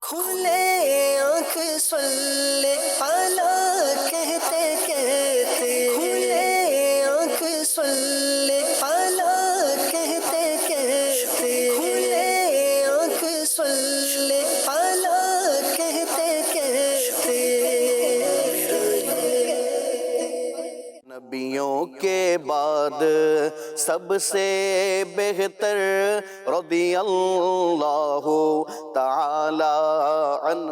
کھلے آنکھ سلے پالا کہتے کہتے، کھلے آنکھ سلے پالا کہتے کہتے، کھلے آنکھ سلے پالا کہتے کہتے، نبیوں کے بعد سب سے بہتر رضی اللہ تعالی عنہ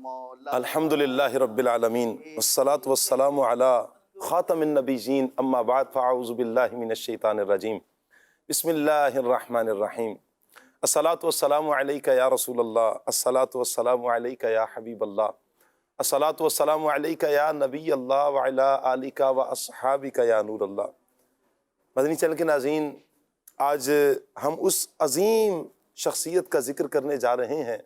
مولا۔ الحمدللہ رب العالمین والصلاة والسلام علی خاتم النبیین اما بعد فاعوذ باللہ من الشیطان الرجیم بسم اللہ الرحمن الرحیم۔ الصلاة والسلام علیکہ یا رسول اللہ، الصلاة والسلام علیکہ یا حبیب اللہ، الصلاة والسلام علیکہ یا نبی اللہ وعلی آلکہ و اصحابکہ یا نور اللہ۔ مدنی چینل کے ناظرین، آج ہم اس عظیم شخصیت کا ذکر کرنے جا رہے ہیں،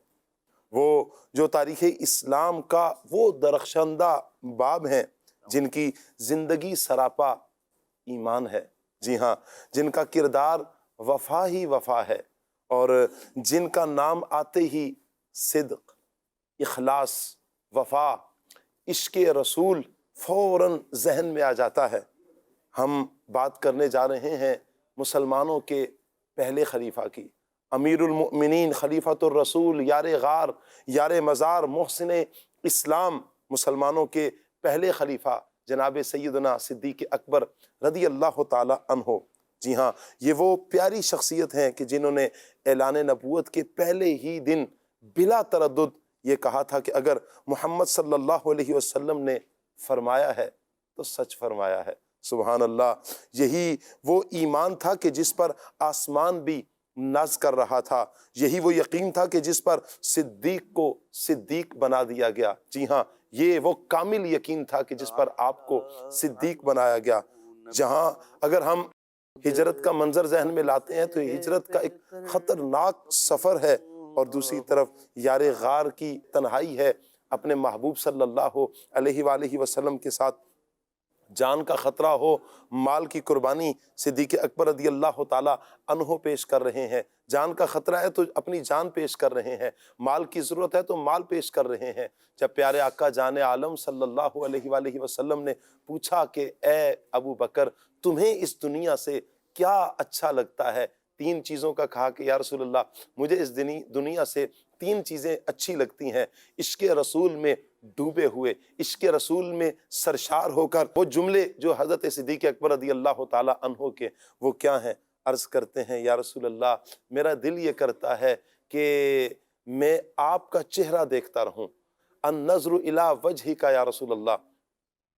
وہ جو تاریخ اسلام کا وہ درخشندہ باب ہیں جن کی زندگی سراپا ایمان ہے، جی ہاں، جن کا کردار وفا ہی وفا ہے، اور جن کا نام آتے ہی صدق، اخلاص، وفا، عشق رسول فوراً ذہن میں آ جاتا ہے۔ ہم بات کرنے جا رہے ہیں مسلمانوں کے پہلے خلیفہ کی، امیر المؤمنین خلیفۃ الرسول، یار غار، یار مزار، محسن اسلام، مسلمانوں کے پہلے خلیفہ جناب سیدنا صدیق اکبر رضی اللہ تعالی عنہ۔ جی ہاں، یہ وہ پیاری شخصیت ہیں کہ جنہوں نے اعلان نبوت کے پہلے ہی دن بلا تردد یہ کہا تھا کہ اگر محمد صلی اللہ علیہ وسلم نے فرمایا ہے تو سچ فرمایا ہے۔ سبحان اللہ، یہی وہ ایمان تھا کہ جس پر آسمان بھی ناز کر رہا تھا، یہی وہ یقین تھا کہ جس پر صدیق کو صدیق بنا دیا گیا۔ جی ہاں، یہ وہ کامل یقین تھا کہ جس پر آپ کو صدیق بنایا گیا۔ جہاں اگر ہم ہجرت کا منظر ذہن میں لاتے ہیں تو ہجرت کا ایک خطرناک سفر ہے، اور دوسری طرف یار غار کی تنہائی ہے، اپنے محبوب صلی اللہ علیہ وآلہ وسلم کے ساتھ جان کا خطرہ ہو، مال کی قربانی صدیق اکبر رضی اللہ تعالی عنہ پیش کر رہے ہیں۔ جان کا خطرہ ہے تو اپنی جان پیش کر رہے ہیں، مال کی ضرورت ہے تو مال پیش کر رہے ہیں۔ جب پیارے آقا جان عالم صلی اللہ علیہ وآلہ وسلم نے پوچھا کہ اے ابو بکر، تمہیں اس دنیا سے کیا اچھا لگتا ہے؟ تین چیزوں کا کہا کہ یا رسول اللہ، مجھے اس دنیا سے تین چیزیں اچھی لگتی ہیں، عشق رسول میں ڈوبے ہوئے، عشق رسول میں سرشار ہو کر وہ جملے جو حضرت صدیق اکبر رضی اللہ تعالی عنہ کے، وہ کیا ہیں؟ عرض کرتے ہیں یا رسول اللہ، میرا دل یہ کرتا ہے کہ میں آپ کا چہرہ دیکھتا رہوں، النظر الی وجہک یا رسول اللہ،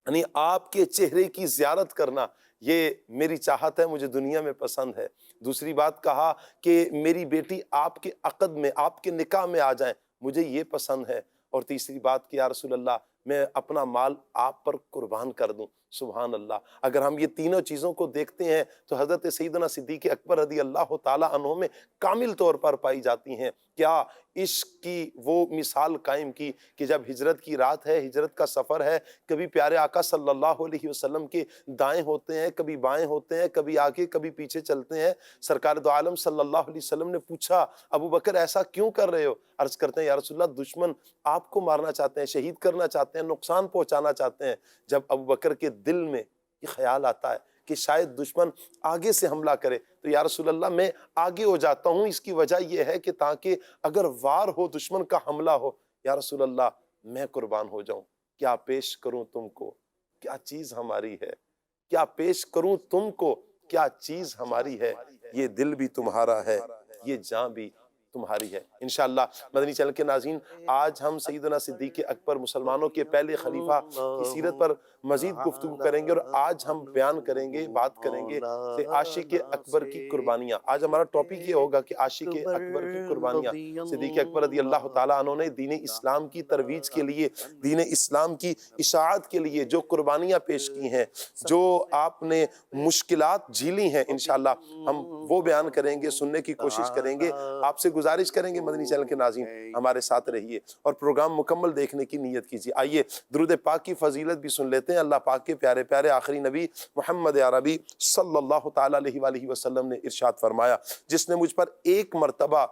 یعنی آپ کے چہرے کی زیارت کرنا، یہ میری چاہت ہے، مجھے دنیا میں پسند ہے۔ دوسری بات کہا کہ میری بیٹی آپ کے عقد میں، آپ کے نکاح میں آ جائیں، مجھے یہ پسند ہے۔ اور تیسری بات کہ یا رسول اللہ، میں اپنا مال آپ پر قربان کر دوں۔ سبحان اللہ، اگر ہم یہ تینوں چیزوں کو دیکھتے ہیں تو حضرت سیدنا صدیق اکبر رضی اللہ تعالی عنہ میں کامل طور پر پائی جاتی ہیں۔ کیا عشق کی وہ مثال قائم کی کہ جب ہجرت کی رات ہے، ہجرت کا سفر ہے، کبھی پیارے آقا صلی اللہ علیہ وسلم کے دائیں ہوتے ہیں، کبھی بائیں ہوتے ہیں، کبھی آگے کبھی پیچھے چلتے ہیں۔ سرکار دو عالم صلی اللہ علیہ وسلم نے پوچھا، ابو بکر ایسا کیوں کر رہے ہو؟ عرض کرتے ہیں یا رسول اللہ، دشمن آپ کو مارنا چاہتے ہیں، شہید کرنا چاہتے ہیں، نقصان پہنچانا چاہتے ہیں۔ جب ابو بکر کے دل میں یہ خیال آتا ہے کہ شاید دشمن آگے سے حملہ کرے تو یا رسول اللہ میں آگے ہو جاتا ہوں، اس کی وجہ یہ ہے کہ تاکہ اگر وار ہو، دشمن کا حملہ ہو، یا رسول اللہ میں قربان ہو جاؤں۔ کیا پیش کروں تم کو، کیا چیز ہماری ہے، کیا پیش کروں تم کو، کیا چیز ہماری ہے، یہ دل بھی تمہارا ہے، یہ جاں بھی تمہاری ہے۔ انشاءاللہ مدنی چینل کے ناظرین، آج ہم سیدنا صدیق اکبر، مسلمانوں کے پہلے خلیفہ کی سیرت پر مزید گفتگو کریں گے، اور آج ہم بیان کریں گے، بات کریں گے کہ عاشق اکبر کی قربانیاں۔ آج ہمارا ٹاپک یہ ہوگا کہ عاشق اکبر کی قربانیاں۔ صدیق اکبر رضی اللہ تعالیٰ عنہ نے دین اسلام کی ترویج کے لیے، دین اسلام کی اشاعت کے لیے جو قربانیاں پیش کی ہیں، جو آپ نے مشکلات جھیلی ہیں، انشاءاللہ ہم وہ بیان کریں گے، سننے کی کوشش کریں گے۔ آپ سے گزارش کریں گے مدنی چینل کے ناظرین ہمارے ساتھ رہیے اور پروگرام مکمل دیکھنے کی نیت کیجیے۔ آئیے درود پاک کی فضیلت بھی سن لیتے ہیں۔ اللہ پاک کے پیارے پیارے آخری نبی محمد عربی صلی اللہ تعالی علیہ وآلہ وسلم نے ارشاد فرمایا، جس نے مجھ پر ایک مرتبہ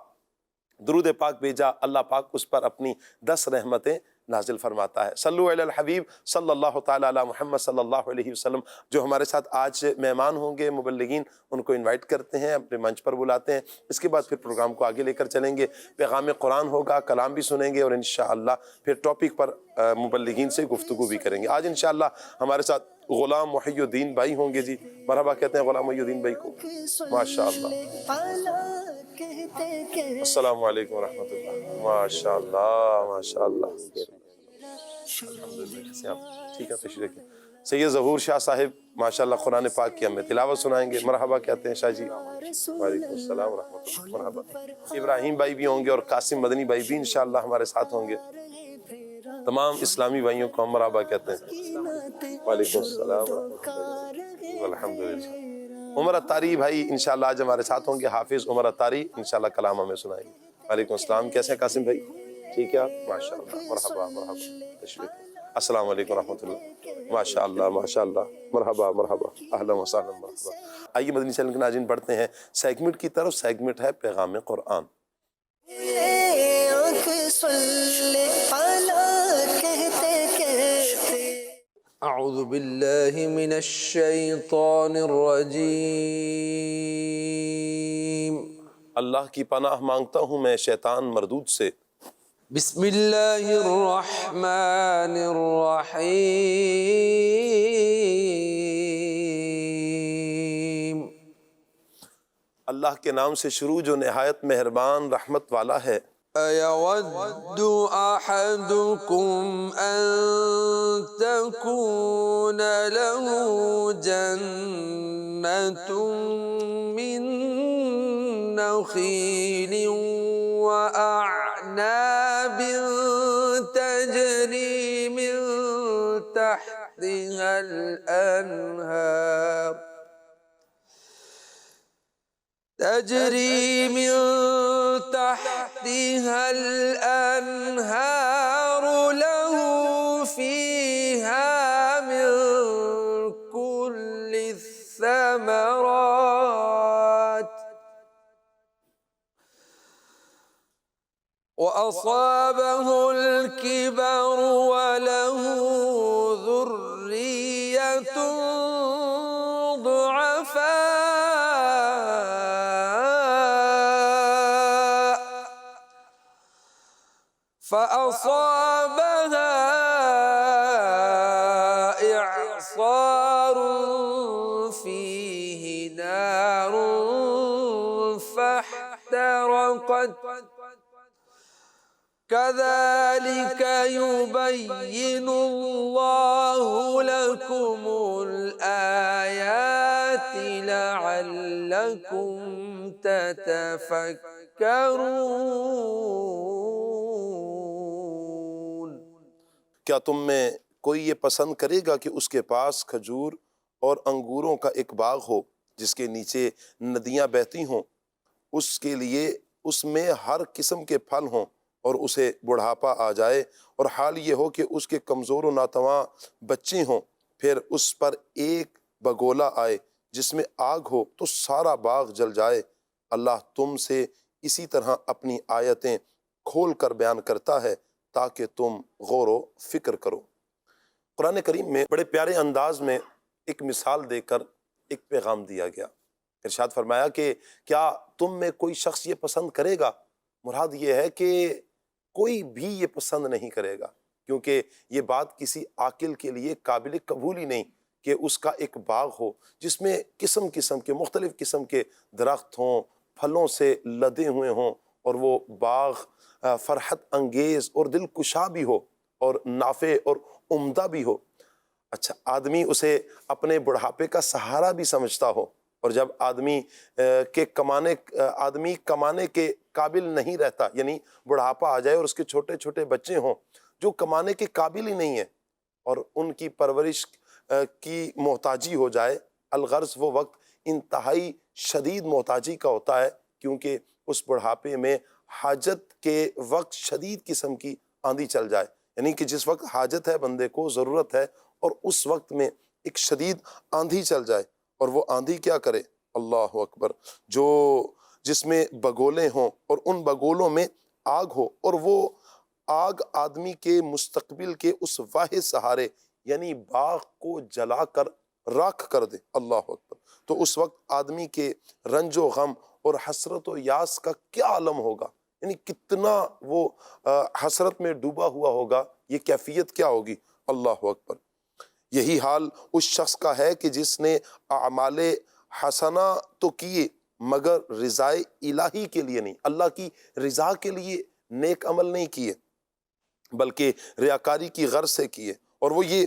درود پاک بھیجا، اللہ پاک اس پر اپنی 10 رحمتیں نازل فرماتا ہے۔ صلو علی الحبیب صلی اللہ تعالیٰ علی محمد صلی اللہ علیہ وسلم۔ جو ہمارے ساتھ آج مہمان ہوں گے مبلغین، ان کو انوائٹ کرتے ہیں، اپنے منچ پر بلاتے ہیں، اس کے بعد پھر پروگرام کو آگے لے کر چلیں گے۔ پیغام قرآن ہوگا، کلام بھی سنیں گے، اور انشاءاللہ پھر ٹاپک پر مبلغین سے گفتگو بھی کریں گے۔ آج انشاءاللہ ہمارے ساتھ غلام محی الدین بھائی ہوں گے جی، مرحبا کہتے ہیں غلام محی الدین بھائی کو، ماشاءاللہ۔ السلام علیکم ورحمۃ اللہ، ماشاءاللہ ماشاءاللہ۔ الحمدللہ، کیسے آپ؟ ٹھیک ہے، تشریف رکھیں۔ سید ظہور شاہ صاحب ماشاءاللہ قرآن پاک کی ہمیں تلاوت سنائیں گے، مرحبا کہتے ہیں شاہ جی۔ وعلیکم السلام ورحمۃ اللہ، مرحبا۔ ابراہیم بھائی بھی ہوں گے اور قاسم مدنی بھائی بھی انشاءاللہ ہمارے ساتھ ہوں گے۔ تمام اسلامی بھائیوں کو ہم مرحبا کہتے ہیں۔ وعلیکم السلام ورحمۃ اللہ، الحمدللہ۔ عمر اتاری بھائی انشاءاللہ آج ہمارے ساتھ ہوں گے، حافظ عمر اتاری انشاءاللہ کلام ہمیں سنائیں گے۔ وعلیکم السلام، کیسے ہیں قاسم بھائی؟ ٹھیک ہے آپ؟ ماشاءاللہ، مرحبا مرحبا، تشریف۔ السلام علیکم ورحمۃ اللہ، ماشاءاللہ ماشاءاللہ، مرحبا مرحبا، اہلا وسہلا، مرحبا۔ آئیے مدنی چینل کے ناظرین بڑھتے ہیں سیگمنٹ کی طرف۔ سیگمنٹ ہے پیغام قرآن۔ اعوذ باللہ من الشیطان الرجیم۔ اللہ کی پناہ مانگتا ہوں میں شیطان مردود سے۔ بسم اللہ الرحمن الرحیم۔ اللہ کے نام سے شروع جو نہایت مہربان رحمت والا ہے۔ ایود احدکم ان تکون له جنة من نخیل وأعناب تجری من تحتها الأنهار له فيها من كل الثمرات وأصابه الكبر وله ذرية ضعفاء فأصابها إعصار فيه نار فاحترقت كذلك يبين الله لكم الآيات لعلكم تتفكرون۔ کیا تم میں کوئی یہ پسند کرے گا کہ اس کے پاس کھجور اور انگوروں کا ایک باغ ہو جس کے نیچے ندیاں بہتی ہوں، اس کے لیے اس میں ہر قسم کے پھل ہوں، اور اسے بڑھاپا آ جائے اور حال یہ ہو کہ اس کے کمزور و ناتواں بچے ہوں، پھر اس پر ایک بگولا آئے جس میں آگ ہو تو سارا باغ جل جائے۔ اللہ تم سے اسی طرح اپنی آیتیں کھول کر بیان کرتا ہے تاکہ تم غور و فکر کرو۔ قرآن کریم میں بڑے پیارے انداز میں ایک مثال دے کر ایک پیغام دیا گیا۔ ارشاد فرمایا کہ کیا تم میں کوئی شخص یہ پسند کرے گا؟ مراد یہ ہے کہ کوئی بھی یہ پسند نہیں کرے گا، کیونکہ یہ بات کسی عاقل کے لیے قابل قبول ہی نہیں کہ اس کا ایک باغ ہو جس میں قسم قسم کے مختلف قسم کے درخت ہوں، پھلوں سے لدے ہوئے ہوں، اور وہ باغ فرحت انگیز اور دل کشا بھی ہو اور نافع اور عمدہ بھی ہو۔ اچھا، آدمی اسے اپنے بڑھاپے کا سہارا بھی سمجھتا ہو، اور جب آدمی کمانے کے قابل نہیں رہتا، یعنی بڑھاپا آ جائے اور اس کے چھوٹے چھوٹے بچے ہوں جو کمانے کے قابل ہی نہیں ہیں اور ان کی پرورش کی محتاجی ہو جائے، الغرض وہ وقت انتہائی شدید محتاجی کا ہوتا ہے، کیونکہ اس بڑھاپے میں حاجت کے وقت شدید قسم کی آندھی چل جائے، یعنی کہ جس وقت حاجت ہے بندے کو، ضرورت ہے، اور اس وقت میں ایک شدید آندھی چل جائے، اور وہ آندھی کیا کرے؟ اللہ اکبر، جو جس میں بگولے ہوں اور ان بگولوں میں آگ ہو، اور وہ آگ آدمی کے مستقبل کے اس واحد سہارے یعنی باغ کو جلا کر راکھ کر دے۔ اللہ اکبر۔ تو اس وقت آدمی کے رنج و غم اور حسرت و یاس کا کیا عالم ہوگا، یعنی کتنا وہ حسرت میں ڈوبا ہوا ہوگا، یہ کیفیت کیا ہوگی۔ اللہ اکبر۔ یہی حال اس شخص کا ہے کہ جس نے اعمال حسنہ تو کیے مگر رضائے الہی کے لیے نہیں، اللہ کی رضا کے لیے نیک عمل نہیں کیے، بلکہ ریاکاری کی غرض سے کیے، اور وہ یہ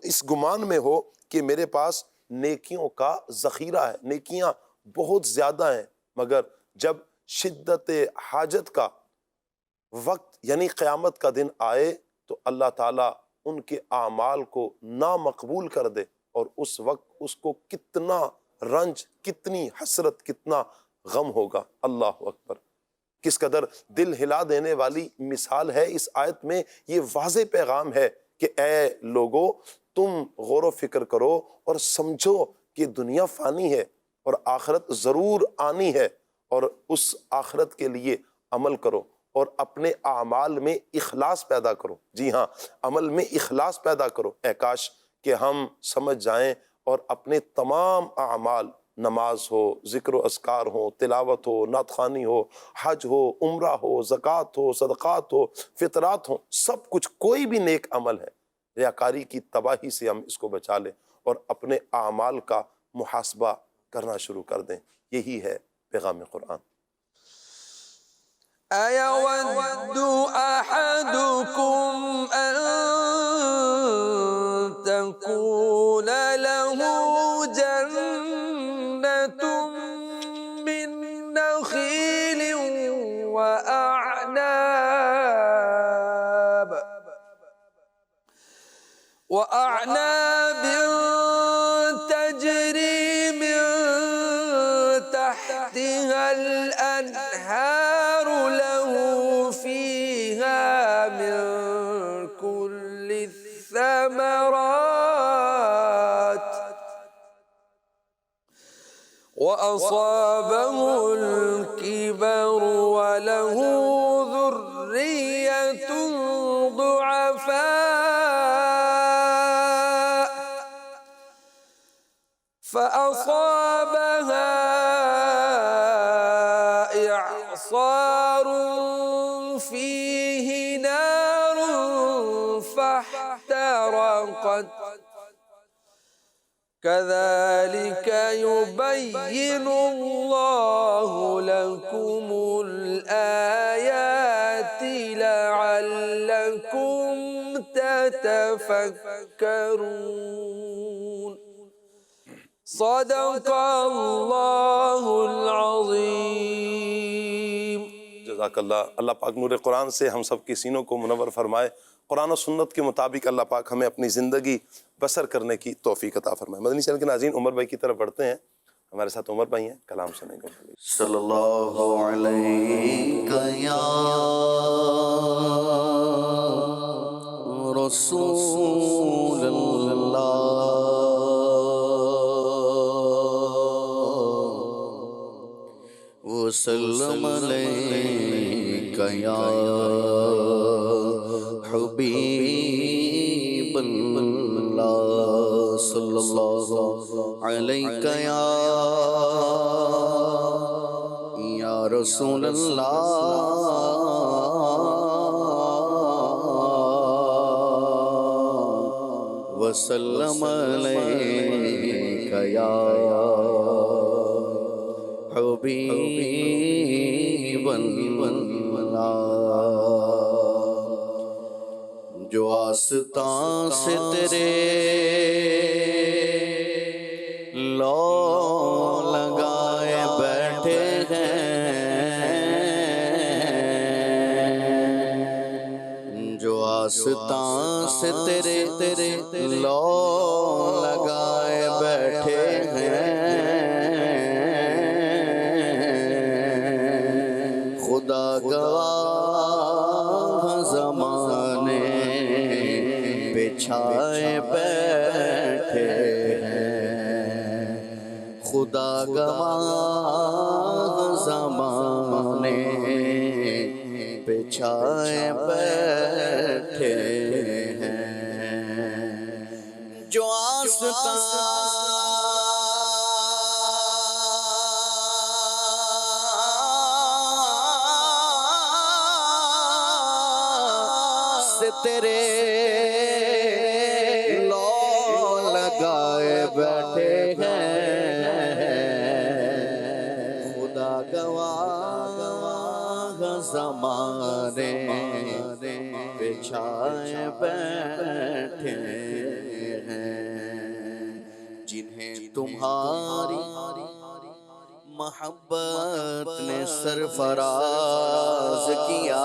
اس گمان میں ہو کہ میرے پاس نیکیوں کا ذخیرہ ہے، نیکیاں بہت زیادہ ہیں، مگر جب شدت حاجت کا وقت یعنی قیامت کا دن آئے تو اللہ تعالیٰ ان کے اعمال کو نامقبول کر دے، اور اس وقت اس کو کتنا رنج، کتنی حسرت، کتنا غم ہوگا۔ اللہ اکبر۔ کس قدر دل ہلا دینے والی مثال ہے اس آیت میں۔ یہ واضح پیغام ہے کہ اے لوگو، تم غور و فکر کرو اور سمجھو کہ دنیا فانی ہے اور آخرت ضرور آنی ہے، اور اس آخرت کے لیے عمل کرو اور اپنے اعمال میں اخلاص پیدا کرو۔ جی ہاں، عمل میں اخلاص پیدا کرو۔ اے کاش کہ ہم سمجھ جائیں اور اپنے تمام اعمال، نماز ہو، ذکر و اذکار ہو، تلاوت ہو، نعت خوانی ہو، حج ہو، عمرہ ہو، زکوٰۃ ہو، صدقات ہو، فطرات ہو، سب کچھ کوئی بھی نیک عمل ہے، ریاکاری کی تباہی سے ہم اس کو بچا لیں اور اپنے اعمال کا محاسبہ کرنا شروع کر دیں۔ یہی ہے پیغام قرآن۔ أَيَوَدُّ أَحَدُكُمْ أَن تَكُونَ لَهُ جَنَّةٌ مِّن نَّخِيلٍ وَأَعْنَابٍ تَجْرِي مِن تَحْتِهَا الْأَنْهَارُ لَهُ فِيهَا مِن كُلِّ الثَّمَرَاتِ وَأَصَابَهُ الْكِبَرُ وَلَهُ ذُرِّيَّةٌ ضُعَفَاءُ فَأَصَابَهَا إِعْصَارٌ فِيهِ نَارٌ فَاحْتَرَقَتْ كَذَلِكَ يُبَيِّنُ اللَّهُ لَكُمُ الْآيَاتِ لَعَلَّكُمْ تَتَفَكَّرُونَ۔ صدق اللہ العظیم۔ جزاک اللہ۔ اللہ پاک نور قرآن سے ہم سب کی سینوں کو منور فرمائے، قرآن و سنت کے مطابق اللہ پاک ہمیں اپنی زندگی بسر کرنے کی توفیق عطا فرمائے۔ مدنی چینل کے ناظرین، عمر بھائی کی طرف بڑھتے ہیں، ہمارے ساتھ عمر بھائی ہیں، کلام سنیں گے۔ صلی اللہ علیہ یا رسول اللہ، وسلم علیک یا حبیب اللہ، صلی اللہ علیک یا رسول اللہ، وسلم علیک یا حبیب اللہ۔ جو آستان سے تیرے لو لگائے بیٹھے ہیں، جو آستان سے تیرے لو لگائے بیٹھے ہیں، خدا گواہ زمانے بچھائے بیٹھے ہیں، خدا گواہ بچھائے بیٹھے ہیں جو آستان سے تیرے لو لگائے بیٹھے ہیں خدا گواہ زمانے بچھائے بیٹھے ہیں جنہیں تمہاری محبت نے سرفراز کیا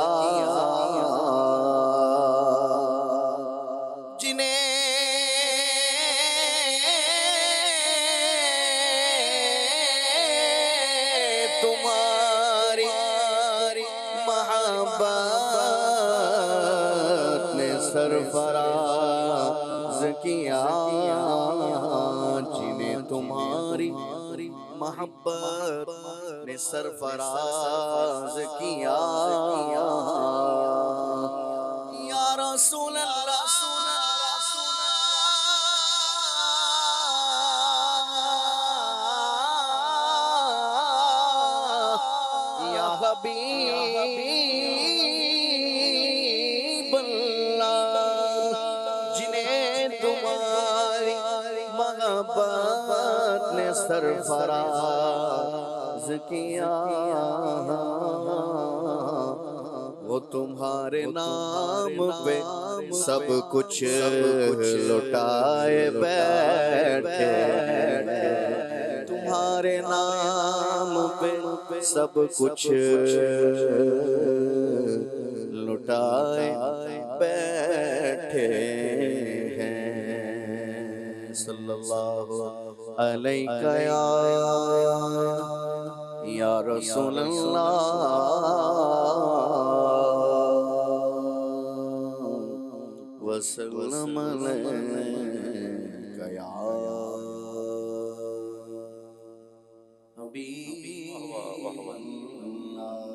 تمہاری محبت نے سرفراز کیا جنہیں تمہاری محبت نے سرفراز کیا یا رسول اللہ حبیب اللہ جنہیں تمہاری محبت نے سرفراز کیا وہ تمہارے نام پہ سب کچھ لٹائے بیٹھے تمہارے نام پہ سب کچھ لٹائے بیٹھے ہیں صلی اللہ علیہ یا رسول اللہ وسلم علیہ یا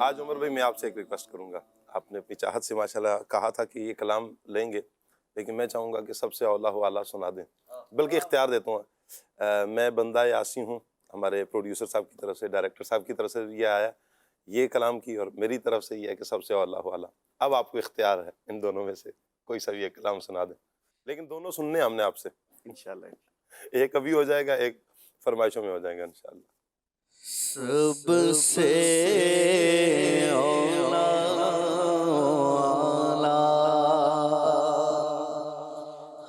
آج عمر بھائی میں آپ سے ایک ریکویسٹ کروں گا. آپ نے اپنی چاہت سے ماشاءاللہ کہا تھا کہ یہ کلام لیں گے، لیکن میں چاہوں گا کہ سب سے اولا ہو اعلیٰ سنا دیں، بلکہ اختیار دیتا ہوں. میں بندہ آسی ہوں، ہمارے پروڈیوسر صاحب کی طرف سے، ڈائریکٹر صاحب کی طرف سے یہ آیا یہ کلام کی، اور میری طرف سے یہ ہے کہ سب سے اولا ہو اعلیٰ. اب آپ کو اختیار ہے ان دونوں میں سے کوئی سا بھی ایک کلام سنا دیں، لیکن دونوں سننے ہم نے آپ سے انشاءاللہ. ایک ابھی ہو جائے گا، ایک فرمائشوں میں ہو جائے گا انشاءاللہ. سب سے اولا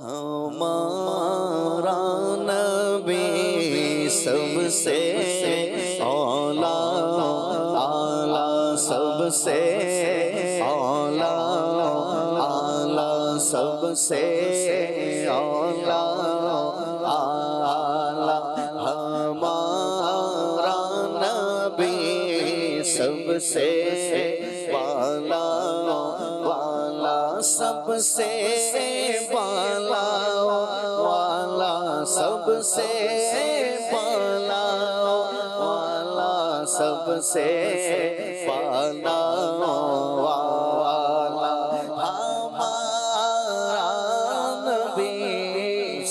ہمارا نبی، سب سے اولا اعلیٰ، سب سے اولا اعلیٰ، سب سے اولا اعلیٰ ہمارا نبی، سب سے والا والا، سب سے والا والا، سب سے والا والا، سب سے والا والا ہمارا نبی،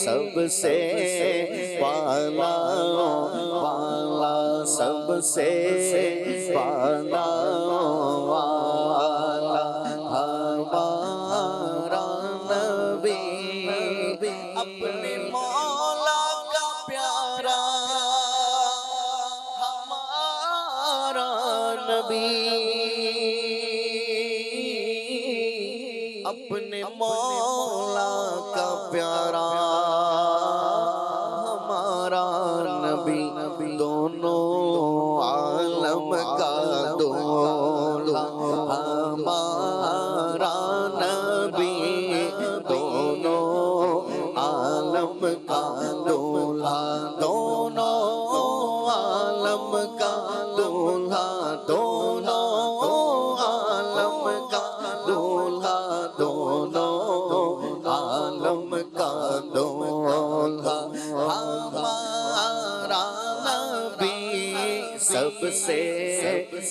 سب سے والا والا، سب سے والا والا ہمارا نبی، اپنے مولا کا پیارا ہمارا نبی، اپنے مولا کا پیارا ہمارا نبی، دونوں عالم کا دولا ہمارا نبی، دونوں عالم کا دولا، دونوں عالم کا دولا، دونوں عالم کا دولا، دونوں عالم کا دولا ہمارا نبی، سب سے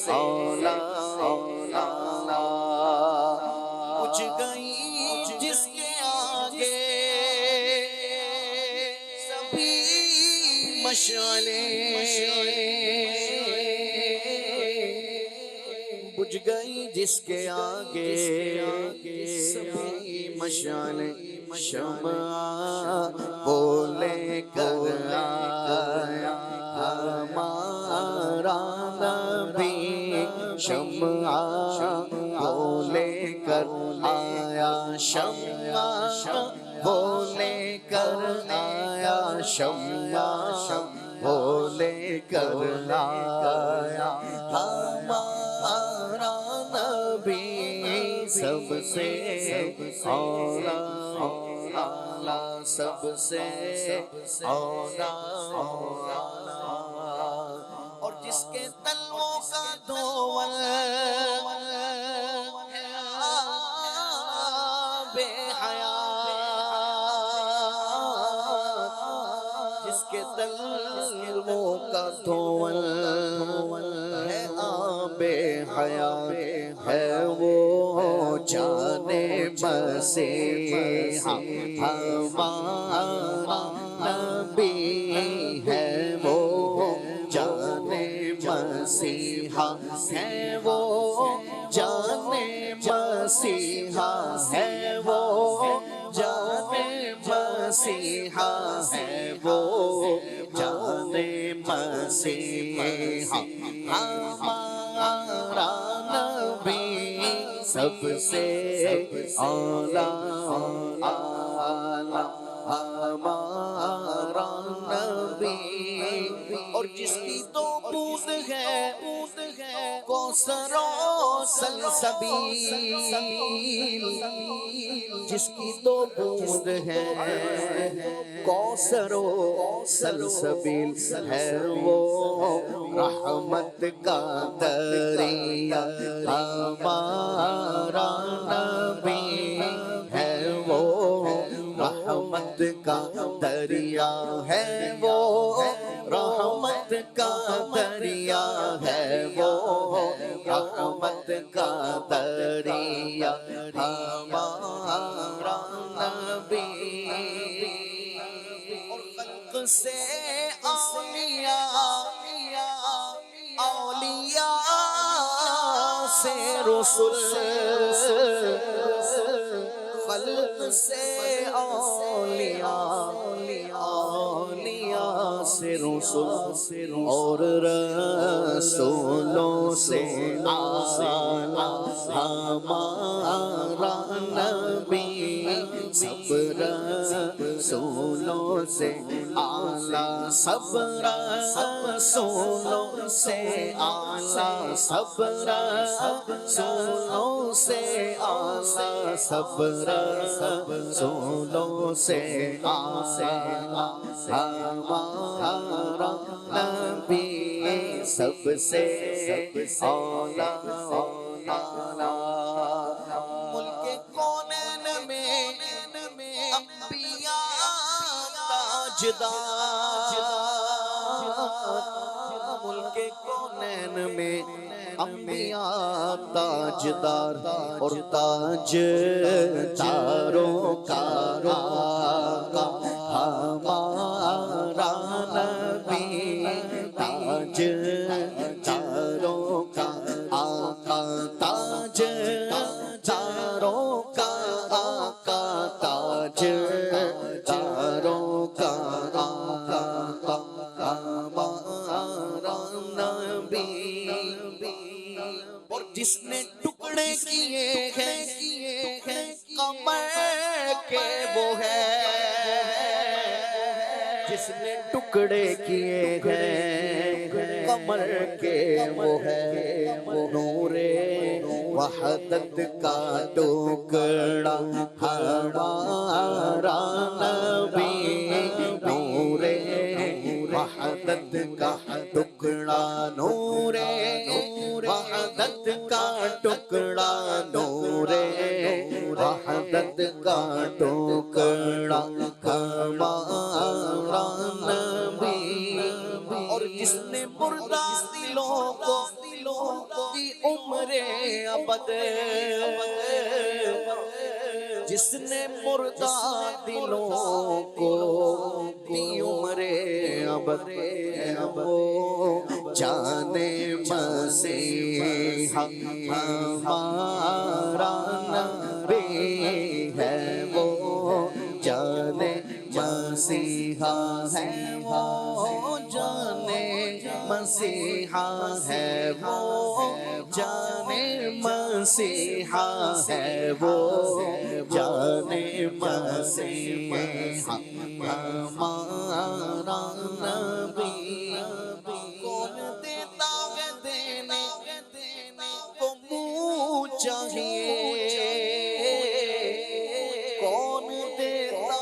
اولا اولا بجھ گئی جس کے آگے سبھی مشعلیں، بجھ گئی جس کے آگے سبھی مشعلیں، شمع وہ لے کر آیا ہمارا نبی، شمع وہ لے کر آیا، شمع وہ لے کر آیا، شمع وہ لے کر آیا ہمارا نبی، سب سے اولا سب سے اولا، اور جس کے تلووں کا دھول بے حیات، جس کے تلووں کا دھول ہے آب حیات، ہے وہ جانے مسیحا ہمارا نبی، ہے وہ جانے مسیحا، ہے وہ جانے مسیحا، ہے وہ جانے مسیحا، ہے وہ جانے مسیحا ہمارا نبی، سب سے اولا ہمارا نبی، اور جس کی تو بود ہے کوثر و سلسبیل، جس کی تو بود ہے کوثر و سلسبیل، ہے وہ رحمت کا دریا ہمارا نبی، ہے وہ رحمت کا دریا، ہے وہ رحمت کا دریا، ہے وہ رحمت کا دریا ہمارا نبی، اور خلق سے اولیاء، اولیاء سے رسل، خلق سے اولیاء، اولیاء سے رسل، اور رسولوں سے اعلیٰ ہمارا نبی، سب رسولوں سے اعلیٰ، سب رسولوں سے اعلیٰ، سب رسولوں سے اعلیٰ، سب رسولوں سے اعلیٰ ہمارا نبی، سب سے اولا، ملک کونین میں انبیاء تاجدار، ملک کونین میں انبیاء تاجدار، اور تاج تاروں کا آقا ہمارا نبی، تاج تاروں کا آقا، تاج تاروں کا آقا، تاج تاروں کا آقا ہمارا نبی، اور جس نے ٹکڑے کیے ہیں قمر کے وہ ہے، جس نے ٹکڑے کیے ہیں قمر کے وہ ہے، وہ نور وحدت کا ٹکڑا ہمارا نبی، نور وحدت کا ٹکڑا، نور وحدت کا ٹکڑا، نور وحدت کا ٹکڑا ہمارا نبی، اور جس نے مردہ دلوں کو دی عمر ابد، جس نے مردہ دلوں کو دی عمر ابد، وہ جانے مسیحا ہمارا نبی ہے، وہ جانے مسیحا ہے، وہ جانے مسیحا ہے، وہ جانے مسیحا ہے، وہ جانے مسیحا ہمارا نبی۔ کون دیتا ہے دینے کو منہ چاہیے، کون دیتا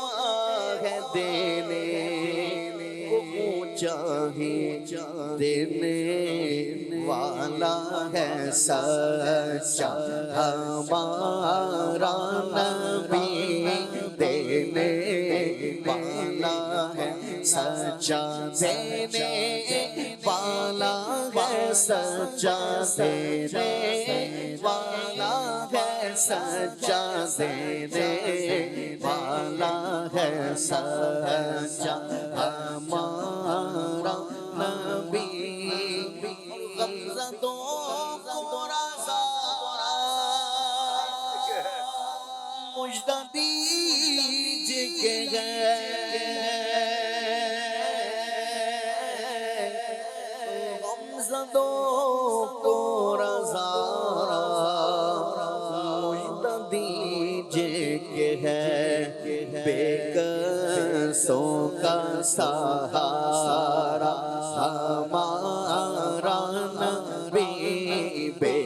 ہے دینے کو منہ چاہیے، دینے والا ہے سچا ہمارا نبی، دینے والا ہے سچا، دینے والا ہے سچا، دینے والا ہے سچا، دینے والا ہے سچا ہمارا نبی۔ غمزدوں کو رضا مجدہ دیجئے گئے، غمزدوں کو رضا مجدہ دیجئے کہ ہے بے کسوں کا سہارا ہمارا نبی، بے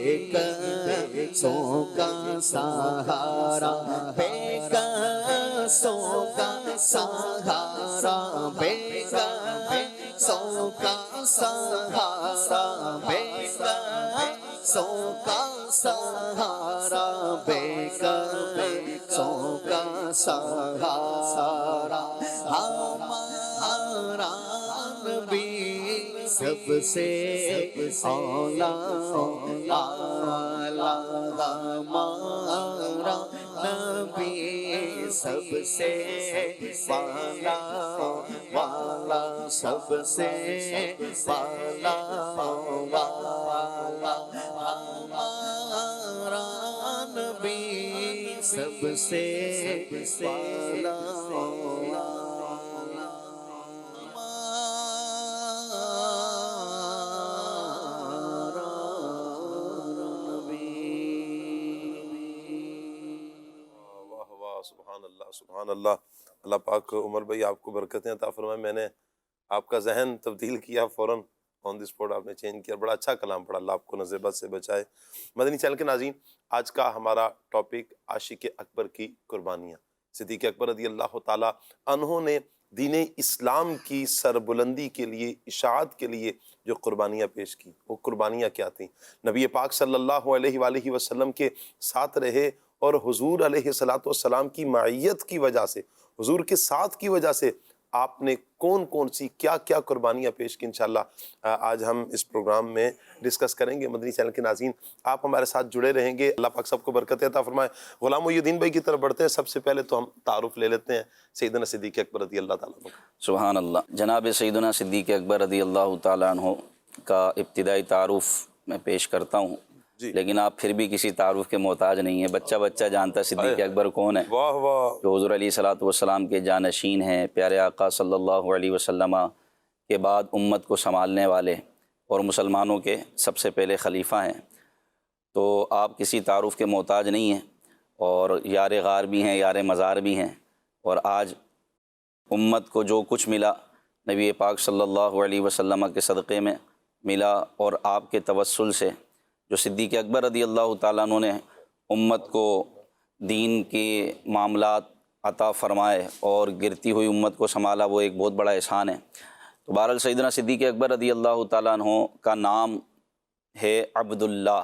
کسوں کا سہارا، بے کسوں کا سہارا، بے کسوں کا سہارا، بے کسوں کا سہارا، بے کسوں کا سہارا ہمارا نبی، سب سے اولا اعلیٰ ہمارا نبی، سب سے والا والا، سب سے والا والا ہمارا نبی، سب سے والا والا سبحان اللہ سبحان اللہ۔ اللہ پاک عمر بھائی آپ کو برکتیں عطا فرمائے۔ میں نے آپ کا ذہن تبدیل کیا، فوراً آن دی اسپوٹ آپ نے چینج کیا، بڑا اچھا کلام پڑھا، اللہ آپ کو نظر بد سے بچائے۔ مدنی چینل کے ناظرین، آج کا ہمارا ٹاپک عاشق اکبر کی قربانیاں۔ صدیق اکبر رضی اللہ تعالیٰ عنہ نے دین اسلام کی سربلندی کے لیے، اشاعت کے لیے جو قربانیاں پیش کی، وہ قربانیاں کیا تھیں؟ نبی پاک صلی اللہ علیہ وآلہ وسلم کے ساتھ رہے اور حضور علیہ السلام کی معیت کی وجہ سے، حضور کے ساتھ کی وجہ سے آپ نے کون کون سی کیا کیا قربانیاں پیش کی، انشاءاللہ آج ہم اس پروگرام میں ڈسکس کریں گے۔ مدنی چینل کے ناظرین، آپ ہمارے ساتھ جڑے رہیں گے، اللہ پاک سب کو برکت عطا فرمائے۔ غلام محی الدین بھائی کی طرف بڑھتے ہیں، سب سے پہلے تو ہم تعارف لے لیتے ہیں سیدنا صدیق اکبر رضی اللہ تعالیٰ عنہ۔ سبحان اللہ۔ جناب سیدنا صدیق اکبر رضی اللہ تعالیٰ عنہ کا ابتدائی تعارف میں پیش کرتا ہوں، لیکن آپ پھر بھی کسی تعارف کے محتاج نہیں ہیں، بچہ بچہ جانتا ہے صدیق اکبر کون ہے، واہ واہ، جو حضور علیہ السلام کے جانشین ہیں، پیارے آقا صلی اللہ علیہ وسلم کے بعد امت کو سنبھالنے والے اور مسلمانوں کے سب سے پہلے خلیفہ ہیں۔ تو آپ کسی تعارف کے محتاج نہیں ہیں، اور یار غار بھی ہیں، یار مزار بھی ہیں، اور آج امت کو جو کچھ ملا نبی پاک صلی اللہ علیہ وسلم کے صدقے میں ملا، اور آپ کے توسل سے جو صدیق اکبر رضی اللہ تعالیٰ عنہ نے امت کو دین کے معاملات عطا فرمائے اور گرتی ہوئی امت کو سنبھالا، وہ ایک بہت بڑا احسان ہے۔ تو بہرحال سیدنا صدیق اکبر رضی اللہ تعالیٰ عنہ کا نام ہے عبداللہ۔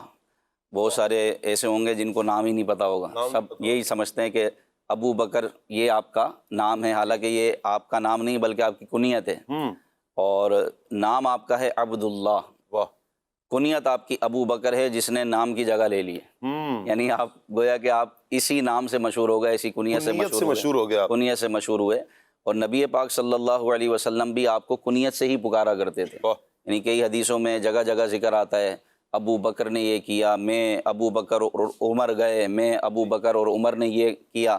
بہت سارے ایسے ہوں گے جن کو نام ہی نہیں پتہ ہوگا، سب یہی سمجھتے ہیں کہ ابو بکر یہ آپ کا نام ہے، حالانکہ یہ آپ کا نام نہیں بلکہ آپ کی کنیت ہے، اور نام آپ کا ہے عبداللہ۔ واہ، کنیت آپ کی ابو بکر ہے جس نے نام کی جگہ لے لی ہے، یعنی آپ گویا کہ آپ اسی نام سے مشہور ہو گئے، اسی کنیت سے مشہور ہو گیا آپ۔ کنیت سے مشہور ہوئے۔ اور نبی پاک صلی اللہ علیہ وسلم بھی آپ کو کنیت سے ہی پکارا کرتے تھے، واہ، یعنی کئی حدیثوں میں جگہ جگہ ذکر آتا ہے ابو بکر نے یہ کیا، میں ابو بکر اور عمر گئے، میں ابو بکر اور عمر نے یہ کیا،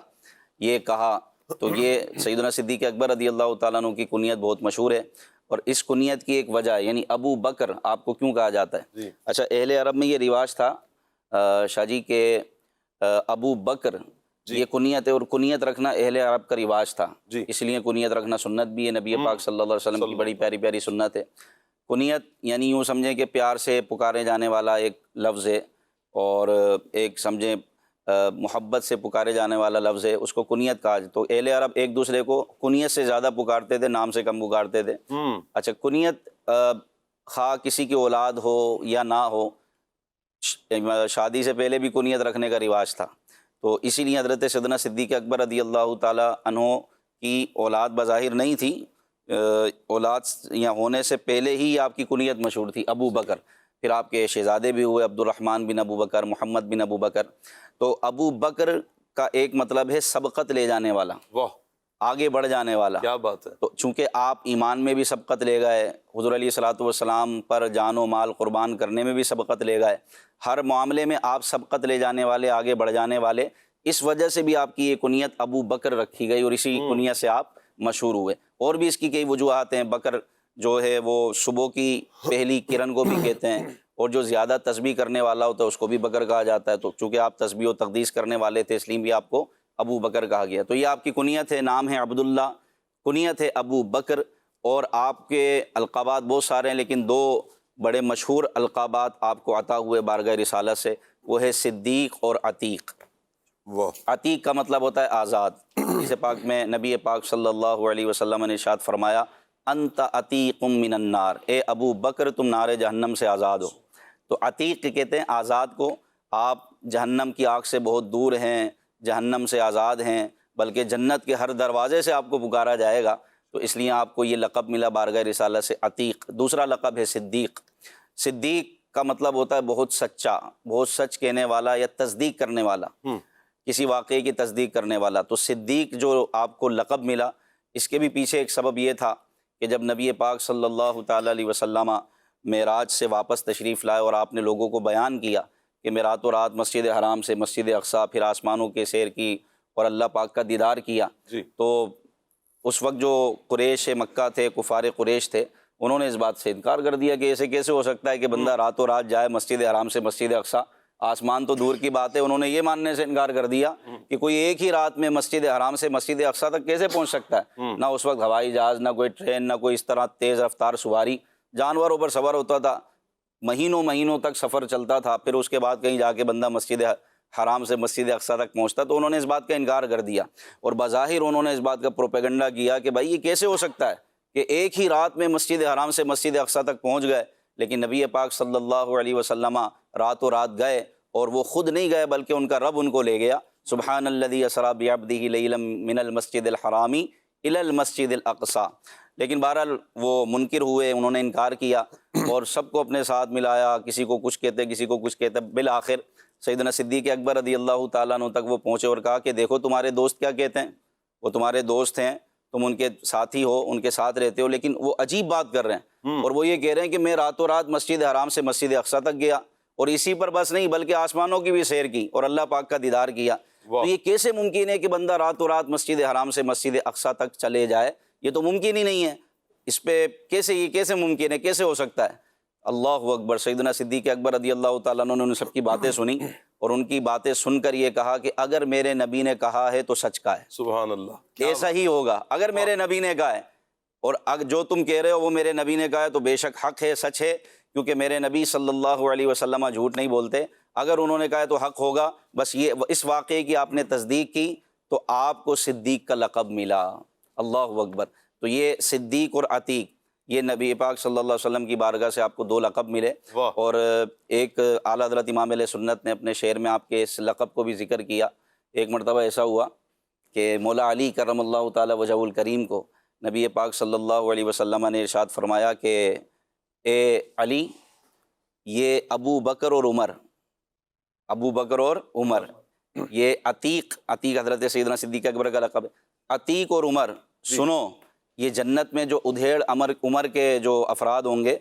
یہ کہا۔ تو یہ سیدنا صدیق اکبر رضی اللہ تعالیٰ عنہ کی کنیت بہت مشہور ہے، اور اس کنیت کی ایک وجہ ہے، یعنی ابو بکر آپ کو کیوں کہا جاتا ہے؟ جی اچھا، اہل عرب میں یہ رواج تھا شاہ جی کہ ابو بکر یہ کنیت ہے، اور کنیت رکھنا اہل عرب کا رواج تھا، جی اس لیے کنیت رکھنا سنت بھی ہے، نبی پاک صلی اللہ علیہ وسلم کی بڑی پیاری پیاری سنت ہے۔ کنیت یعنی یوں سمجھیں کہ پیار سے پکارے جانے والا ایک لفظ ہے، اور ایک سمجھیں محبت سے پکارے جانے والا لفظ ہے، اس کو کنیت کہا۔ تو اہل عرب ایک دوسرے کو کنیت سے زیادہ پکارتے تھے، نام سے کم پکارتے تھے۔ اچھا، کنیت خواہ کسی کی اولاد ہو یا نہ ہو، شادی سے پہلے بھی کنیت رکھنے کا رواج تھا، تو اسی لیے حضرت سیدنا صدیق اکبر رضی اللہ تعالیٰ عنہ کی اولاد بظاہر نہیں تھی، اولاد یا ہونے سے پہلے ہی آپ کی کنیت مشہور تھی ابو بکر، پھر آپ کے شہزادے بھی ہوئے عبد الرحمن بن ابو بکر، محمد بن ابو بکر۔ تو ابو بکر کا ایک مطلب ہے سبقت لے جانے والا، واہ، آگے بڑھ جانے والا۔ کیا بات ہے۔ تو چونکہ آپ ایمان میں بھی سبقت لے گئے، حضور علیہ الصلوۃ والسلام پر جان و مال قربان کرنے میں بھی سبقت لے گئے، ہر معاملے میں آپ سبقت لے جانے والے، آگے بڑھ جانے والے، اس وجہ سے بھی آپ کی یہ کنیت ابو بکر رکھی گئی، اور اسی کنیت سے آپ مشہور ہوئے۔ اور بھی اس کی کئی وجوہات ہیں، بکر جو ہے وہ صبح کی پہلی کرن کو بھی کہتے ہیں، اور جو زیادہ تسبیح کرنے والا ہوتا ہے اس کو بھی بکر کہا جاتا ہے، تو چونکہ آپ تسبیح و تقدیس کرنے والے تھے اس لیے بھی آپ کو ابو بکر کہا گیا۔ تو یہ آپ کی کنیت ہے، نام ہے عبداللہ، کنیت ہے ابو بکر، اور آپ کے القابات بہت سارے ہیں، لیکن دو بڑے مشہور القابات آپ کو عطا ہوئے بارگاہ رسالت سے، وہ ہے صدیق اور عتیق۔ واہ، عتیق کا مطلب ہوتا ہے آزاد۔ حدیث پاک میں نبی پاک صلی اللہ علیہ وسلم نے ارشاد فرمایا، انت عتیق من النار، اے ابو بکر تم نار جہنم سے آزاد ہو۔ تو عتیق کہتے ہیں آزاد کو، آپ جہنم کی آگ سے بہت دور ہیں، جہنم سے آزاد ہیں، بلکہ جنت کے ہر دروازے سے آپ کو پکارا جائے گا، تو اس لیے آپ کو یہ لقب ملا بارگاہ رسالت سے عتیق۔ دوسرا لقب ہے صدیق۔ صدیق کا مطلب ہوتا ہے بہت سچا، بہت سچ کہنے والا یا تصدیق کرنے والا، کسی واقعے کی تصدیق کرنے والا۔ تو صدیق جو آپ کو لقب ملا، اس کے بھی پیچھے ایک سبب یہ تھا کہ جب نبی پاک صلی اللہ تعالیٰ علیہ وسلم معراج سے واپس تشریف لائے اور آپ نے لوگوں کو بیان کیا کہ میں راتوں رات مسجد حرام سے مسجد اقصیٰ، پھر آسمانوں کے سیر کی اور اللہ پاک کا دیدار کیا، تو اس وقت جو قریش مکہ تھے، کفار قریش تھے، انہوں نے اس بات سے انکار کر دیا کہ ایسے کیسے ہو سکتا ہے کہ بندہ راتوں رات جائے مسجد حرام سے مسجد اقصیٰ، آسمان تو دور کی بات ہے۔ انہوں نے یہ ماننے سے انکار کر دیا کہ کوئی ایک ہی رات میں مسجد حرام سے مسجد اقصیٰ تک کیسے پہنچ سکتا ہے؟ نہ اس وقت ہوائی جہاز، نہ کوئی ٹرین، نہ کوئی اس طرح تیز رفتار سواری، جانوروں پر سفر ہوتا تھا، مہینوں مہینوں تک سفر چلتا تھا، پھر اس کے بعد کہیں جا کے بندہ مسجد حرام سے مسجد اقصیٰ تک پہنچتا۔ تو انہوں نے اس بات کا انکار کر دیا، اور بظاہر انہوں نے اس بات کا پروپیگنڈا کیا کہ بھائی یہ کیسے ہو سکتا ہے کہ ایک ہی رات میں مسجد حرام سے مسجد اقصیٰ تک پہنچ گئے۔ لیکن نبی پاک صلی اللہ علیہ وسلم راتوں رات گئے، اور وہ خود نہیں گئے بلکہ ان کا رب ان کو لے گیا۔ سبحان الذی اسریٰ بعبدہ لیلا من المسجد الحرام الی المسجد الاقصیٰ۔ لیکن بہرحال وہ منکر ہوئے، انہوں نے انکار کیا اور سب کو اپنے ساتھ ملایا، کسی کو کچھ کہتے کسی کو کچھ کہتے، بالآخر سیدنا صدیق اکبر رضی اللہ تعالیٰ عنہ تک وہ پہنچے اور کہا کہ دیکھو تمہارے دوست کیا کہتے ہیں، وہ تمہارے دوست ہیں، تم ان کے ساتھی ہو، ان کے ساتھ رہتے ہو، لیکن وہ عجیب بات کر رہے ہیں، اور وہ یہ کہہ رہے ہیں کہ میں راتوں رات مسجد حرام سے مسجد اقصیٰ تک گیا، اور اسی پر بس نہیں بلکہ آسمانوں کی بھی سیر کی اور اللہ پاک کا دیدار کیا۔ تو یہ کیسے ممکن ہے کہ بندہ راتوں رات مسجد حرام سے مسجد اقصیٰ تک چلے جائے؟ یہ تو ممکن ہی نہیں ہے، اس پہ یہ کیسے ممکن ہے، کیسے ہو سکتا ہے؟ اللہ اکبر۔ سیدنا صدیق اکبر رضی اللہ تعالیٰ عنہ نے سب کی باتیں سنی، اور ان کی باتیں سن کر یہ کہا کہ اگر میرے نبی نے کہا ہے تو سچ کا ہے، سبحان اللہ، ایسا ہی ہوگا۔ اگر میرے نبی نے کہا ہے، اور جو تم کہہ رہے ہو وہ میرے نبی نے کہا ہے، تو بے شک حق ہے، سچ ہے، کیونکہ میرے نبی صلی اللہ علیہ وسلم جھوٹ نہیں بولتے۔ اگر انہوں نے کہا ہے تو حق ہوگا۔ بس یہ اس واقعے کی آپ نے تصدیق کی تو آپ کو صدیق کا لقب ملا۔ اللہ اکبر۔ تو یہ صدیق اور عتیق، یہ نبی پاک صلی اللہ علیہ وسلم کی بارگاہ سے آپ کو دو لقب ملے۔ اور ایک اعلیٰ حضرت امام علیہ سنت نے اپنے شعر میں آپ کے اس لقب کو بھی ذکر کیا۔ ایک مرتبہ ایسا ہوا کہ مولا علی کرم اللہ تعالی وجہہ الکریم کو نبی پاک صلی اللہ علیہ وسلم نے ارشاد فرمایا کہ اے علی، یہ ابو بکر اور عمر، ابو بکر اور عمر، یہ عتیق حضرت سیدنا صدیق اکبر کا لقب ہے، عتیق اور عمر سنو، یہ جنت میں جو ادھیڑ عمر کے جو افراد ہوں گے،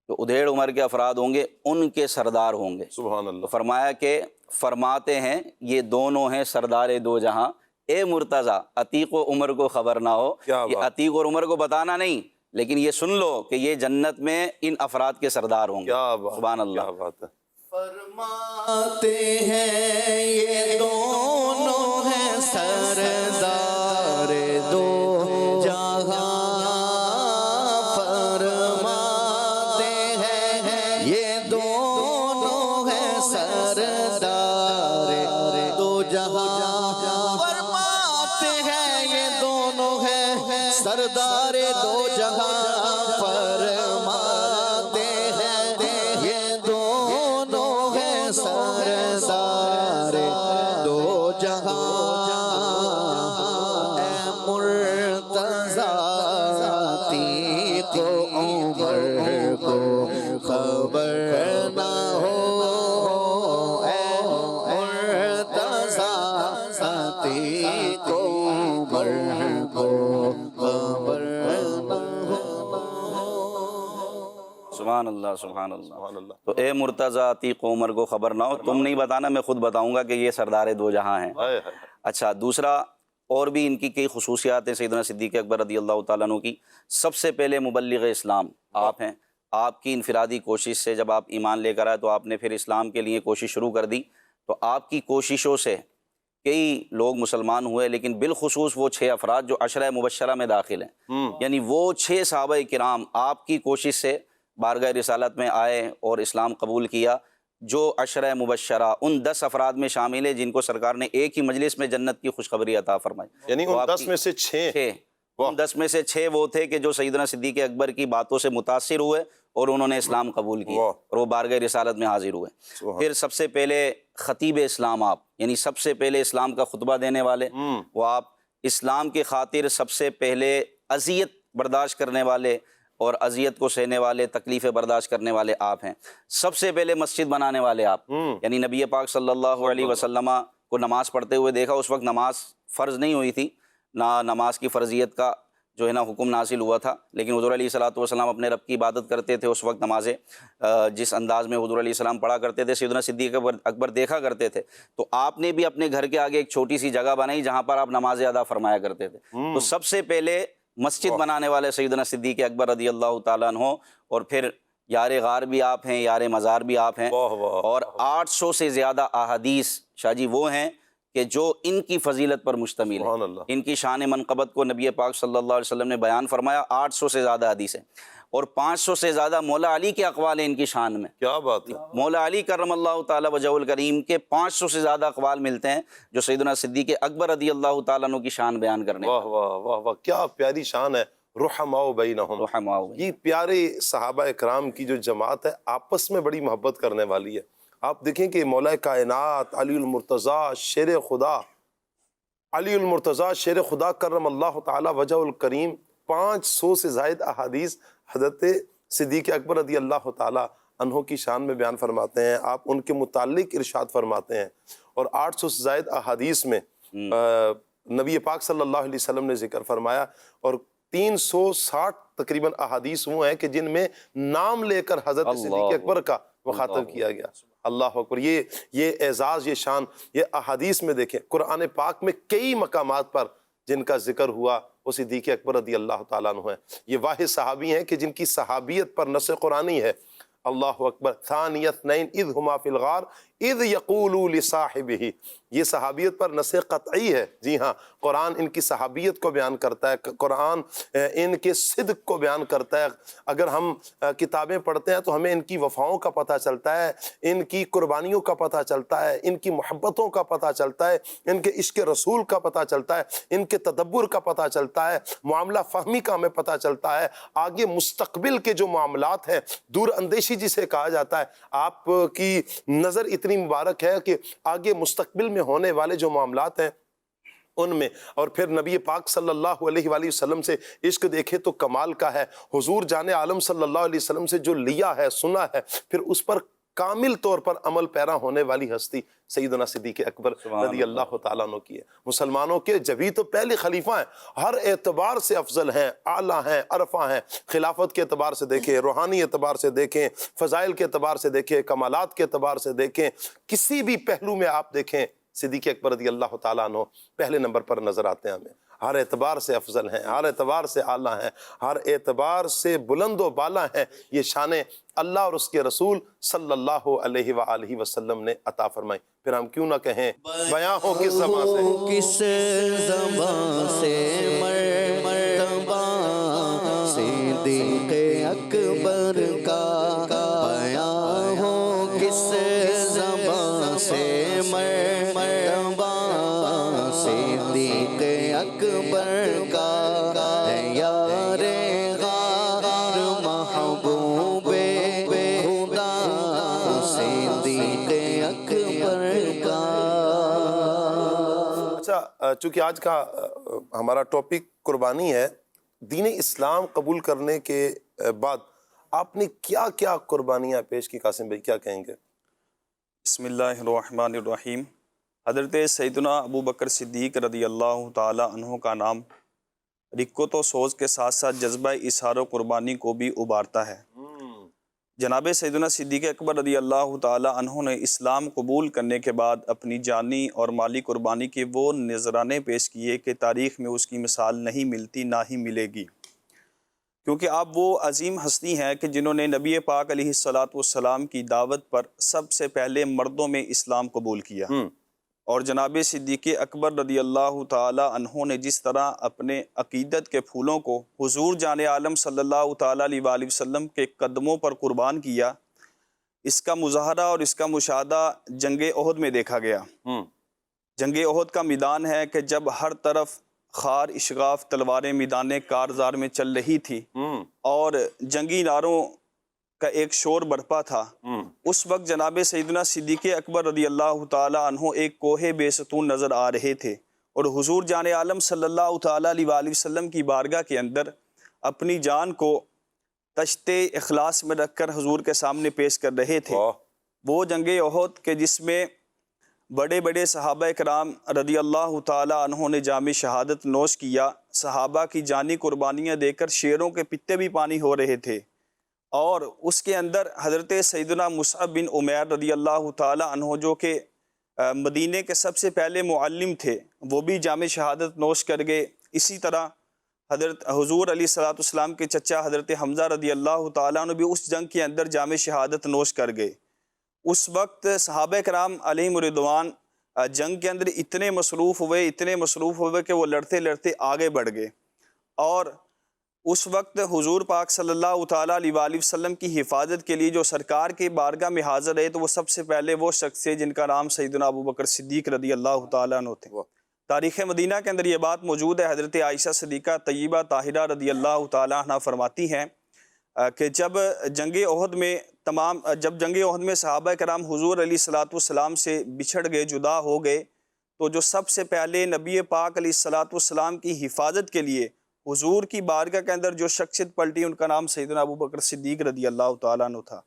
جو ادھیڑ عمر کے افراد ہوں گے ان کے سردار ہوں گے۔ سبحان تو اللہ۔ فرمایا کہ فرماتے ہیں یہ دونوں ہیں سردار دو جہاں، اے مرتضیٰ عتیق و عمر کو خبر نہ ہو، کیا یہ بات، عتیق اور عمر کو بتانا نہیں، لیکن یہ سن لو کہ یہ جنت میں ان افراد کے سردار ہوں گے۔ کیا بات، سبحان اللہ۔ کیا بات ہے۔ فرماتے ہیں یہ دونوں ہیں سردار دو جہاں، فرماتے ہیں یہ دونوں ہیں سردار دو جہاں، فرماتے ہیں یہ دونوں ہیں سردار دو جہاں، فرماتے ہیں یہ دونوں ہیں سردار دو جہاں، اے مرتضیٰ عتیق و عمر کو خبر نہ ہو، اے مرتضیٰ عتیق و عمر کو خبر نہ ہو۔ سبحان اللہ، سبحان اللہ۔ سبحان اللہ۔ تو اے مرتضیٰ عتیق و عمر کو خبر نہ ہو، تم نہیں بتانا، میں خود بتاؤں گا کہ یہ سردار دو جہاں ہیں۔ ہائے ہائے۔ اچھا، دوسرا اور بھی ان کی کئی خصوصیات ہیں سیدنا صدیق اکبر رضی اللہ تعالیٰ عنہ کی۔ سب سے پہلے مبلغ اسلام آپ ہیں، آپ کی انفرادی کوشش سے جب آپ ایمان لے کر آئے تو آپ نے پھر اسلام کے لیے کوشش شروع کر دی، تو آپ کی کوششوں سے کئی لوگ مسلمان ہوئے، لیکن بالخصوص وہ 6 افراد جو عشرہ مبشرہ میں داخل ہیں، یعنی وہ 6 صحابہ کرام آپ کی کوشش سے بارگاہ رسالت میں آئے اور اسلام قبول کیا، جو عشرہ مبشرہ ان 10 افراد میں شامل ہے جن کو سرکار نے ایک ہی مجلس میں جنت کی خوشخبری عطا فرمائی۔ یعنی تو ان آپ 10 کی میں سے 6 ان 10 میں سے 6 وہ تھے کہ جو سیدنا صدیق اکبر کی باتوں سے متاثر ہوئے اور انہوں نے اسلام قبول کیا واہ۔ اور وہ بارگاہ رسالت میں حاضر ہوئے۔ سبحان۔ پھر سب سے پہلے خطیب اسلام آپ، یعنی سب سے پہلے اسلام کا خطبہ دینے والے، وہ آپ اسلام کی خاطر سب سے پہلے اذیت برداشت کرنے والے اور اذیت کو سہنے والے، تکلیفیں برداشت کرنے والے آپ ہیں۔ سب سے پہلے مسجد بنانے والے آپ، یعنی نبی پاک صلی اللہ علیہ وسلم کو نماز پڑھتے ہوئے دیکھا، اس وقت نماز فرض نہیں ہوئی تھی، نہ نماز کی فرضیت کا جو ہے نا حکم نازل ہوا تھا، لیکن حضور علیہ الصلوۃ والسلام اپنے رب کی عبادت کرتے تھے۔ اس وقت نمازیں جس انداز میں حضور علیہ السلام پڑھا کرتے تھے، سیدنا صدیق اکبر دیکھا کرتے تھے، تو آپ نے بھی اپنے گھر کے آگے ایک چھوٹی سی جگہ بنائی جہاں پر آپ نمازیں ادا فرمایا کرتے تھے۔ تو سب سے پہلے مسجد بنانے والے سیدنا صدیق اکبر رضی اللہ تعالیٰ عنہ، اور پھر یار غار بھی آپ ہیں، یار مزار بھی آپ ہیں، واہ واہ۔ اور 800 سے زیادہ احادیث شاہ جی وہ ہیں کہ جو ان کی فضیلت پر مشتمل سبحان ہے، اللہ۔ ان کی شان منقبت کو نبی پاک صلی اللہ علیہ وسلم نے بیان فرمایا۔ 800 سے زیادہ حدیث ہیں، اور 500 سے زیادہ مولا علی کے اقوال ہیں ان کی شان میں۔ کیا بات ہے۔ مولا علی کرم اللہ تعالیٰ وجہہ الکریم کے 500 سے زیادہ اقوال ملتے ہیں جو سیدنا صدیق اکبر رضی اللہ تعالیٰ عنہ کی شان بیان کرنے واہ واہ واہ واہ، کیا پیاری شان ہے۔ رحماء بینہم، رحماء۔ یہ پیارے صحابہ اکرام کی جو جماعت ہے آپس میں بڑی محبت کرنے والی ہے۔ آپ دیکھیں کہ مولا کائنات علی المرتضیٰ شیر خدا، علی المرتضیٰ شیر خدا کرم اللہ تعالی وجہ الکریم 500 سے زائد احادیث حضرت صدیق اکبر رضی اللہ تعالی عنہ کی شان میں بیان فرماتے ہیں۔ آپ ان کے متعلق ارشاد فرماتے ہیں، اور 800 سے زائد احادیث میں نبی پاک صلی اللہ علیہ وسلم نے ذکر فرمایا، اور 360 تقریباً احادیث وہ ہیں کہ جن میں نام لے کر حضرت صدیق اکبر کا مخاطب کیا گیا۔ اللہ اکبر، یہ اعزاز، یہ شان، یہ احادیث میں دیکھیں۔ قرآن پاک میں کئی مقامات پر جن کا ذکر ہوا وہ صدیق اکبر رضی اللہ تعالیٰ عنہ ہیں۔ یہ واحد صحابی ہیں کہ جن کی صحابیت پر نص قرآنی ہے۔ اللہ اکبر، ثانی اثنین اذ ہما فی الغار اذ یقول لصاحبہ، یہ صحابیت پر نص قطعی ہے۔ جی ہاں، قرآن ان کی صحابیت کو بیان کرتا ہے، قرآن ان کے صدق کو بیان کرتا ہے۔ اگر ہم کتابیں پڑھتے ہیں تو ہمیں ان کی وفاؤں کا پتہ چلتا ہے، ان کی قربانیوں کا پتہ چلتا ہے، ان کی محبتوں کا پتہ چلتا ہے، ان کے عشق رسول کا پتہ چلتا ہے، ان کے تدبر کا پتہ چلتا ہے، معاملہ فہمی کا ہمیں پتہ چلتا ہے۔ آگے مستقبل کے جو معاملات ہیں، دور اندیشی جسے کہا جاتا ہے، آپ کی نظر اتنی مبارک ہے کہ آگے مستقبل میں ہونے والے جو معاملات ہیں ان میں، اور پھر نبی پاک صلی اللہ علیہ وآلہ وسلم سے عشق دیکھے تو کمال کا ہے۔ حضور جان عالم صلی اللہ علیہ وسلم سے جو لیا ہے، سنا ہے، پھر اس پر کامل طور پر عمل پیرا ہونے والی ہستی سیدنا صدیق اکبر رضی اللہ تعالیٰ عنہ کی ہے۔ مسلمانوں کے جبھی تو پہلے خلیفہ ہیں، ہر اعتبار سے افضل ہیں، اعلیٰ ہیں، عرفہ ہیں، خلافت کے اعتبار سے دیکھیں، روحانی اعتبار سے دیکھیں، فضائل کے اعتبار سے دیکھیں، کمالات کے اعتبار سے دیکھیں، کسی بھی پہلو میں آپ دیکھیں صدیق اکبر رضی اللہ تعالیٰ عنہ پہلے نمبر پر نظر آتے ہیں ہمیں۔ ہر اعتبار سے افضل ہیں، ہر اعتبار سے اعلیٰ ہیں، ہر اعتبار سے بلند و بالا ہیں۔ یہ شانیں اللہ اور اس کے رسول صلی اللہ علیہ وآلہ وسلم نے عطا فرمائی، پھر ہم کیوں نہ کہیں بیاں ہو کس زبان سے، کس زبان سے مرتبہ صدیق اکبر کا بیاں ہو، کس زبان سے مرتبہ صدیق اکبر کا یار غار محبوب خدا صدیق اکبر کا۔ اچھا، چونکہ آج کا ہمارا ٹاپک قربانی ہے، دین اسلام قبول کرنے کے بعد آپ نے کیا کیا قربانیاں پیش کی؟ قاسم بھائی کیا کہیں گے؟ بسم اللہ الرحمن الرحیم۔ حضرت سیدنا ابو بکر صدیق رضی اللہ تعالی عنہ کا نام رکت و سوز کے ساتھ ساتھ جذبہ اظہار و قربانی کو بھی ابھارتا ہے۔ جناب سیدنا صدیق اکبر رضی اللہ تعالی عنہ نے اسلام قبول کرنے کے بعد اپنی جانی اور مالی قربانی کے وہ نذرانے پیش کیے کہ تاریخ میں اس کی مثال نہیں ملتی، نہ ہی ملے گی، کیونکہ آپ وہ عظیم ہستی ہیں کہ جنہوں نے نبی پاک علیہ السلام کی دعوت پر سب سے پہلے مردوں میں اسلام قبول کیا، اور جناب صدیق اکبر رضی اللہ تعالی عنہ نے جس طرح اپنے عقیدت کے پھولوں کو حضور جان عالم صلی اللہ تعالی علیہ وآلہ وسلم کے قدموں پر قربان کیا، اس کا مظاہرہ اور اس کا مشاہدہ جنگ احد میں دیکھا گیا۔ جنگ احد کا میدان ہے کہ جب ہر طرف خار، اشغاف، تلواریں میدان کارزار میں چل رہی تھی اور جنگی نعروں کا ایک شور برپا تھا، اس وقت جناب سیدنا صدیق اکبر رضی اللہ تعالی عنہ ایک کوہ بے ستون نظر آ رہے تھے، اور حضور جان عالم صلی اللہ تعالی علیہ وآلہ وسلم کی بارگاہ کے اندر اپنی جان کو تشت اخلاص میں رکھ کر حضور کے سامنے پیش کر رہے تھے۔ وہ جنگ احد کے جس میں بڑے بڑے صحابہ کرام رضی اللہ تعالی عنہ نے جام شہادت نوش کیا، صحابہ کی جانی قربانیاں دے کر شیروں کے پتے بھی پانی ہو رہے تھے، اور اس کے اندر حضرت سیدنا مصعب بن عمیر رضی اللہ تعالی عنہ جو کہ مدینے کے سب سے پہلے معلم تھے، وہ بھی جام شہادت نوش کر گئے۔ اسی طرح حضرت حضور علیہ الصلوۃ والسلام کے چچا حضرت حمزہ رضی اللہ تعالیٰ عنہ بھی اس جنگ کے اندر جام شہادت نوش کر گئے۔ اس وقت صحابہ کرام علیہم رضوان جنگ کے اندر اتنے مصروف ہوئے کہ وہ لڑتے لڑتے آگے بڑھ گئے، اور اس وقت حضور پاک صلی اللہ تعالیٰ علیہ وآلہ وسلم کی حفاظت کے لیے جو سرکار کے بارگاہ میں حاضر رہے تو وہ سب سے پہلے وہ شخص تھے جن کا نام سیدنا ابو بکر صدیق رضی اللہ تعالیٰ عنہ تھے۔ تاریخ مدینہ کے اندر یہ بات موجود ہے، حضرت عائشہ صدیقہ طیبہ طاہرہ رضی اللہ تعالیٰ عنہ فرماتی ہیں کہ جب جنگ احد میں صحابہ کرام حضور علیہ الصلوۃ والسلام سے بچھڑ گئے، جدا ہو گئے، تو جو سب سے پہلے نبی پاک علیہ الصلوۃ والسلام کی حفاظت کے لیے حضور کی بارگاہ کے اندر جو شخصیت پلٹی، ان کا نام سیدنا ابو بکر صدیق رضی اللہ تعالیٰ عنہ تھا۔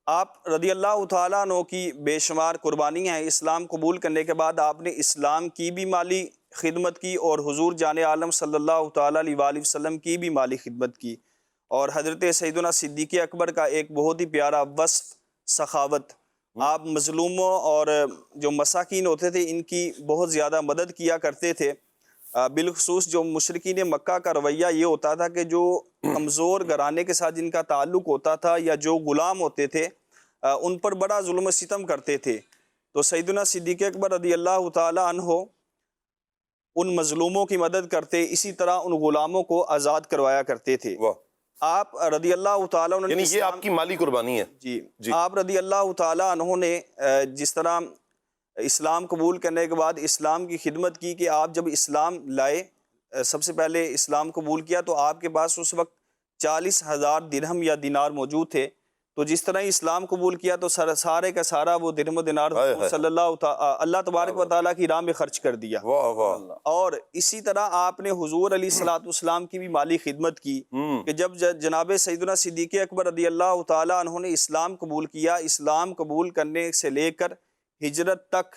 آپ رضی اللہ تعالیٰ عنہ کی بے شمار قربانیاں ہیں۔ اسلام قبول کرنے کے بعد آپ نے اسلام کی بھی مالی خدمت کی، اور حضور جان عالم صلی اللہ تعالیٰ علیہ وآلہ وسلم کی بھی مالی خدمت کی، اور حضرت سیدنا صدیق اکبر کا ایک بہت ہی پیارا وصف سخاوت، آپ مظلوموں اور جو مساکین ہوتے تھے ان کی بہت زیادہ مدد کیا کرتے تھے۔ بالخصوص جو مشرکین مکہ کا رویہ یہ ہوتا تھا کہ جو کمزور گھرانے کے ساتھ جن کا تعلق ہوتا تھا یا جو غلام ہوتے تھے ان پر بڑا ظلم و ستم کرتے تھے، تو سیدنا صدیق اکبر رضی اللہ تعالی عنہ ان مظلوموں کی مدد کرتے، اسی طرح ان غلاموں کو آزاد کروایا کرتے تھے۔ آپ رضی اللہ تعالیٰ عنہ، یعنی یہ آپ کی مالی قربانی ہے؟ جی، آپ رضی اللہ تعالیٰ عنہ نے جس طرح اسلام قبول کرنے کے بعد اسلام کی خدمت کی کہ آپ جب اسلام لائے، سب سے پہلے اسلام قبول کیا تو آپ کے پاس اس وقت 40,000 درہم یا دینار موجود تھے، تو جس طرح اسلام قبول کیا تو سارے کا سارا وہ درہم و دینار صلی اللہ تبارک و تعالیٰ کی راہ میں خرچ کر دیا. واہ واہ. اور اسی طرح آپ نے حضور علیہ الصلوۃ والسلام کی بھی مالی خدمت کی کہ جب جناب سیدنا صدیق اکبر رضی اللہ تعالیٰ عنہ نے اسلام قبول کیا، اسلام قبول کرنے سے لے کر ہجرت تک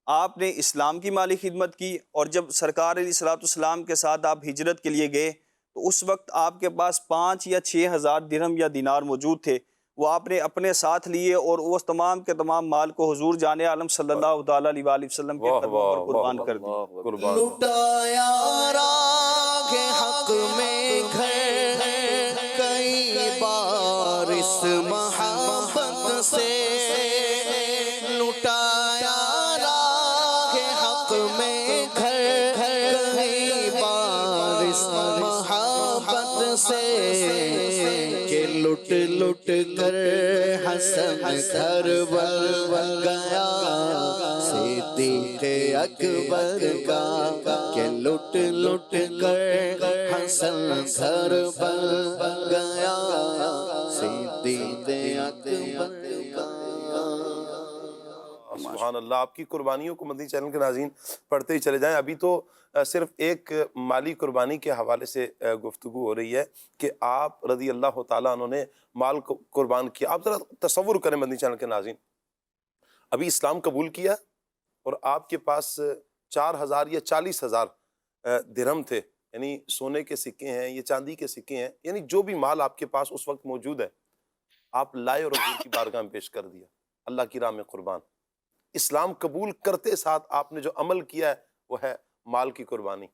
آپ نے اسلام کی مالی خدمت کی. اور جب سرکار علیہ الصلوۃ والسلام کے ساتھ آپ ہجرت کے لیے گئے تو اس وقت آپ کے پاس 5 یا 6 ہزار درہم یا دینار موجود تھے، وہ آپ نے اپنے ساتھ لیے اور وہ تمام کے تمام مال کو حضور جان عالم صلی اللہ تعالیٰ علیہ وآلہ وسلم کے قدموں پر قربان کر دیا. لٹایا راہ حق میں گھر کئی بار اس محبت سے، لٹایا راہ حق میں گھر کئی بار اس محبت سے، کہ لٹ لٹ کر حسن گھر بل گیا صدیق اکبر کا، کہ لٹ لٹ کر حسن گھر بل گیا صدیق اکبر کا. سبحان اللہ. آپ کی قربانیوں کو مدنی چینل کے ناظرین پڑھتے ہی چلے جائیں. ابھی تو صرف ایک مالی قربانی کے حوالے سے گفتگو ہو رہی ہے کہ آپ رضی اللہ تعالیٰ عنہ نے مال کو قربان کیا. آپ ذرا تصور کریں مدنی چینل کے ناظرین، ابھی اسلام قبول کیا اور آپ کے پاس 4,000 یا 40,000 درہم تھے، یعنی سونے کے سکے ہیں، یہ چاندی کے سکے ہیں، یعنی جو بھی مال آپ کے پاس اس وقت موجود ہے آپ لائے اور حضور کی بارگاہ میں پیش کر دیا اللہ کی راہ میں قربان. اسلام قبول کرتے ساتھ آپ نے جو عمل کیا ہے وہ ہے مال کی قربانی.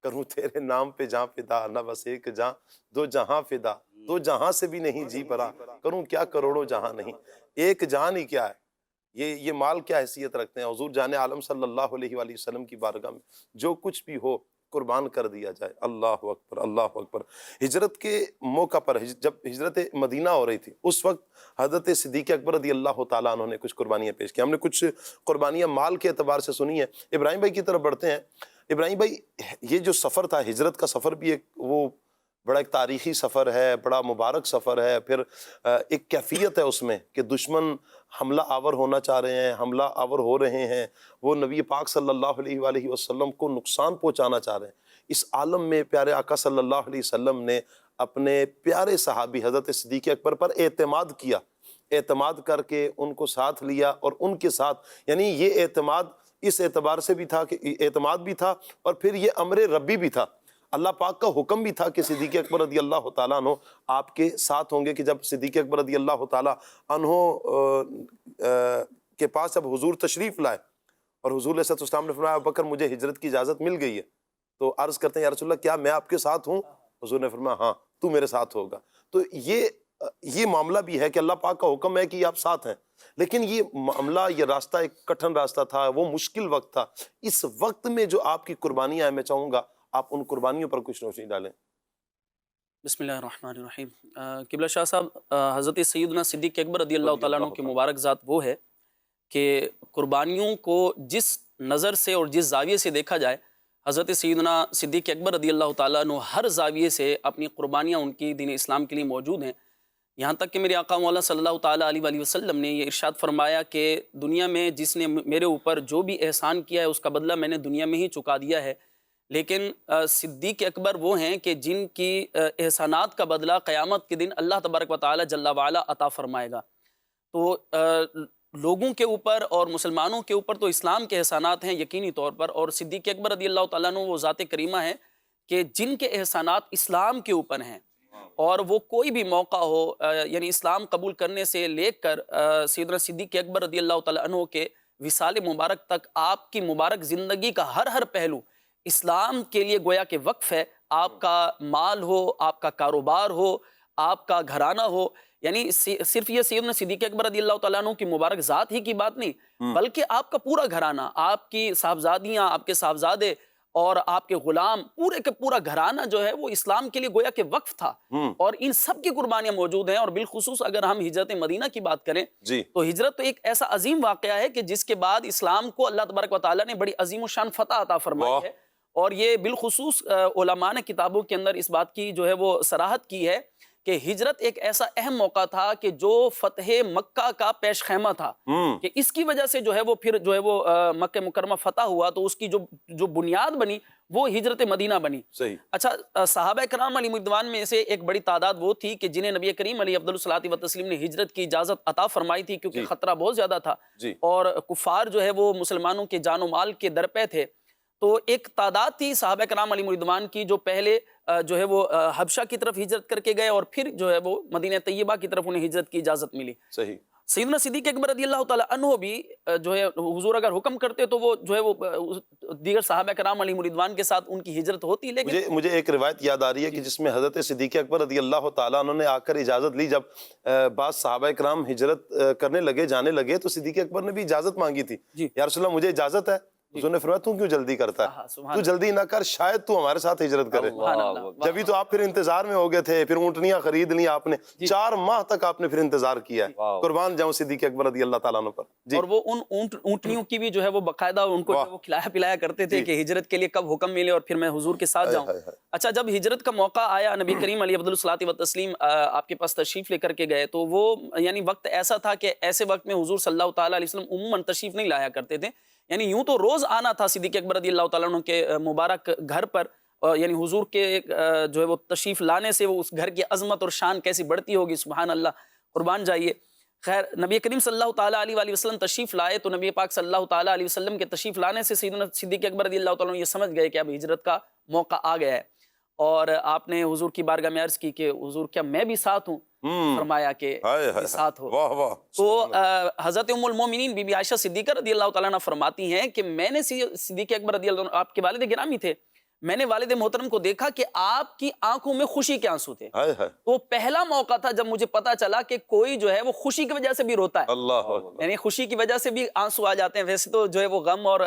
کروں تیرے نام پہ جہاں فدا، نہ بس ایک جہاں دو جہاں فدا، دو جہاں سے بھی نہیں جی بھرا، کروں کیا کروڑوں جہاں نہیں. ایک جہان ہی کیا ہے، یہ مال کیا حیثیت رکھتے ہیں. حضور جان عالم صلی اللہ علیہ وآلہ وسلم کی بارگاہ میں جو کچھ بھی ہو قربان کر دیا جائے. اللہ اکبر اللہ اکبر. ہجرت کے موقع پر جب ہجرت مدینہ ہو رہی تھی اس وقت حضرت صدیق اکبر رضی اللہ تعالیٰ عنہ نے کچھ قربانیاں پیش کی. ہم نے کچھ قربانیاں مال کے اعتبار سے سنی ہیں. ابراہیم بھائی کی طرف بڑھتے ہیں. ابراہیم بھائی، یہ جو سفر تھا ہجرت کا سفر بھی وہ بڑا ایک تاریخی سفر ہے، بڑا مبارک سفر ہے. پھر ایک کیفیت ہے اس میں کہ دشمن حملہ آور ہونا چاہ رہے ہیں، حملہ آور ہو رہے ہیں، وہ نبی پاک صلی اللہ علیہ وآلہ وسلم کو نقصان پہنچانا چاہ رہے ہیں. اس عالم میں پیارے آقا صلی اللہ علیہ وسلم نے اپنے پیارے صحابی حضرت صدیق اکبر پر اعتماد کیا، اعتماد کر کے ان کو ساتھ لیا اور ان کے ساتھ، یعنی یہ اعتماد اس اعتبار سے بھی تھا کہ اعتماد بھی تھا اور پھر یہ امر ربی بھی تھا. اللہ پاک کا حکم بھی تھا کہ صدیق اکبر رضی اللہ تعالیٰ عنہ آپ کے ساتھ ہوں گے. کہ جب صدیق اکبر رضی اللہ تعالیٰ عنہ کے پاس جب حضور تشریف لائے اور حضور علیہ السلام نے فرمایا ابوبکر مجھے ہجرت کی اجازت مل گئی ہے، تو عرض کرتے ہیں یا رسول اللہ کیا میں آپ کے ساتھ ہوں؟ حضور نے فرمایا ہاں تو میرے ساتھ ہوگا. تو یہ معاملہ بھی ہے کہ اللہ پاک کا حکم ہے کہ آپ ساتھ ہیں، لیکن یہ معاملہ، یہ راستہ ایک کٹھن راستہ تھا، وہ مشکل وقت تھا. اس وقت میں جو آپ کی قربانیاں ہیں میں چاہوں گا آپ ان قربانیوں پر کچھ روشنی ڈالیں. بسم اللہ الرحمن الرحیم. قبلہ شاہ صاحب، حضرت سیدنا صدیق اکبر رضی اللہ تعالیٰ عنہ کی مبارک ذات وہ ہے کہ قربانیوں کو جس نظر سے اور جس زاویے سے دیکھا جائے، حضرت سیدنا صدیق اکبر رضی اللہ تعالیٰ عنہ ہر زاویے سے اپنی قربانیاں ان کی دین اسلام کے لیے موجود ہیں. یہاں تک کہ میرے آقا مولا صلی اللہ تعالیٰ علیہ وآلہ وسلم نے یہ ارشاد فرمایا کہ دنیا میں جس نے میرے اوپر جو بھی احسان کیا ہے اس کا بدلہ میں نے دنیا میں ہی چکا دیا ہے، لیکن صدیق اکبر وہ ہیں کہ جن کی احسانات کا بدلہ قیامت کے دن اللہ تبارک و تعالیٰ جل وعلا عطا فرمائے گا. تو لوگوں کے اوپر اور مسلمانوں کے اوپر تو اسلام کے احسانات ہیں یقینی طور پر، اور صدیق اکبر رضی اللہ تعالیٰ عنہ وہ ذات کریمہ ہے کہ جن کے احسانات اسلام کے اوپر ہیں، اور وہ کوئی بھی موقع ہو، یعنی اسلام قبول کرنے سے لے کر سیدنا صدیق اکبر رضی اللہ تعالیٰ عنہ کے وصال مبارک تک آپ کی مبارک زندگی کا ہر پہلو اسلام کے لیے گویا کہ وقف ہے. آپ کا مال ہو، آپ کا کاروبار ہو، آپ کا گھرانہ ہو، یعنی صرف یہ سیدنا صدیق اکبر رضی اللہ تعالیٰ عنہ کی مبارک ذات ہی کی بات نہیں، بلکہ آپ کا پورا گھرانہ، آپ کی صاحبزادیاں، آپ کے صاحبزادے اور آپ کے غلام، پورے کا پورا گھرانہ جو ہے وہ اسلام کے لیے گویا کہ وقف تھا. اور ان سب کی قربانیاں موجود ہیں. اور بالخصوص اگر ہم ہجرت مدینہ کی بات کریں تو ہجرت تو ایک ایسا عظیم واقعہ ہے کہ جس کے بعد اسلام کو اللہ تبارک و تعالیٰ نے بڑی عظیم و شان فتح عطا فرمائی ہے. اور یہ بالخصوص علماء نے کتابوں کے اندر اس بات کی جو ہے وہ صراحت کی ہے کہ ہجرت ایک ایسا اہم موقع تھا کہ جو فتح مکہ کا پیش خیمہ تھا، کہ اس کی وجہ سے جو ہے وہ پھر جو ہے وہ مکہ مکرمہ فتح ہوا، تو اس کی جو بنیاد بنی وہ ہجرت مدینہ بنی۔ صحیح۔ اچھا، صحابہ کرام علیہ رضوان میں سے ایک بڑی تعداد وہ تھی کہ جنہیں نبی کریم علیہ افضل الصلاۃ والتسلیم نے ہجرت کی اجازت عطا فرمائی تھی، کیونکہ خطرہ بہت زیادہ تھا اور کفار جو ہے وہ مسلمانوں کے جان و مال کے درپے تھے۔ تو ایک تعداد تھی صحابہ کرام علیہ رضوان کی جو پہلے جو ہے وہ حبشہ کی طرف ہجرت کر کے گئے اور پھر جو ہے وہ مدینہ طیبہ کی طرف انہیں ہجرت کی اجازت ملی۔ صحیح۔ سیدنا صدیق اکبر رضی اللہ تعالیٰ عنہ بھی جو ہے حضور اگر حکم کرتے تو وہ جو ہے وہ دیگر صحابہ کرام علیہ رضوان کے ساتھ ان کی ہجرت ہوتی، لیکن مجھے ایک روایت یاد آ رہی ہے کہ جس میں حضرت صدیق اکبر رضی اللہ تعالیٰ عنہ نے آ کر اجازت لی، جب بعض صحابہ کرام ہجرت کرنے لگے، جانے لگے، تو صدیق اکبر نے بھی اجازت مانگی تھی، یا رسول اللہ مجھے اجازت ہے۔ حضور نے فرمایا تو کیوں جلدی کرتا ہے، تو جلدی نہ کر، شاید تو ہمارے ساتھ ہجرت کرے۔ جبھی تو آپ پھر انتظار میں ہو گئے تھے، پھر اونٹنیاں خرید لی آپ نے، 4 ماہ تک آپ نے پھر انتظار کیا ہے۔ قربان جاؤں صدیق اکبر رضی اللہ تعالیٰ عنہ پر۔ اور وہ ان اونٹنیوں کی بھی جو ہے وہ باقاعدہ ان کو وہ کھلایا پلایا کرتے تھے کہ ہجرت کے لیے کب حکم ملے اور پھر میں حضور کے ساتھ جاؤں۔ اچھا، جب ہجرت کا موقع آیا، نبی کریم علیہ افضل الصلاۃ والتسلیم آپ کے پاس تشریف لے کر کے گئے، تو وہ یعنی وقت ایسا تھا کہ ایسے وقت میں حضور صلی اللہ تعالیٰ علیہ وسلم عموماً تشریف نہیں لایا کرتے تھے، یعنی یوں تو روز آنا تھا صدیق اکبر رضی اللہ تعالیٰ عنہ کے مبارک گھر پر، یعنی حضور کے جو ہے وہ تشریف لانے سے وہ اس گھر کی عظمت اور شان کیسی بڑھتی ہوگی، سبحان اللہ، قربان جائیے۔ خیر، نبی کریم صلی اللہ تعالیٰ علیہ وآلہ وسلم تشریف لائے تو نبی پاک صلی اللہ تعالیٰ علیہ وسلم کے تشریف لانے سے سیدنا صدیق اکبر رضی اللہ تعالیٰ عنہ یہ سمجھ گئے کہ اب ہجرت کا موقع آ گیا ہے، اور آپ نے حضور کی بارگاہ میں عرض کی کہ حضور کیا میں بھی ساتھ ہوں؟ فرمایا کہ ساتھ ہو۔ تو حضرت ام المومنین بی بی عائشہ صدیقہ رضی اللہ تعالیٰ عنہ فرماتی ہیں کہ میں نے صدیق اکبر رضی اللہ عنہ، آپ کے والد گرامی تھے، میں نے والد محترم کو دیکھا کہ آپ کی آنکھوں میں خوشی کے آنسو تھے۔ تو پہلا موقع تھا جب مجھے پتا چلا کہ کوئی جو ہے وہ خوشی کی وجہ سے بھی روتا ہے، یعنی خوشی کی وجہ سے بھی آنسو آ جاتے ہیں۔ ویسے تو جو ہے وہ غم اور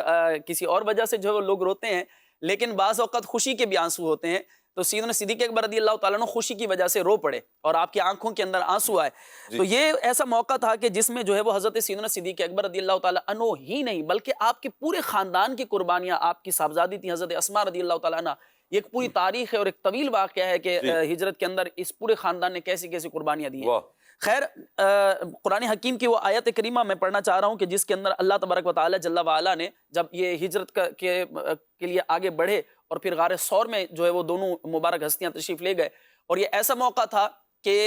کسی اور وجہ سے جو ہے وہ لوگ روتے ہیں، لیکن بعض اوقات خوشی کے بھی آنسو ہوتے ہیں۔ تو سیدنا صدیق اکبر رضی اللہ تعالیٰ عنہ خوشی کی وجہ سے رو پڑے اور آپ کی آنکھوں کے اندر آنسو آئے۔ تو یہ ایسا موقع تھا کہ جس میں جو ہے وہ حضرت سیدنا صدیق اکبر رضی اللہ تعالیٰ عنہ ہی نہیں بلکہ آپ کے پورے خاندان کی قربانیاں، آپ کی صاحبزادی تھی حضرت اسماء رضی اللہ تعالیٰ عنہ، یہ ایک پوری تاریخ ہے اور ایک طویل واقعہ ہے کہ ہجرت کے اندر اس پورے خاندان نے کیسی کیسی قربانیاں دی ہیں۔ خیر، قرآن حکیم کی وہ آیت کریمہ میں پڑھنا چاہ رہا ہوں کہ جس کے اندر اللہ تبارک و تعالیٰ جل وعلا نے جب یہ ہجرت کے لیے آگے بڑھے اور پھر غار ثور میں جو ہے وہ دونوں مبارک ہستیاں تشریف لے گئے، اور یہ ایسا موقع تھا کہ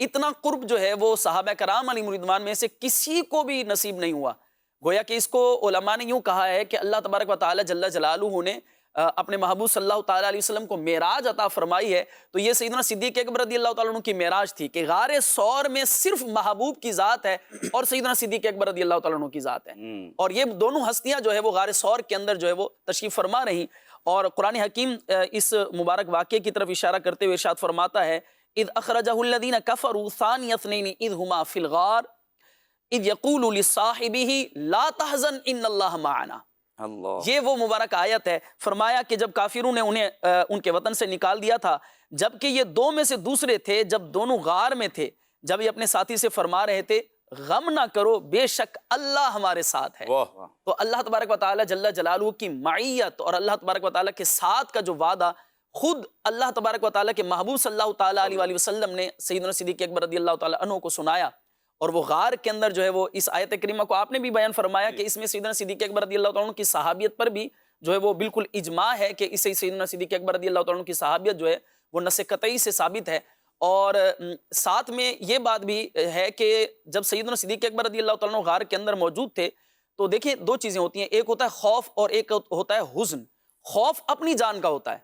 اتنا قرب جو ہے وہ صحابہ کرام علیہ رضوان میں سے کسی کو بھی نصیب نہیں ہوا۔ گویا کہ اس کو علماء نے یوں کہا ہے کہ اللہ تبارک و تعالیٰ جل جلالہ نے اپنے محبوب صلی اللہ تعالیٰ علیہ وسلم کو معراج عطا فرمائی ہے، تو یہ سیدنا صدیق اکبر رضی اللہ تعالیٰ عنہ کی معراج تھی کہ غار ثور میں صرف محبوب کی ذات ہے اور سیدنا صدیق اکبر رضی اللہ تعالیٰ عنہ کی ذات ہے، اور یہ دونوں ہستیاں جو ہے وہ غار ثور کے اندر جو ہے وہ تشریف فرما رہی۔ اور قرآن حکیم اس مبارک واقعے کی طرف اشارہ کرتے ہوئے ارشاد فرماتا ہے اذ اخرجہ الذین کفروا ثانی اثنین اذ ہما فی الغار اذ یقول لصاحبہ لا تحزن ان اللہ معنا۔ یہ وہ مبارک آیت ہے۔ فرمایا کہ جب کافروں نے انہیں ان کے وطن سے نکال دیا تھا، جبکہ یہ دو میں سے دوسرے تھے، جب دونوں غار میں تھے، جب یہ اپنے ساتھی سے فرما رہے تھے غم نہ کرو، بے شک اللہ ہمارے ساتھ ہے۔ تو اللہ تبارک و تعالیٰ جل جلالہ کی معیت اور اللہ تبارک و تعالیٰ کے ساتھ کا جو وعدہ خود اللہ تبارک و تعالیٰ کے محبوب صلی اللہ تعالیٰ علیہ وآلہ وسلم نے سیدنا صدیق اکبر رضی اللہ تعالیٰ عنہ کو سنایا، اور وہ غار کے اندر جو ہے وہ اس آیت کریمہ کو آپ نے بھی بیان فرمایا کہ اس میں سیدنا صدیق اکبر رضی اللہ تعالیٰ عنہ کی صحابیت پر بھی جو ہے وہ بالکل اجماع ہے کہ اسے سیدنا صدیق اکبر رضی اللہ تعالیٰ عنہ کی صحابیت جو ہے وہ نص قطعی سے ثابت ہے۔ اور ساتھ میں یہ بات بھی ہے کہ جب سیدنا صدیق اکبر رضی اللہ تعالیٰ عنہ غار کے اندر موجود تھے تو دیکھیں دو چیزیں ہوتی ہیں، ایک ہوتا ہے خوف اور ایک ہوتا ہے حزن۔ خوف اپنی جان کا ہوتا ہے،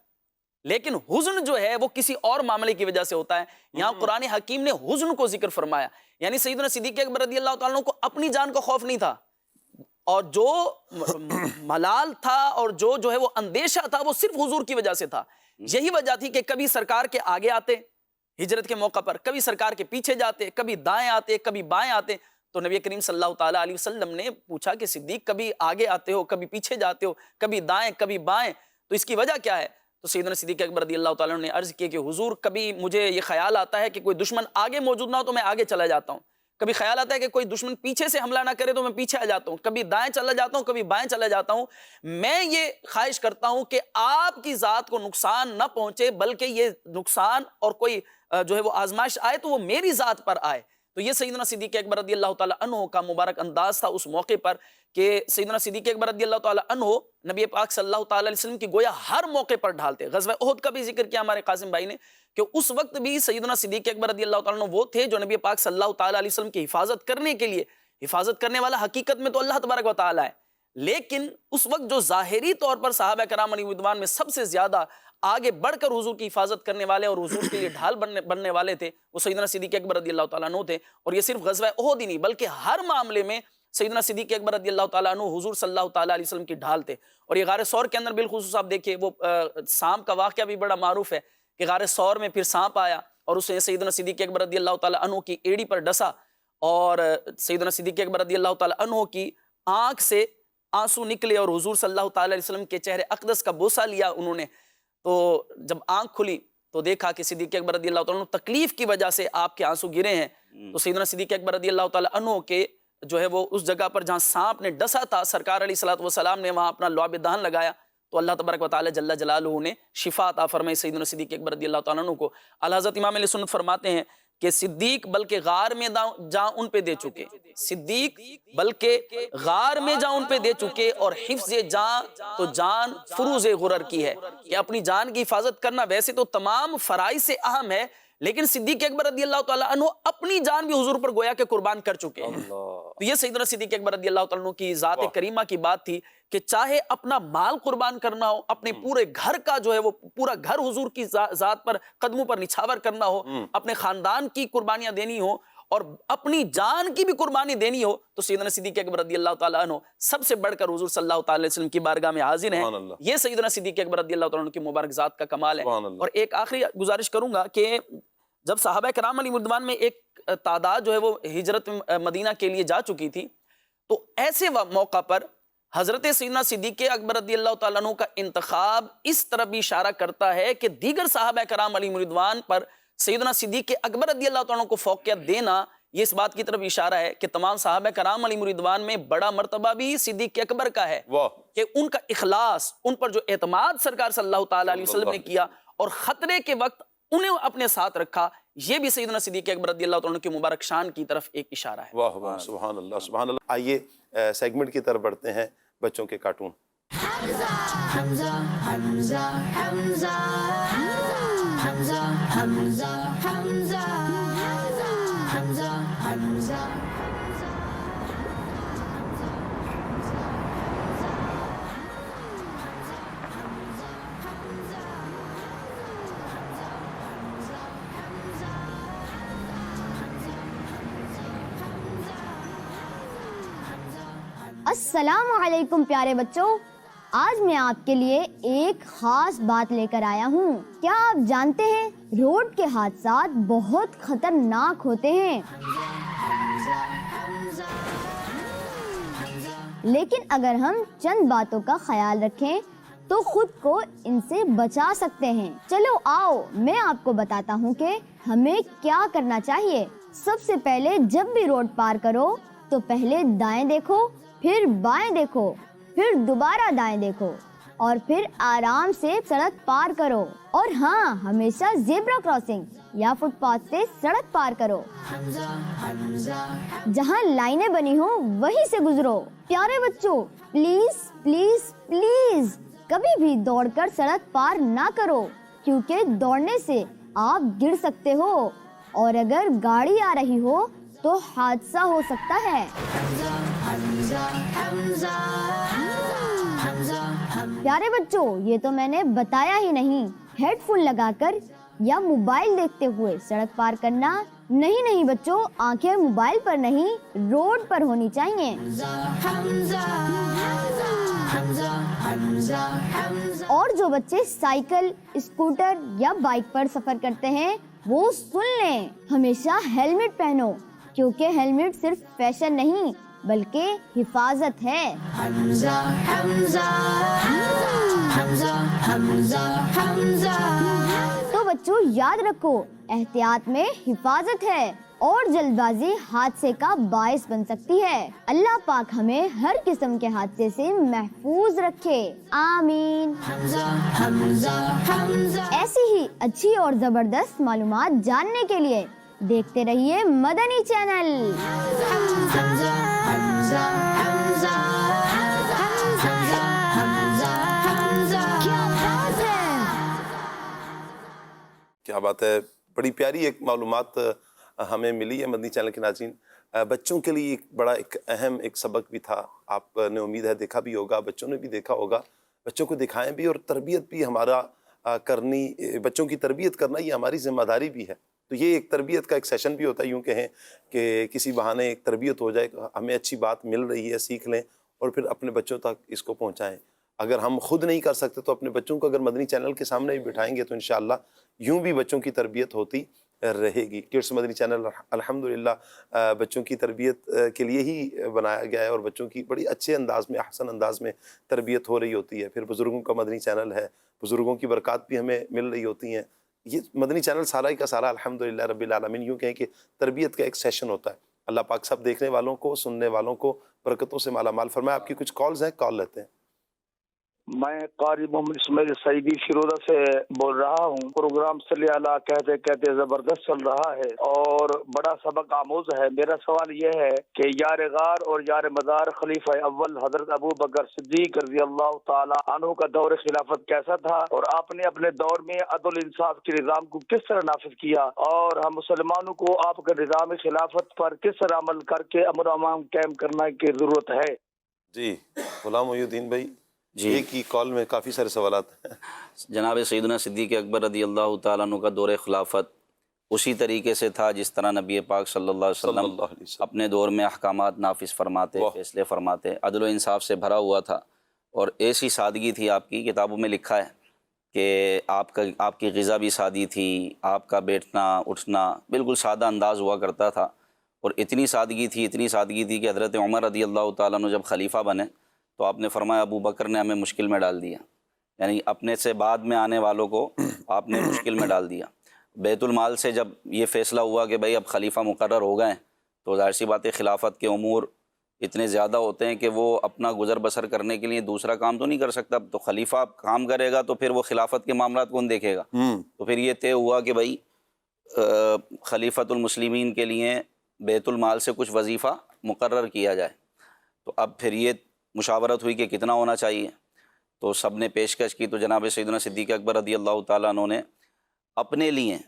لیکن حزن جو ہے وہ کسی اور معاملے کی وجہ سے ہوتا ہے۔ یہاں قرآن حکیم نے حزن کو ذکر فرمایا، یعنی سیدنا صدیق اکبر رضی اللہ تعالیٰ عنہ کو اپنی جان کا خوف نہیں تھا، اور جو ملال تھا اور جو ہے وہ اندیشہ تھا وہ صرف حضور کی وجہ سے تھا۔ یہی وجہ تھی کہ کبھی سرکار کے آگے آتے ہجرت کے موقع پر، کبھی سرکار کے پیچھے جاتے، کبھی دائیں آتے، کبھی بائیں آتے۔ تو نبی کریم صلی اللہ تعالیٰ علیہ وسلم نے پوچھا کہ صدیق کبھی آگے آتے ہو، کبھی پیچھے جاتے ہو، کبھی دائیں کبھی بائیں، تو اس کی وجہ کیا ہے؟ تو سیدنا صدیق اکبر رضی اللہ تعالیٰ عنہ نے عرض کی کہ حضور کبھی مجھے یہ خیال آتا ہے کہ کوئی دشمن آگے موجود نہ ہو تو میں آگے چلا جاتا ہوں، کبھی خیال آتا ہے کہ کوئی دشمن پیچھے سے حملہ نہ کرے تو میں پیچھے آ جاتا ہوں، کبھی دائیں چلا جاتا ہوں، کبھی بائیں چلا جاتا ہوں۔ میں یہ خواہش کرتا ہوں کہ آپ کی ذات کو نقصان نہ پہنچے، بلکہ یہ نقصان اور کوئی جو ہے وہ آزمائش آئے تو وہ میری ذات پر آئے. تو یہ سیدنا صدیق اکبر رضی اللہ تعالیٰ عنہ کا مبارک انداز تھا اس موقع پر کہ سیدنا صدیق اکبر رضی اللہ تعالیٰ عنہ نبی پاک صلی اللہ تعالیٰ علیہ وسلم کی گویا ہر موقع پر ڈھالتے. غزوہ احد کا بھی ذکر کیا ہمارے قاسم بھائی نے کہ اس وقت بھی سیدنا صدیق اکبر رضی اللہ تعالیٰ عنہ وہ تھے جو نبی پاک صلی اللہ تعالیٰ علیہ وسلم کی حفاظت کرنے کے لیے، حفاظت کرنے والا حقیقت میں تو اللہ تبارک و تعالیٰ ہے، لیکن اس وقت جو ظاہری طور پر صحابہ کرام علیہ رضوان میں سب سے زیادہ آگے بڑھ کر حضور کی حفاظت کرنے والے اور حضور کے لیے ڈھال بننے والے تھے وہ سیدنا صدیق اکبر رضی اللہ تعالیٰ عنہ تھے. اور یہ صرف غزوہ احد ہی نہیں بلکہ ہر معاملے میں سیدنا صدیق اکبر رضی اللہ تعالیٰ عنہ حضور صلی اللہ تعالیٰ علیہ وسلم کی ڈھال تھے. اور یہ غار ثور کے اندر بالخصوص آپ دیکھیں وہ سانپ کا واقعہ بھی بڑا معروف ہے کہ غار ثور میں پھر سانپ آیا اور اسے سیدنا صدیق اکبر رضی اللہ تعالیٰ عنہ کی ایڑی پر ڈسا اور سیدنا صدیق اکبر رضی اللہ تعالیٰ عنہ کی آنکھ سے آنسو نکلے اور حضور صلی اللہ تعالیٰ علیہ وسلم کے چہرے اقدس کا بوسہ لیا انہوں نے. تو جب آنکھ کھلی تو دیکھا کہ صدیق اکبر رضی اللہ تعالیٰ عنہ تکلیف کی وجہ سے آپ کے آنسو گرے ہیں. تو سیدنا صدیق اکبر رضی اللہ تعالیٰ عنہ کے جو ہے وہ اس جگہ پر جہاں سانپ نے ڈسا تھا سرکار علیہ الصلوۃ والسلام نے وہاں اپنا لعاب دہن لگایا تو اللہ تبارک و تعالیٰ جل جلالہ نے شفا عطا فرمائی سیدنا صدیق اکبر رضی اللہ تعالیٰ عنہ کو. اعلیٰ حضرت امام علیہ سنت فرماتے ہیں کہ صدیق بلکہ غار میں جان ان پہ دے چکے، صدیق بلکہ غار میں جان ان پہ دے چکے اور حفظ جان تو جان فروز غرر کی ہے کہ اپنی جان کی حفاظت کرنا ویسے تو تمام فرائض سے اہم ہے لیکن صدیق اکبر رضی اللہ تعالیٰ عنہ اپنی جان بھی حضور پر گویا کہ قربان کر چکے ہیں. تو یہ سیدنا صدیق اکبر رضی اللہ تعالیٰ عنہ کی ذات کریمہ کی بات تھی کہ چاہے اپنا مال قربان کرنا ہو، اپنے پورے گھر کا جو ہے وہ پورا گھر حضور کی ذات پر قدموں پر نچھاور کرنا ہو، اپنے خاندان کی قربانیاں دینی ہو اور اپنی جان کی بھی قربانی دینی ہو تو سیدنا صدیق اکبر رضی اللہ تعالیٰ عنہ سب سے بڑھ کر حضور صلی اللہ تعالیٰ علیہ وسلم کی بارگاہ میں حاضر ہیں. یہ سیدنا صدیق اکبر رضی اللہ تعالیٰ عنہ کی مبارک ذات کا کمال ہے. اور ایک آخری گزارش کروں گا کہ جب صحابہ کرام علیہ رضوان میں ایک تعداد جو ہے وہ ہجرت مدینہ کے لیے جا چکی تھی تو ایسے موقع پر حضرت سیدنا صدیق اکبر رضی اللہ تعالیٰ عنہ کا انتخاب اس طرح بھی اشارہ کرتا ہے کہ دیگر صحابہ کرام علیہ رضوان پر سیدنا صدیق اکبر رضی اللہ تعالیٰ عنہ کو فوقیت دینا یہ اس بات کی طرف اشارہ ہے کہ تمام صحابہ کرام علیہ رضوان میں بڑا مرتبہ بھی صدیق اکبر کا ہے کہ ان کا اخلاص، ان پر جو اعتماد سرکار صلی اللہ تعالیٰ علیہ وسلم نے کیا اور خطرے کے وقت انہیں اپنے ساتھ رکھا، یہ بھی سیدنا صدیق اکبر رضی اللہ تعالیٰ عنہ کی مبارک شان کی طرف ایک اشارہ ہے. واہ واہ سبحان اللہ سبحان اللہ. آئیے سیگمنٹ کی طرف بڑھتے ہیں، بچوں کے کارٹون. حمزہ حمزہ حمزہ حمزہ حمزہ حمزہ حمزہ حمزہ حمزہ. السلام علیکم پیارے بچوں، آج میں آپ کے لیے ایک خاص بات لے کر آیا ہوں. کیا آپ جانتے ہیں روڈ کے حادثات بہت خطرناک ہوتے ہیں، لیکن اگر ہم چند باتوں کا خیال رکھیں تو خود کو ان سے بچا سکتے ہیں. چلو آؤ میں آپ کو بتاتا ہوں کہ ہمیں کیا کرنا چاہیے. سب سے پہلے جب بھی روڈ پار کرو تو پہلے دائیں دیکھو، پھر بائیں دیکھو، پھر دوبارہ دائیں دیکھو اور پھر آرام سے سڑک پار کرو. اور ہاں، ہمیشہ زیبرا کراسنگ یا فٹ پاتھ سے سڑک پار کرو. جہاں لائنیں بنی ہوں وہیں سے گزرو. پیارے بچوں، پلیز پلیز پلیز کبھی بھی دوڑ کر سڑک پار نہ کرو کیونکہ دوڑنے سے آپ گر سکتے ہو اور اگر گاڑی آ رہی ہو تو حادثہ ہو سکتا ہے. پیارے بچوں، یہ تو میں نے بتایا ہی نہیں، ہیڈ فون لگا کر یا موبائل دیکھتے ہوئے سڑک پار کرنا نہیں بچوں، آنکھیں موبائل پر نہیں روڈ پر ہونی چاہیے. اور جو بچے سائیکل، اسکوٹر یا بائک پر سفر کرتے ہیں وہ سن لیں، ہمیشہ ہیلمٹ پہنو کیونکہ ہیلمٹ صرف فیشن نہیں بلکہ حفاظت ہے. تو بچوں یاد رکھو، احتیاط میں حفاظت ہے. اور جلد بازی حادثے کا باعث بن سکتی ہے۔ اللہ پاک ہمیں ہر قسم کے حادثے سے محفوظ رکھے، آمین۔ ایسی ہی اچھی اور زبردست معلومات جاننے کے لیے دیکھتے رہیے مدنی چینل۔ کیا بات ہے، بڑی پیاری ایک معلومات ہمیں ملی ہے مدنی چینل کے ناظرین۔ بچوں کے لیے ایک اہم سبق بھی تھا، آپ نے امید ہے دیکھا بھی ہوگا، بچوں نے بھی دیکھا ہوگا۔ بچوں کو دکھائیں بھی اور تربیت بھی ہمارا بچوں کی تربیت کرنا یہ ہماری ذمہ داری بھی ہے۔ تو یہ ایک تربیت کا ایک سیشن بھی ہوتا ہے، یوں کہیں کہ کسی بہانے ایک تربیت ہو جائے، ہمیں اچھی بات مل رہی ہے، سیکھ لیں اور پھر اپنے بچوں تک اس کو پہنچائیں۔ اگر ہم خود نہیں کر سکتے تو اپنے بچوں کو اگر مدنی چینل کے سامنے بھی بٹھائیں گے تو انشاءاللہ یوں بھی بچوں کی تربیت ہوتی رہے گی۔ کڈس مدنی چینل الحمدللہ بچوں کی تربیت کے لیے ہی بنایا گیا ہے اور بچوں کی بڑی اچھے انداز میں، احسن انداز میں تربیت ہو رہی ہوتی ہے۔ پھر بزرگوں کا مدنی چینل ہے، بزرگوں کی برکات بھی ہمیں مل رہی ہوتی ہیں۔ یہ مدنی چینل سارا ہی کا سارا الحمدللہ رب العالمین یوں کہیں کہ تربیت کا ایک سیشن ہوتا ہے۔ اللہ پاک سب دیکھنے والوں کو، سننے والوں کو برکتوں سے مالا مال فرمائے۔ آپ کی کچھ کالز ہیں، کال لیتے ہیں۔ میں قاری محمد اسماعیل سعیدی شیرودہ سے بول رہا ہوں۔ پروگرام صلی اللہ کہتے کہتے زبردست چل رہا ہے اور بڑا سبق آموز ہے۔ میرا سوال یہ ہے کہ یار غار اور یار مدار خلیفہ اول حضرت ابو بکر صدیق رضی اللہ تعالی عنہ کا دور خلافت کیسا تھا، اور آپ نے اپنے دور میں عدل انصاف کے نظام کو کس طرح نافذ کیا، اور ہم مسلمانوں کو آپ کا نظام خلافت پر کس طرح عمل کر کے امن و امان قائم کرنے کی ضرورت ہے؟ جی غلام محی الدین بھائی، جی، ایک ہی کال میں کافی سارے سوالات ہیں۔ جناب سیدنا صدیق اکبر رضی اللہ تعالیٰ عنہ کا دور خلافت اسی طریقے سے تھا جس طرح نبی پاک صلی اللہ علیہ وسلم اپنے دور میں احکامات نافذ فرماتے، فیصلے فرماتے، عدل و انصاف سے بھرا ہوا تھا، اور ایسی سادگی تھی آپ کی۔ کتابوں میں لکھا ہے کہ آپ کی غذا بھی سادی تھی، آپ کا بیٹھنا اٹھنا بالکل سادہ انداز ہوا کرتا تھا، اور اتنی سادگی تھی کہ حضرت عمر رضی اللہ تعالیٰ عنہ جب خلیفہ بنے تو آپ نے فرمایا ابو بکر نے ہمیں مشکل میں ڈال دیا، یعنی اپنے سے بعد میں آنے والوں کو آپ نے مشکل میں ڈال دیا۔ بیت المال سے جب یہ فیصلہ ہوا کہ بھائی اب خلیفہ مقرر ہو گئے تو ظاہر سی بات ہے خلافت کے امور اتنے زیادہ ہوتے ہیں کہ وہ اپنا گزر بسر کرنے کے لیے دوسرا کام تو نہیں کر سکتا، تو خلیفہ کام کرے گا تو پھر وہ خلافت کے معاملات کون دیکھے گا؟ تو پھر یہ طے ہوا کہ بھائی خلیفۃ المسلمین کے لیے بیت المال سے کچھ وظیفہ مقرر کیا جائے۔ تو اب پھر یہ مشاورت ہوئی کہ کتنا ہونا چاہیے، تو سب نے پیشکش کی، تو جناب سیدنا صدیق اکبر رضی اللہ تعالیٰ عنہ نے اپنے لیے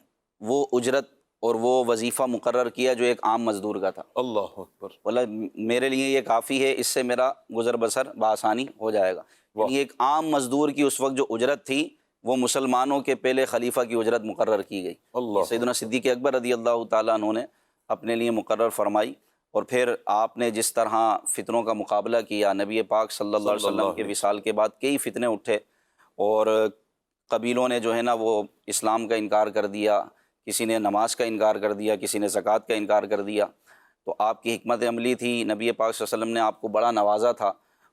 وہ اجرت اور وہ وظیفہ مقرر کیا جو ایک عام مزدور کا تھا۔ اللہ اکبر۔ بولا میرے لیے یہ کافی ہے، اس سے میرا گزر بسر بآسانی ہو جائے گا۔ یعنی ایک عام مزدور کی اس وقت جو اجرت تھی وہ مسلمانوں کے پہلے خلیفہ کی اجرت مقرر کی گئی، اللہ سیدنا صدیق اکبر رضی اللہ تعالیٰ عنہ نے اپنے لیے مقرر فرمائی۔ اور پھر آپ نے جس طرح فتنوں کا مقابلہ کیا، نبی پاک صلی اللہ علیہ وسلم کے وصال کے بعد کئی فتنے اٹھے اور قبیلوں نے جو ہے نا وہ اسلام کا انکار کر دیا، کسی نے نماز کا انکار کر دیا، کسی نے زکوٰۃ کا انکار کر دیا۔ تو آپ کی حکمت عملی تھی، نبی پاک صلی اللہ علیہ وسلم نے آپ کو بڑا نوازا تھا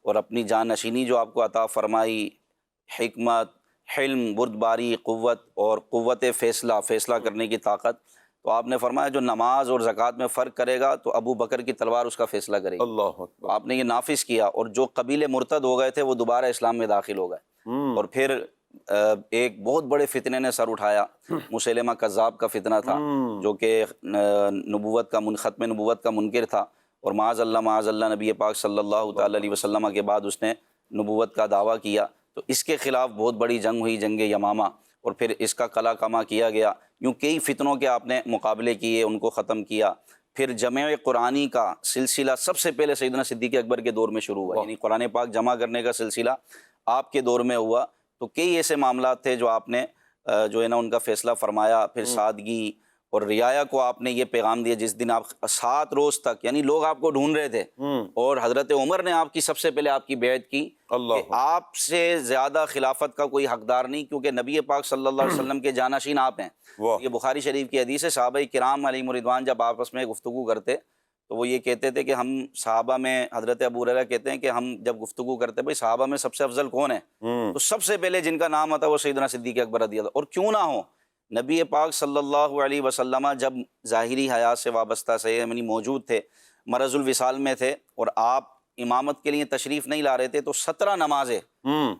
اور اپنی جان نشینی جو آپ کو عطا فرمائی، حکمت، حلم، بردباری، قوت اور قوت فیصلہ کرنے کی طاقت، تو آپ نے فرمایا جو نماز اور زکوٰۃ میں فرق کرے گا تو ابو بکر کی تلوار اس کا فیصلہ کرے گی۔ اللہ اکبر۔ آپ نے یہ نافذ کیا اور جو قبیلے مرتد ہو گئے تھے وہ دوبارہ اسلام میں داخل ہو گئے، اور پھر ایک بہت بڑے فتنے نے سر اٹھایا، مسیلمہ کذاب کا فتنہ تھا جو کہ ختم نبوت کا منکر تھا، اور معاذ اللہ نبی پاک صلی اللہ تعالی علیہ وسلم کے بعد اس نے نبوت کا دعویٰ کیا۔ تو اس کے خلاف بہت بڑی جنگ ہوئی، جنگ یمامہ، اور پھر اس کا قلع کما کیا گیا۔ یوں کئی فتنوں کے آپ نے مقابلے کیے، ان کو ختم کیا۔ پھر جمع قرآنی کا سلسلہ سب سے پہلے سیدنا صدیق اکبر کے دور میں شروع ہوا، یعنی قرآن پاک جمع کرنے کا سلسلہ آپ کے دور میں ہوا۔ تو کئی ایسے معاملات تھے جو آپ نے جو ہے نا ان کا فیصلہ فرمایا۔ پھر سادگی اور رعایا کو آپ نے یہ پیغام دیا، جس دن آپ 7 روز تک یعنی لوگ آپ کو ڈھونڈ رہے تھے، اور حضرت عمر نے آپ کی سب سے پہلے آپ کی بیعت کی کہ آپ سے زیادہ خلافت کا کوئی حقدار نہیں، کیونکہ نبی پاک صلی اللہ علیہ وسلم کے جانشین آپ ہیں۔ یہ بخاری شریف کی حدیث ہے، صحابہ کرام علیہم رضوان جب آپس میں گفتگو کرتے تو وہ یہ کہتے تھے کہ ہم صحابہ میں، حضرت ابو ہریرہ کہتے ہیں کہ ہم جب گفتگو کرتے بھائی صحابہ میں سب سے افضل کون ہے، تو سب سے پہلے جن کا نام آتا ہے وہ سیدنا صدیق اکبر رضی اللہ، اور کیوں نہ ہو نبی پاک صلی اللہ علیہ وسلم جب ظاہری حیات سے وابستہ سے یعنی موجود تھے، مرض الوصال میں تھے، اور آپ امامت کے لیے تشریف نہیں لا رہے تھے، تو 17 نمازیں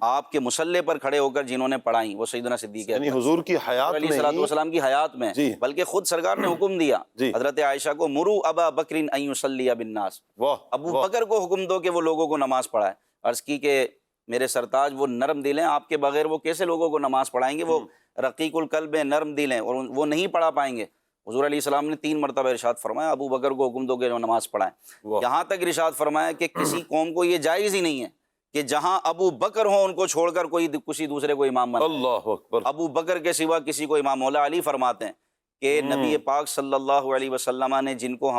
آپ کے مصلے پر کھڑے ہو کر جنہوں نے پڑھائیں وہ سیدنا صدیق یعنی حضور کی حیات علیہ میں الصلوۃ ہی والسلام کی حیات میں، جی بلکہ خود سرکار نے حکم دیا جی حضرت عائشہ کو، مرو ابا بکر ان یصلی بالناس، واہ ابو واہ بکر کو حکم دو کہ وہ لوگوں کو نماز پڑھائے۔ عرض کی کہ میرے سرتاج وہ نرم دل ہیں، آپ کے بغیر وہ کیسے لوگوں کو نماز پڑھائیں گے؟ وہ رقیق القلب ہیں، نرم دل ہیں، اور وہ نہیں پڑھا پائیں گے۔ حضور علیہ السلام نے 3 مرتبہ ارشاد فرمایا ابو بکر کو حکم دو کہ وہ نماز پڑھائیں۔ واہ یہاں تک ارشاد فرمایا کہ کسی قوم کو یہ جائز ہی نہیں ہے کہ جہاں ابو بکر ہوں ان کو چھوڑ کر کوئی کسی دوسرے کو امام بنائے۔ اللہ اکبر، ابو بکر کے سوا کسی کو امام۔ مولا علی فرماتے ہیں کہ نبی پاک صلی اللہ علیہ وسلم نے جن کو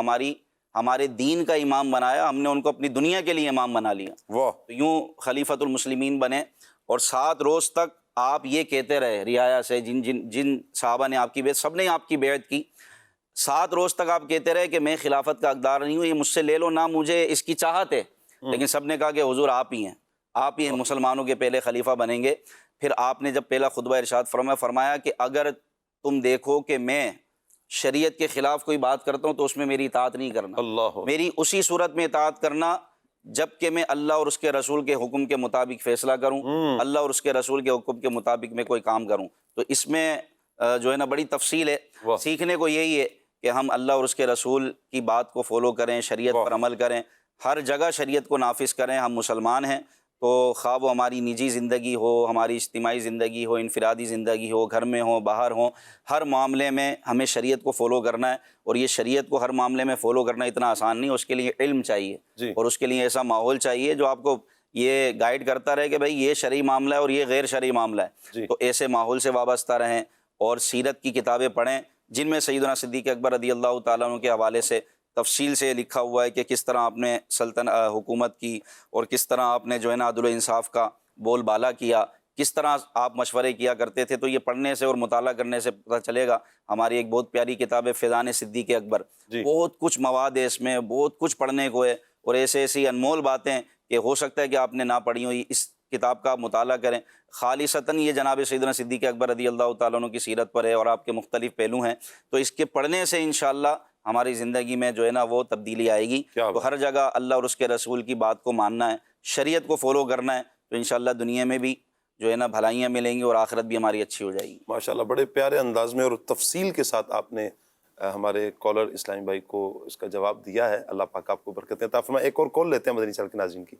ہمارے دین کا امام بنایا، ہم نے ان کو اپنی دنیا کے لیے امام بنا لیا۔ واہ تو یوں خلیفۃ المسلمین بنے، اور 7 روز تک آپ یہ کہتے رہے رعایا سے، جن صحابہ نے آپ کی بیعت، سب نے آپ کی بیعت کی، 7 روز تک آپ کہتے رہے کہ میں خلافت کا حقدار نہیں ہوں، یہ مجھ سے لے لو نہ، مجھے اس کی چاہت ہے، لیکن سب نے کہا کہ حضور آپ ہی ہیں، آپ ہی مسلمانوں کے پہلے خلیفہ بنیں گے۔ پھر آپ نے جب پہلا خطبہ ارشاد فرمایا کہ اگر تم دیکھو کہ میں شریعت کے خلاف کوئی بات کرتا ہوں تو اس میں میری اطاعت نہیں کرنا، اللہ میری اسی صورت میں اطاعت کرنا جب کہ میں اللہ اور اس کے رسول کے حکم کے مطابق فیصلہ کروں، اللہ اور اس کے رسول کے حکم کے مطابق میں کوئی کام کروں۔ تو اس میں جو ہے نا بڑی تفصیل ہے، سیکھنے کو یہی ہے کہ ہم اللہ اور اس کے رسول کی بات کو فالو کریں، شریعت پر عمل کریں، ہر جگہ شریعت کو نافذ کریں۔ ہم مسلمان ہیں تو خواہ وہ ہماری نجی زندگی ہو، ہماری اجتماعی زندگی ہو، انفرادی زندگی ہو، گھر میں ہو، باہر ہو، ہر معاملے میں ہمیں شریعت کو فالو کرنا ہے، اور یہ شریعت کو ہر معاملے میں فالو کرنا اتنا آسان نہیں، اس کے لیے علم چاہیے، اور اس کے لیے ایسا ماحول چاہیے جو آپ کو یہ گائیڈ کرتا رہے کہ بھائی یہ شرعی معاملہ ہے اور یہ غیر شرعی معاملہ ہے۔ تو ایسے ماحول سے وابستہ رہیں اور سیرت کی کتابیں پڑھیں جن میں سیدنا صدیق اکبر رضی اللہ تعالیٰ عنہ کے حوالے سے تفصیل سے لکھا ہوا ہے کہ کس طرح آپ نے حکومت کی، اور کس طرح آپ نے جو ہے نا عدل و انصاف کا بول بالا کیا، کس طرح آپ مشورے کیا کرتے تھے۔ تو یہ پڑھنے سے اور مطالعہ کرنے سے پتہ چلے گا۔ ہماری ایک بہت پیاری کتاب ہے فیضان صدیق اکبر، بہت کچھ مواد ہے اس میں، بہت کچھ پڑھنے کو ہے، اور ایسی انمول باتیں کہ ہو سکتا ہے کہ آپ نے نہ پڑھی ہوئی، اس کتاب کا مطالعہ کریں۔ خالصتاً یہ جناب سیدنا صدیق اکبر رضی اللہ تعالیٰ عنہ کی سیرت پر ہے، اور آپ کے مختلف پہلو ہیں، تو اس کے پڑھنے سے انشاءاللہ ہماری زندگی میں جو ہے نا وہ تبدیلی آئے گی۔ تو ہر جگہ اللہ اور اس کے رسول کی بات کو ماننا ہے، شریعت کو فالو کرنا ہے، تو انشاءاللہ دنیا میں بھی جو ہے نا بھلائیاں ملیں گی، اور آخرت بھی ہماری اچھی ہو جائے گی۔ ماشاءاللہ بڑے پیارے انداز میں اور تفصیل کے ساتھ آپ نے ہمارے کالر اسلامی بھائی کو اس کا جواب دیا ہے۔ اللہ پاک آپ کو برکتیں عطا فرمائے۔ ایک اور کال لیتے ہیں مدنی چینل کے ناظرین کی۔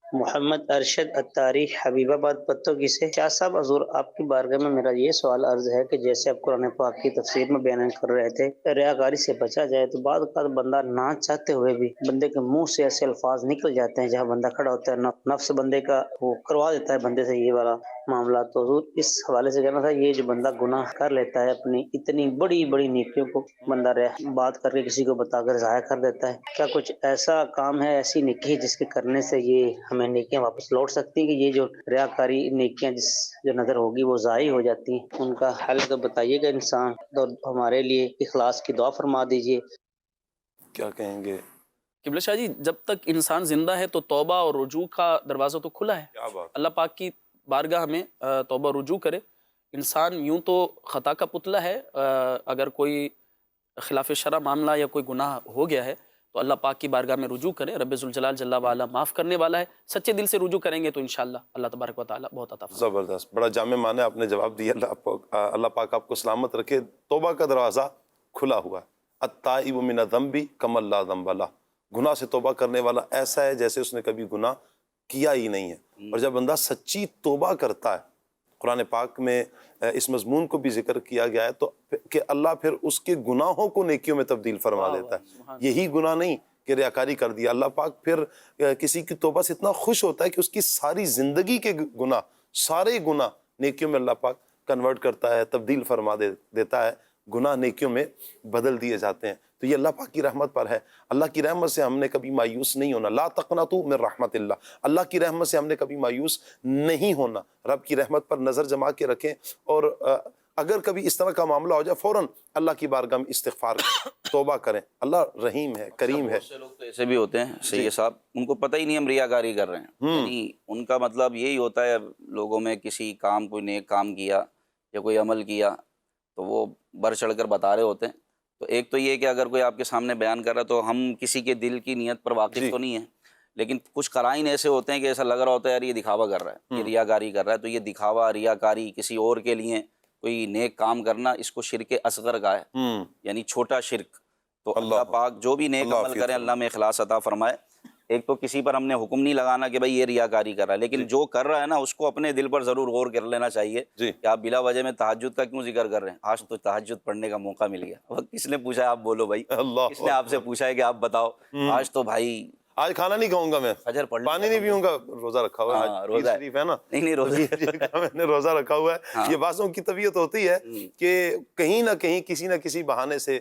محمد ارشد اتاری حبیب آباد پتوکی سے۔ شاہ صاحب حضور آپ کی بارگاہ میں میرا یہ سوال عرض ہے کہ جیسے آپ قرآن پاک کی تفسیر میں بیان کر رہے تھے ریاکاری سے بچا جائے، تو بعض اوقات بندہ نہ چاہتے ہوئے بھی بندے کے منہ سے ایسے الفاظ نکل جاتے ہیں، جہاں بندہ کھڑا ہوتا ہے نفس بندے کا وہ کروا دیتا ہے بندے سے یہ والا معاملہ۔ تو حضور اس حوالے سے کہنا تھا، یہ جو بندہ گناہ کر لیتا ہے، اپنی اتنی بڑی بڑی نیکیوں کو بندہ بات کر کے کسی کو بتا کر ضائع کر دیتا ہے، کیا کچھ ایسا کام ہے، ایسی نیکی ہے جس کے کرنے سے یہ ہمیں نیکیاں واپس لوٹ سکتی ہیں، کہ یہ جو ریاکاری نیکیاں جس جو نظر ہوگی وہ ضائع ہو جاتی ہیں؟ ان کا حل تو بتائیے گا انسان، تو ہمارے لیے اخلاص کی دعا فرما دیجیے۔ کیا کہیں گے قبلہ شاہ جی، جب تک انسان زندہ ہے تو توبہ اور رجوع کا دروازہ تو کھلا ہے۔ کیا بات، اللہ پاک کی بارگاہ میں توبہ رجوع کرے۔ انسان یوں تو خطا کا پتلا ہے، اگر کوئی خلاف شرع معاملہ یا کوئی گناہ ہو گیا ہے تو اللہ پاک کی بارگاہ میں رجوع کرے، رب ذوالجلال جل وعلا معاف کرنے والا ہے۔ سچے دل سے رجوع کریں گے تو انشاءاللہ اللہ تبارک و تعالیٰ بہت عطا فرمائے۔ زبردست، بڑا جامع معنی آپ نے جواب دیا۔ اللہ پاک آپ کو سلامت رکھے۔ توبہ کا دروازہ کھلا ہوا ہے۔ التائب من الذنب کمن لا ذنب لہ، گناہ سے توبہ کرنے والا ایسا ہے جیسے اس نے کبھی گناہ کیا ہی نہیں ہے۔ اور جب بندہ سچی توبہ کرتا ہے، قرآن پاک میں اس مضمون کو بھی ذکر کیا گیا ہے، تو کہ اللہ پھر اس کے گناہوں کو نیکیوں میں تبدیل فرما دیتا ہے۔ یہی گناہ نہیں کہ ریاکاری کر دیا، اللہ پاک پھر کسی کی توبہ سے اتنا خوش ہوتا ہے کہ اس کی ساری زندگی کے گناہ، سارے گناہ نیکیوں میں اللہ پاک کنورٹ کرتا ہے، تبدیل فرما دیتا ہے، گناہ نیکیوں میں بدل دیے جاتے ہیں۔ تو یہ اللہ پاک کی رحمت پر ہے۔ اللہ کی رحمت سے ہم نے کبھی مایوس نہیں ہونا۔ لا تقنطوا من رحمت اللہ، اللہ کی رحمت سے ہم نے کبھی مایوس نہیں ہونا۔ رب کی رحمت پر نظر جما کے رکھیں، اور اگر کبھی اس طرح کا معاملہ ہو جائے فوراً اللہ کی بارگاہ میں استغفار توبہ کریں۔ اللہ رحیم ہے، کریم ہے۔ بہت سے لوگ تو ایسے بھی ہوتے ہیں سید صاحب، ان کو پتہ ہی نہیں ہم ریاکاری کر رہے ہیں، یعنی ان کا مطلب یہی ہوتا ہے لوگوں میں کسی کام، کوئی نیک کام کیا یا کوئی عمل کیا تو وہ بڑھ چڑھ کر بتا رہے ہوتے ہیں. تو ایک تو یہ کہ اگر کوئی آپ کے سامنے بیان کر رہا ہے تو ہم کسی کے دل کی نیت پر واقف تو نہیں ہیں، لیکن کچھ قرائن ایسے ہوتے ہیں کہ ایسا لگ رہا ہوتا ہے یار یہ دکھاوا کر رہا ہے، یہ ریاکاری کر رہا ہے. تو یہ دکھاوا، ریاکاری، کسی اور کے لیے کوئی نیک کام کرنا، اس کو شرک اصغر کا ہے، یعنی چھوٹا شرک. تو اللہ پاک جو بھی نیک عمل کریں اللہ میں اخلاص عطا فرمائے. ایک تو کسی پر ہم نے حکم نہیں لگانا کہ بھائی یہ ریاکاری کر رہا ہے، لیکن جو کر رہا ہے نا اس کو اپنے دل پر ضرور غور کر لینا چاہیے کہ آپ بلا وجہ میں تہجد کا کیوں ذکر کر رہے ہیں. آج تو تہجد پڑھنے کا موقع مل گیا. وہ کس نے پوچھا ہے آپ بولو بھائی، کس نے آپ سے پوچھا ہے کہ آپ بتاؤ. آج تو بھائی آج کھانا نہیں کھاؤں گا میں، فجر پڑھ لیا، پانی نہیں پیوں گا، روزہ رکھا ہوا ہے، روزہ شریف ہے نا، نہیں روزہ میں نے روزہ رکھا ہوا ہے. یہ بعضوں کی طبیعت ہوتی ہے کہ کہیں نہ کہیں کسی نہ کسی بہانے سے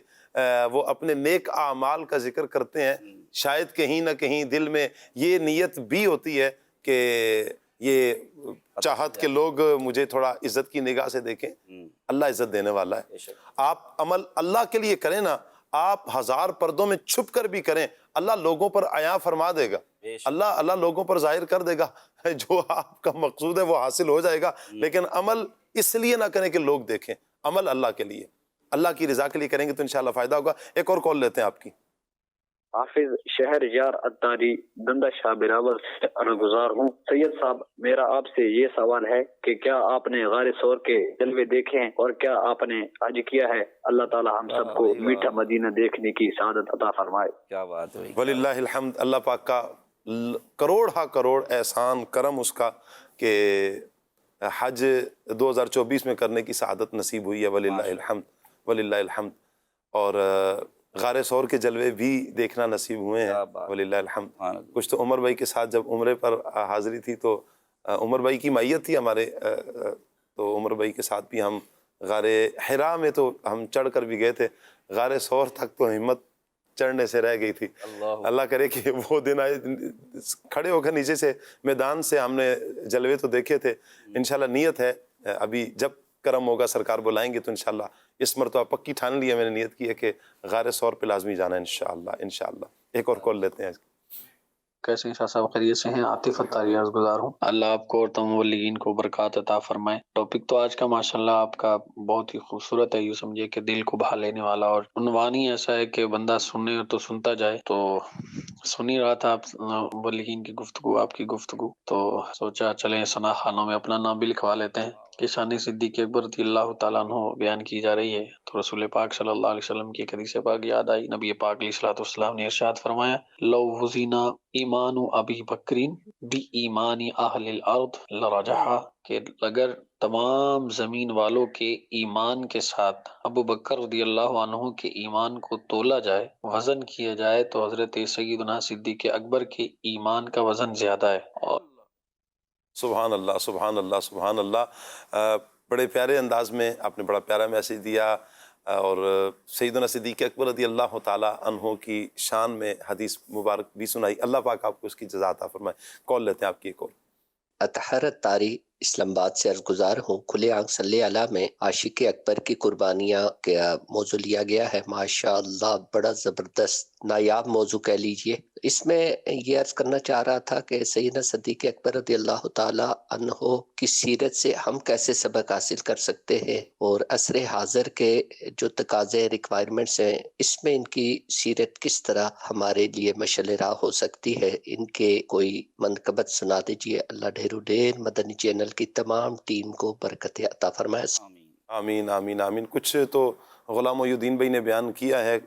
وہ اپنے نیک اعمال کا ذکر کرتے ہیں. شاید کہیں نہ کہیں دل میں یہ نیت بھی ہوتی ہے کہ یہ چاہت کہ لوگ مجھے تھوڑا عزت کی نگاہ سے دیکھیں. اللہ عزت دینے والا ہے. آپ عمل اللہ کے لیے کریں نا، آپ 1000 پردوں میں چھپ کر بھی کریں، اللہ لوگوں پر عیاں فرما دے گا، اللہ لوگوں پر ظاہر کر دے گا. جو آپ کا مقصود ہے وہ حاصل ہو جائے گا. لیکن عمل اس لیے نہ کریں کہ لوگ دیکھیں، عمل اللہ کے لیے، اللہ کی رضا کے لیے کریں گے تو انشاءاللہ فائدہ ہوگا. ایک اور کال لیتے ہیں آپ کی. حافظ شہر یار اتاری دندہ شاہ براول سے گزار ہوں. سید صاحب، میرا آپ سے یہ سوال ہے کہ کیا آپ نے غار ثور کے جلوے دیکھے ہیں اور کیا آپ نے حج کیا ہے؟ اللہ تعالی ہم سب کو میٹھا مدینہ دیکھنے کی سعادت عطا فرمائے. کیا بات ہے. وللہ الحمد. اللہ پاک کا کروڑ ہا کروڑ احسان کرم اس کا کہ حج 2024 میں کرنے کی سعادت نصیب ہوئی ہے. وللہ الحمد، وللہ الحمد. اور غار ثور کے جلوے بھی دیکھنا نصیب ہوئے ہیں. وللہ الحمد. کچھ تو عمر بھائی کے ساتھ جب عمرے پر حاضری تھی تو عمر بھائی کی معیت تھی ہمارے، تو عمر بھائی کے ساتھ بھی ہم غار حرا میں تو ہم چڑھ کر بھی گئے تھے. غار ثور تک تو ہمت چڑھنے سے رہ گئی تھی. اللہ کرے کہ وہ دن آئے، کھڑے ہو کر نیچے سے میدان سے ہم نے جلوے تو دیکھے تھے. انشاءاللہ نیت ہے ابھی جب کرم ہوگا سرکار بلائیں گے تو انشاءاللہ اس مرتبہ پکی ٹھان لی ہے، میں نے نیت کی ہے کہ غار ثور پہ لازمی جانا ہے انشاءاللہ. انشاءاللہ. ایک اور کال لیتے ہیں. کیسے ہیں شاہ صاحب؟ خیریت سے ہیں؟ عاطف اتاری عرض گزار ہوں. اللہ آپ کو اور تمام مبلغین کو برکات عطا فرمائے. ٹاپک تو آج کا ماشاءاللہ آپ کا بہت ہی خوبصورت ہے، یوں سمجھے کہ دل کو بھا لینے والا، اور عنوان ہی ایسا ہے کہ بندہ سننے تو سنتا جائے. تو سن ہی رہا تھا آپ مبلغین کی گفتگو، آپ کی گفتگو، تو سوچا چلیں ثنا خانوں میں اپنا نام بھی لکھوا لیتے ہیں کہ شان صدیق اکبر رضی اللہ تعالیٰ عنہ بیان کی جا رہی ہے. تو رسول پاک صلی اللہ علیہ وسلم کی ایک حدیث پاک یاد آئی. نبی پاک علیہ الصلوۃ والسلام نے ارشاد فرمایا، لو وزنا ایمان ابی بکرین بی ایمان اہل الارض لرجحا، کہ اگر تمام زمین والوں کے ایمان کے ساتھ ابو بکر رضی اللہ عنہ کے ایمان کو تولا جائے، وزن کیا جائے، تو حضرت سیدنا صدیق اکبر کے ایمان کا وزن زیادہ ہے. اور سبحان اللہ، سبحان اللہ، سبحان اللہ. بڑے پیارے انداز میں آپ نے بڑا پیارا میسیج دیا، اور سیدنا صدیق اکبر رضی اللہ تعالی عنہ کی شان میں حدیث مبارک بھی سنائی. اللہ پاک آپ کو اس کی جزا عطا فرمائے. کال لیتے ہیں آپ کی ایک اور. اطہر اتاری اسلام آباد سے عرض گزار ہوں. کھلے آنکھ صلی اللہ میں عاشق اکبر کی قربانیاں کا موضوع لیا گیا ہے. ماشاء اللہ بڑا زبردست نایاب موضوع کہہ لیجئے. اس میں یہ عرض کرنا چاہ رہا تھا کہ سیدنا صدیق اکبر رضی اللہ تعالی عنہ کی سیرت سے ہم کیسے سبق حاصل کر سکتے ہیں، اور عصر حاضر کے جو تقاضے ریکوائرمنٹس ہیں اس میں ان کی سیرت کس طرح ہمارے لیے مشعل راہ ہو سکتی ہے. ان کے کوئی منقبت سنا دیجئے. اللہ ڈھیر ڈھیر مدنی چینل کی تمام ٹیم کو برکت عطا فرمائے. آمین آمین آمین. کچھ تو غلام محی الدین بھائی نے بیان کیا ہے.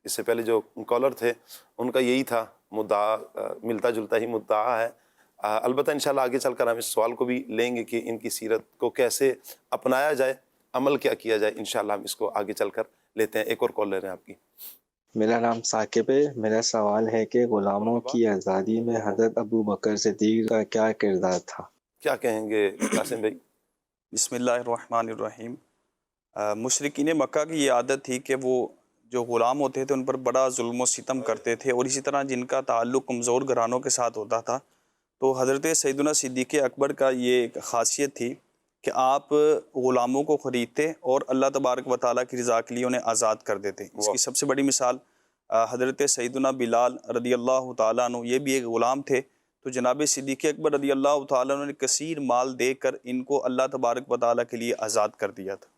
اس سے پہلے جو کالر تھے ان کا یہی تھا، مدعا ملتا جلتا ہی مدعا ہے. البتہ انشاءاللہ آگے چل کر ہم اس سوال کو بھی لیں گے کہ ان کی سیرت کو کیسے اپنایا جائے، عمل کیا کیا جائے. انشاءاللہ ہم اس کو آگے چل کر لیتے ہیں. ایک اور کال لے رہے ہیں آپ کی. میرا نام ثاقب ہے. میرا سوال ہے کہ غلاموں کی آزادی میں حضرت ابو بکر صدیق کا کیا کردار تھا؟ کیا کہیں گے قاسم بھائی؟ بسم اللہ الرحمن الرحیم. مشرکین مکہ کی یہ عادت تھی کہ وہ جو غلام ہوتے تھے ان پر بڑا ظلم و ستم کرتے تھے، اور اسی طرح جن کا تعلق کمزور گھرانوں کے ساتھ ہوتا تھا. تو حضرت سیدنا صدیق اکبر کا یہ ایک خاصیت تھی کہ آپ غلاموں کو خریدتے اور اللہ تبارک و تعالیٰ کی رضا کے لیے انہیں آزاد کر دیتے. اس کی سب سے بڑی مثال حضرت سیدنا بلال رضی اللہ تعالیٰ عنہ، یہ بھی ایک غلام تھے. تو جناب صدیق اکبر رضی اللہ تعالیٰ عنہ نے کثیر مال دے کر ان کو اللہ تبارک و تعالیٰ کے لیے آزاد کر دیا تھا.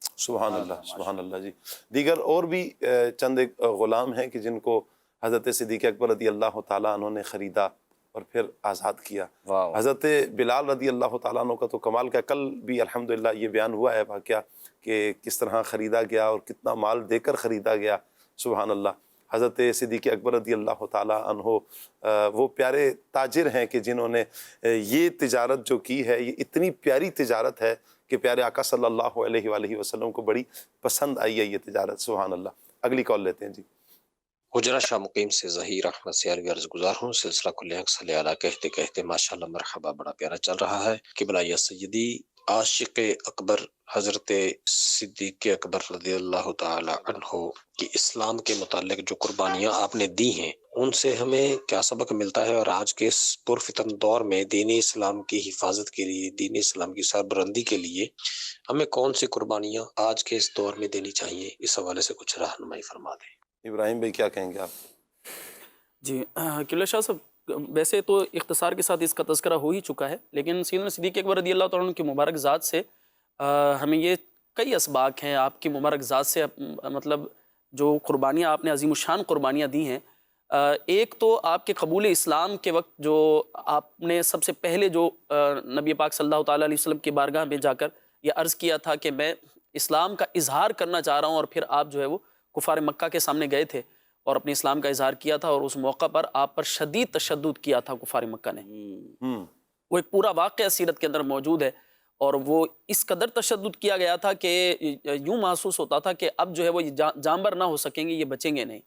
سبحان اللہ سبحان اللہ جی. دیگر اور بھی چند ایک غلام ہیں کہ جن کو حضرت صدیق اکبر رضی اللہ تعالیٰ عنہ نے خریدا اور پھر آزاد کیا. حضرت بلال رضی اللہ تعالیٰ عنہ کا تو کمال کا کل بھی الحمدللہ یہ بیان ہوا ہے واقعہ کہ کس طرح خریدا گیا اور کتنا مال دے کر خریدا گیا. سبحان اللہ. حضرت صدیق اکبر رضی اللہ تعالیٰ عنہ وہ پیارے تاجر ہیں کہ جنہوں نے یہ تجارت جو کی ہے، یہ اتنی پیاری تجارت ہے کہ پیارے آقا صلی اللہ علیہ وآلہ وسلم کو بڑی پسند آئی ہے یہ تجارت. سبحان اللہ. اگلی کال لیتے ہیں جی. حجرہ شاہ مقیم سے ظہیر احمد سیالوی عرض گزار ہوں. سلسلہ کل حق صلی اللہ کہتے کہتے ماشاءاللہ مرحبا بڑا پیارا چل رہا ہے. قبلہ یا سیدی عاشق اکبر حضرت صدیق اکبر رضی اللہ تعالی عنہ کی اسلام کے متعلق جو قربانیاں آپ نے دی ہیں ان سے ہمیں کیا سبق ملتا ہے، اور آج کے اس پرفتن دور میں دین اسلام کی حفاظت کے لیے، دین اسلام کی سربلندی کے لیے ہمیں کون سی قربانیاں آج کے اس دور میں دینی چاہیے؟ اس حوالے سے کچھ رہنمائی فرما دیں. ابراہیم بھائی کیا کہیں گے آپ؟ جی قبلہ شاہ صاحب، ویسے تو اختصار کے ساتھ اس کا تذکرہ ہو ہی چکا ہے، لیکن سیدنا صدیق اکبر رضی اللہ تعالیٰ عنہ کی مبارک ذات سے ہمیں یہ کئی اسباق ہیں. آپ کی مبارک ذات سے مطلب جو قربانیاں آپ نے عظیم الشان قربانیاں دی ہیں، ایک تو آپ کے قبول اسلام کے وقت جو آپ نے سب سے پہلے جو نبی پاک صلی اللہ تعالیٰ علیہ وسلم کی بارگاہ میں جا کر یہ عرض کیا تھا کہ میں اسلام کا اظہار کرنا چاہ رہا ہوں، اور پھر آپ جو ہے وہ کفار مکہ کے سامنے گئے تھے اور اپنے اسلام کا اظہار کیا تھا، اور اس موقع پر آپ پر شدید تشدد کیا تھا کفار مکہ نے. وہ ایک پورا واقعہ سیرت کے اندر موجود ہے، اور وہ اس قدر تشدد کیا گیا تھا کہ یوں محسوس ہوتا تھا کہ اب جو ہے وہ جانبر نہ ہو سکیں گے، یہ بچیں گے نہیں.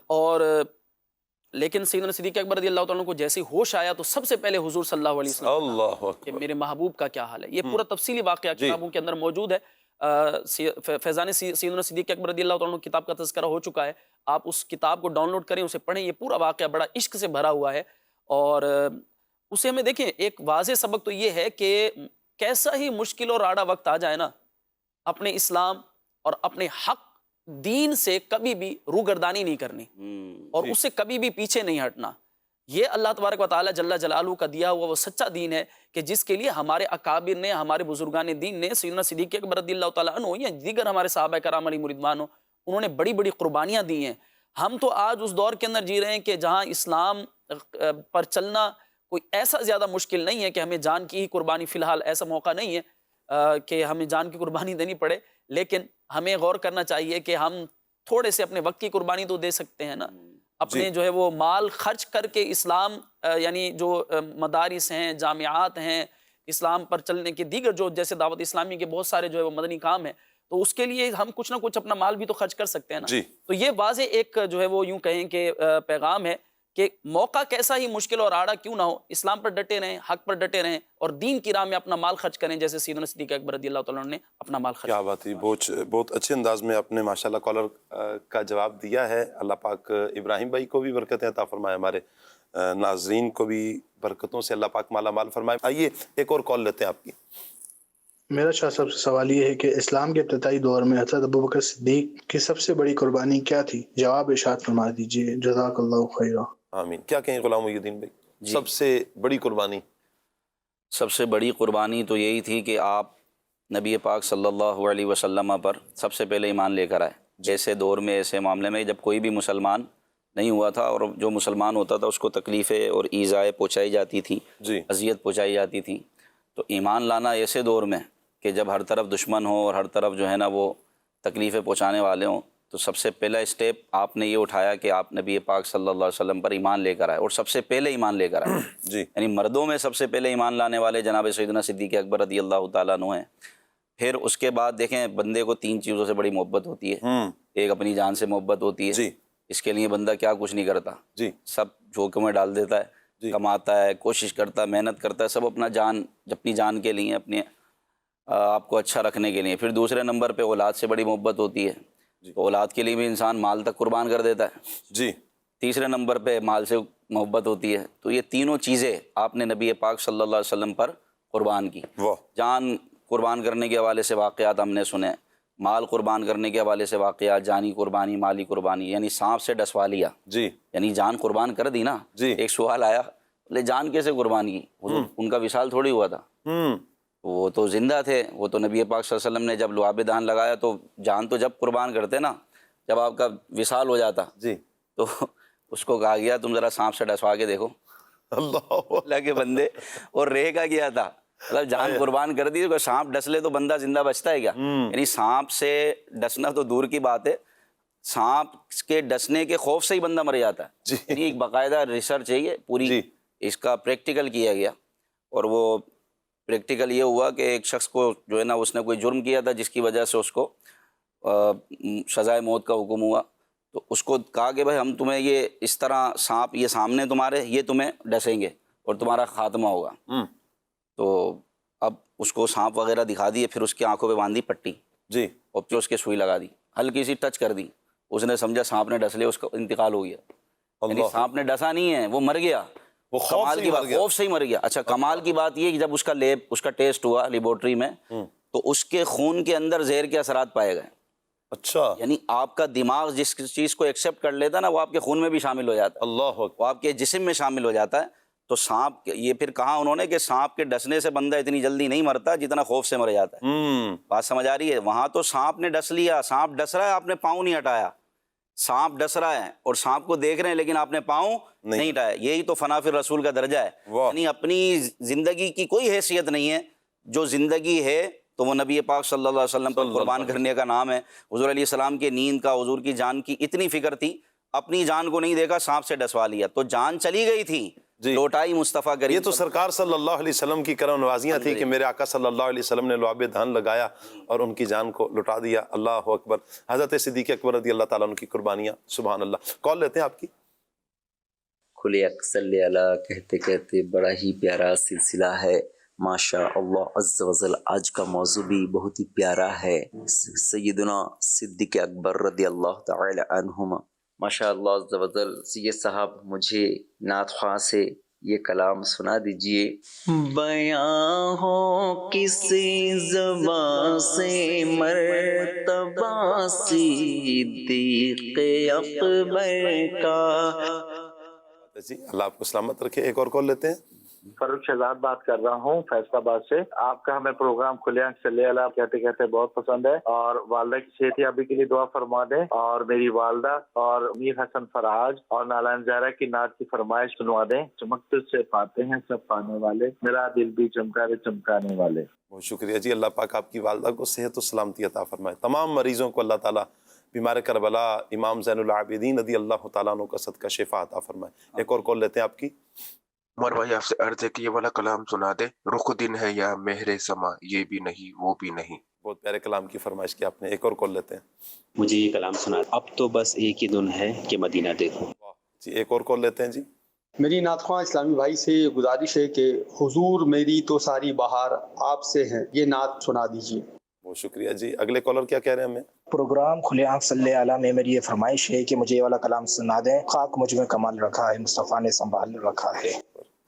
اور لیکن سیدنا صدیق اکبر رضی اللہ تعالیٰ کو جیسے ہوش آیا تو سب سے پہلے حضور صلی اللہ علیہ وسلم کہ میرے محبوب کا کیا حال ہے. یہ پورا تفصیلی واقعہ کتابوں کے اندر موجود ہے. فیضان سیدنا صدیق اکبر رضی اللہ تعالیٰ کتاب کا تذکرہ ہو چکا ہے، آپ اس کتاب کو ڈاؤن لوڈ کریں، اسے پڑھیں. یہ پورا واقعہ بڑا عشق سے بھرا ہوا ہے، اور اسے ہمیں دیکھیں ایک واضح سبق تو یہ ہے کہ کیسا ہی مشکل اور راڑا وقت آ جائے نا، اپنے اسلام اور اپنے حق دین سے کبھی بھی روگردانی نہیں کرنی، اور اس سے کبھی بھی پیچھے نہیں ہٹنا. یہ اللہ تبارک و تعالیٰ جل جلالہ کا دیا ہوا وہ سچا دین ہے کہ جس کے لیے ہمارے اکابر نے، ہمارے بزرگان دین نے، سیدنا صدیق اکبر رضی اللہ تعالیٰ عنہ یا دیگر ہمارے صحابہ کرام علیہم رضوان، انہوں نے بڑی بڑی قربانیاں دی ہیں. ہم تو آج اس دور کے اندر جی رہے ہیں کہ جہاں اسلام پر چلنا کوئی ایسا زیادہ مشکل نہیں ہے کہ ہمیں جان کی ہی قربانی، فی الحال ایسا موقع نہیں ہے کہ ہمیں جان کی قربانی دینی پڑے، لیکن ہمیں غور کرنا چاہیے کہ ہم تھوڑے سے اپنے وقت کی قربانی تو دے سکتے ہیں نا. اپنے جو ہے وہ مال خرچ کر کے اسلام یعنی جو مدارس ہیں، جامعات ہیں، اسلام پر چلنے کے دیگر جو جیسے دعوت اسلامی کے بہت سارے جو ہے وہ مدنی کام ہیں، تو اس کے لیے ہم کچھ نہ کچھ اپنا مال بھی تو خرچ کر سکتے ہیں نا. تو یہ واضح ایک جو ہے وہ یوں کہیں کہ پیغام ہے کہ موقع کیسا ہی مشکل اور آڑا کیوں نہ ہو، اسلام پر ڈٹے رہیں، حق پر ڈٹے رہیں، اور دین کی راہ میں اپنا مال خرچ کریں، جیسے سیدنا صدیق اکبر رضی اللہ تعالیٰ نے اپنا مال خرچ. کیا بات ہے، بہت اچھے انداز میں آپ نے ماشاءاللہ کالر کا جواب دیا ہے. اللہ پاک ابراہیم بھائی کو بھی برکتیں عطا فرمائے، ہمارے ناظرین کو بھی برکتوں سے اللہ پاک مالا مال فرمائے. آئیے ایک اور کال لیتے ہیں آپ کی. میرا شاہ صاحب سے سوال یہ ہے کہ اسلام کے ابتدائی دور میں حضرت ابوبکر صدیق کی سب سے بڑی قربانی کیا تھی؟ جواب ارشاد فرما دیجیے، جزاک اللہ خیرہ. آمین. کیا کہیں غلام محی الدین بھائی؟ سب سے بڑی قربانی؟ سب سے بڑی قربانی تو یہی تھی کہ آپ نبی پاک صلی اللہ علیہ وسلم پر سب سے پہلے ایمان لے کر آئے. ایسے دور میں، ایسے معاملے میں جب کوئی بھی مسلمان نہیں ہوا تھا، اور جو مسلمان ہوتا تھا اس کو تکلیفیں اور ایذائیں پہنچائی جاتی تھی، اذیت پہنچائی جاتی تھی. تو ایمان لانا ایسے دور میں کہ جب ہر طرف دشمن ہو اور ہر طرف جو ہے نا وہ تکلیفیں پہنچانے والے ہوں، تو سب سے پہلا اسٹیپ آپ نے یہ اٹھایا کہ آپ نبی پاک صلی اللہ علیہ وسلم پر ایمان لے کر آئے، اور سب سے پہلے ایمان لے کر آئے. یعنی مردوں میں سب سے پہلے ایمان لانے والے جناب سیدنا صدیق اکبر رضی اللہ تعالیٰ عنہ ہیں. پھر اس کے بعد دیکھیں بندے کو 3 چیزوں سے بڑی محبت ہوتی ہے. ایک اپنی جان سے محبت ہوتی ہے، اس کے لیے بندہ کیا کچھ نہیں کرتا، سب جھونکے میں ڈال دیتا ہے، کماتا ہے، کوشش کرتا ہے، محنت کرتا ہے، سب اپنی جان کے لیے، اپنے آپ کو اچھا رکھنے کے لیے. پھر دوسرے نمبر پہ اولاد سے بڑی محبت ہوتی ہے، تو اولاد کے لیے بھی انسان مال تک قربان کر دیتا ہے. تیسرے نمبر پہ مال سے محبت ہوتی ہے. تو یہ تینوں چیزیں آپ نے نبی پاک صلی اللہ علیہ وسلم پر قربان کی. جان قربان کرنے کے حوالے سے واقعات ہم نے سنے، مال قربان کرنے کے حوالے سے واقعات، جانی قربانی، مالی قربانی، یعنی سانپ سے ڈسوا لیا، یعنی جان قربان کر دی نا. ایک سوال آیا، لے جان کیسے قربان کی؟ ان کا وصال تھوڑی ہوا تھا، وہ وہ تو زندہ تھے، وہ تو نبی پاک صلی اللہ علیہ وسلم نے جب لعاب دہن لگایا تو جان تو جب قربان کرتے نا، جب آپ کا وصال ہو جاتا جی تو اس کو کہا گیا تم ذرا سانپ سے ڈسوا کے دیکھو، اللہ کے بندے، اور رہ کا گیا تھا، مطلب جان قربان کر دی، تو سانپ ڈس لے تو بندہ زندہ بچتا ہے کیا؟ یعنی سانپ سے ڈسنا تو دور کی بات ہے، سانپ کے ڈسنے کے خوف سے ہی بندہ مر جاتا ہے۔ یعنی ایک باقاعدہ ریسرچ ہے یہ پوری، اس کا پریکٹیکل کیا گیا، اور وہ پریکٹیکل یہ ہوا کہ ایک شخص کو جو ہے نا اس نے کوئی جرم کیا تھا جس کی وجہ سے اس کو سزائے موت کا حکم ہوا، تو اس کو کہا کہ بھائی ہم تمہیں یہ اس طرح سانپ یہ سامنے تمہارے یہ تمہیں ڈسیں گے اور تمہارا خاتمہ ہوگا۔ تو اب اس کو سانپ وغیرہ دکھا دیے، پھر اس کی آنکھوں پہ باندھی پٹی جی، اور پھر اس کے سوئی لگا دی، ہلکی سی ٹچ کر دی، اس نے سمجھا سانپ نے ڈس لیا، اس کا انتقال ہو گیا۔ یعنی سانپ نے ڈسا نہیں ہے، وہ مر گیا، وہ کمال کی بات، خوف سے ہی مر گیا۔ اچھا کمال کی بات یہ کہ جب اس کا اس کا ٹیسٹ ہوا لیبورٹری میں تو اس کے خون کے اندر زہر کے اثرات پائے گئے۔ اچھا، یعنی آپ کا دماغ جس چیز کو ایکسیپٹ کر لیتا ہے نا وہ آپ کے خون میں بھی شامل ہو جاتا ہے، اللہ، وہ آپ کے جسم میں شامل ہو جاتا ہے۔ تو سانپ، یہ پھر کہا انہوں نے کہ سانپ کے ڈسنے سے بندہ اتنی جلدی نہیں مرتا جتنا خوف سے مر جاتا ہے۔ بات سمجھ آ رہی ہے؟ وہاں تو سانپ نے ڈس لیا، سانپ ڈس رہا ہے، آپ نے پاؤں نہیں ہٹایا، سانپ ڈس رہا ہے اور سانپ کو دیکھ رہے ہیں لیکن آپ نے پاؤں نہیں ہٹایا۔ یہی تو فنا فی الرسول کا درجہ ہے، یعنی اپنی زندگی کی کوئی حیثیت نہیں ہے، جو زندگی ہے تو وہ نبی پاک صلی اللہ علیہ وسلم پر قربان کرنے کا نام ہے۔ حضور علیہ السلام کے نیند کا، حضور کی جان کی اتنی فکر تھی، اپنی جان کو نہیں دیکھا، سانپ سے ڈسوا لیا، تو جان چلی گئی تھی، لوٹائی مصطفیٰ کریم۔ یہ تو سرکار صلی اللہ علیہ وسلم کی کرم نوازیاں تھیں کہ میرے آقا صلی اللہ علیہ وسلم نے لعاب دہن لگایا اور ان کی جان کو لٹا دیا۔ اللہ اکبر۔ حضرت صدیق اکبر رضی اللہ تعالیٰ عنہ کی قربانیاں، سبحان اللہ۔ کال لیتے ہیں آپ کی۔ کھلے صلی اللہ کہتے کہتے بڑا ہی پیارا سلسلہ ہے، ماشاء اللہ عز و جل۔ آج کا موضوع بھی بہت ہی پیارا ہے، سیدنا صدیق اکبر رضی اللہ تعالی عنہما۔ ماشاء اللہ عز و جل۔ سید صاحب مجھے نعت خواہ سے یہ کلام سنا دیجئے۔ بیاں ہو کسی زبان سے مرتبہ صدیق اکبر کا۔ جی اللہ آپ کو سلامت رکھے۔ ایک اور کال لیتے ہیں۔ فاروق شہزاد بات کر رہا ہوں فیصل آباد سے۔ آپ کا ہمیں پروگرام کھلے آنکھ صلی اللہ کہتے کہتے بہت پسند ہے، اور والدہ کی صحت یابی کے لیے دعا فرما دیں، اور میری والدہ اور امیر حسن فراج اور نالائن زہرا کی نعت کی فرمائش سنوا دیں۔ چمکتے سے پاتے ہیں سب پانے والے، میرا دل بھی چمکا دے چمکانے والے۔ بہت شکریہ جی، اللہ پاک آپ کی والدہ کو صحت و سلامتی عطا فرمائے۔ تمام مریضوں کو اللہ تعالیٰ بیمار کربلا امام زین العابدین رضی اللہ تعالیٰ عنہ کا صدقہ شفا عطا فرمائے۔ ایک اور کال لیتے ہیں آپ کی۔ عمر بھائی آپ سے عرض ہے کہ یہ والا کلام سنا دے، رخ دن ہے یا مہر سما، یہ بھی نہیں وہ بھی نہیں۔ بہت پیارے کلام کی فرمائش کی آپ نے۔ ایک اور کال لیتے ہیں۔ مجھے یہ کلام سنا دے، اب تو بس ایک ہی دن ہے کہ مدینہ دیکھوں۔ جی ایک اور کال لیتے ہیں جی۔ میری نعت خواہ اسلامی بھائی سے یہ گزارش ہے کہ حضور میری تو ساری بہار آپ سے ہے، یہ نعت سنا دیجیے۔ بہت شکریہ جی۔ اگلے کالر کیا کہہ رہے ہیں ہمیں؟ پروگرام کھلے آنکھ صلی اللہ میں میری یہ فرمائش ہے کہ مجھے یہ والا کلام سنا دیں، خاک مجھ میں کمال رکھا ہے، مصطفیٰ نے سنبھال رکھا ہے۔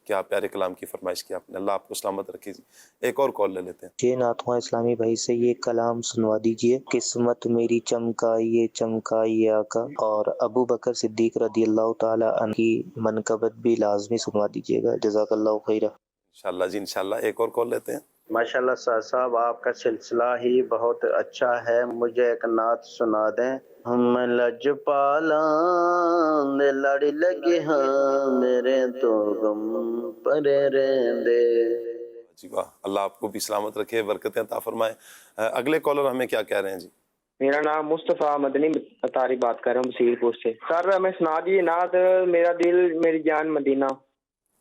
کیا پیارے کلام کی فرمائش کی آپ نے، اللہ آپ کو سلامت رکھے جی۔ ایک اور کال لے لیتے ہیں۔ جی نعت خواہ اسلامی بھائی سے یہ کلام سنوا دیجئے، قسمت میری چمکائیے آقا، اور ابو بکر صدیق رضی اللہ تعالی عنہ کی منقبت بھی لازمی سنوا دیجئے گا، جزاک اللہ خیرہ۔ انشاءاللہ جی انشاءاللہ۔ ایک اور کال لیتے ہیں۔ ماشاءاللہ صاحب آپ کا سلسلہ ہی بہت اچھا ہے، مجھے ایک نعت سنا دیں۔ ہم لج پالاں لڑ لگے ہاں میرے تو غم پرے رہندے۔ جی واہ، اللہ آپ کو بھی سلامت رکھے، برکتیں عطا فرمائے۔ اگلے کالر ہمیں کیا کہہ رہے ہیں جی؟ میرا نام مصطفیٰ مدنی اطاری بات کر رہا ہوں بصیر پور سے۔ سر ہمیں سنا دیے نعت میرا دل میری جان مدینہ۔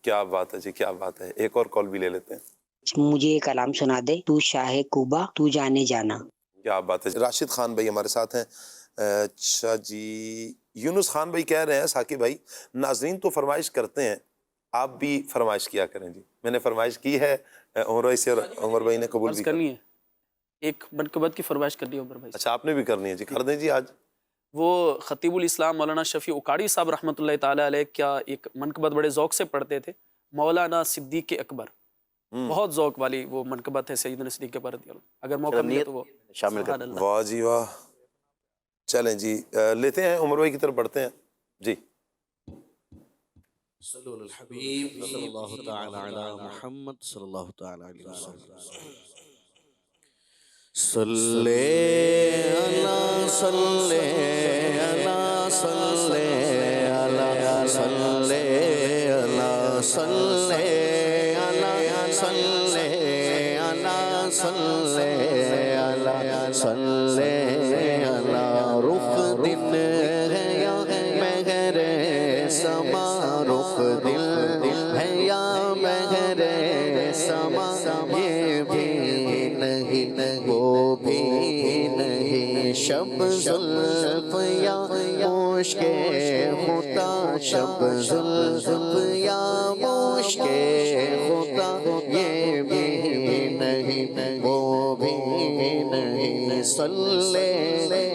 کیا بات ہے جی، کیا بات ہے۔ ایک اور کال بھی لے لیتے ہیں۔ مجھے یہ کلام سنا دے، تو شاہ کوبا تو جانے جانا۔ کیا بات ہے۔ راشد خان بھائی ہمارے ساتھ ہیں۔ اچھا جی، یونس خان بھائی کہہ رہے ہیں ثاقب بھائی ناظرین تو فرمائش کرتے ہیں، آپ بھی فرمائش کیا کریں جی۔ میں نے فرمائش کی ہے، عمر بھائی سے، عمر بھائی نے قبول بھی کرنی ہے۔ ایک منقبت کی فرمائش کرنی ہے عمر بھائی۔ اچھا آپ نے بھی کرنی ہے جی، کر دیں جی۔ آج وہ خطیب الاسلام مولانا شفیع اکاڑی صاحب رحمۃ اللہ تعالیٰ علیہ کیا ایک منقبت بڑے ذوق سے پڑھتے تھے، مولانا صدیق اکبر، بہت ذوق والی وہ منقبت ہے سیدنا صدیق اکبر رضی اللہ۔ اگر موقع ملے تو وہ شامل کریں۔ واہ جی واہ۔ چلیں جی لیتے ہیں، عمر بھائی کی طرف بڑھتے ہیں جی۔ صلو علی الحبیب صلی اللہ تعالی علی محمد صلی اللہ تعالی علیہ وسلم۔ صلی اللہ صلی اللہ صلی اللہ صلی اللہ صلی اللہ صلی اللہ صلی اللہ صلی اللہ رخ دن ہے یا مہر سما رخ دل ہے یا مہر سما یہ بھی نہیں وہ بھی نہیں شب زلف یا مشک خدا شب زلف یا مشک خدا یہ بھی نہیں وہ بھی نہیں صلی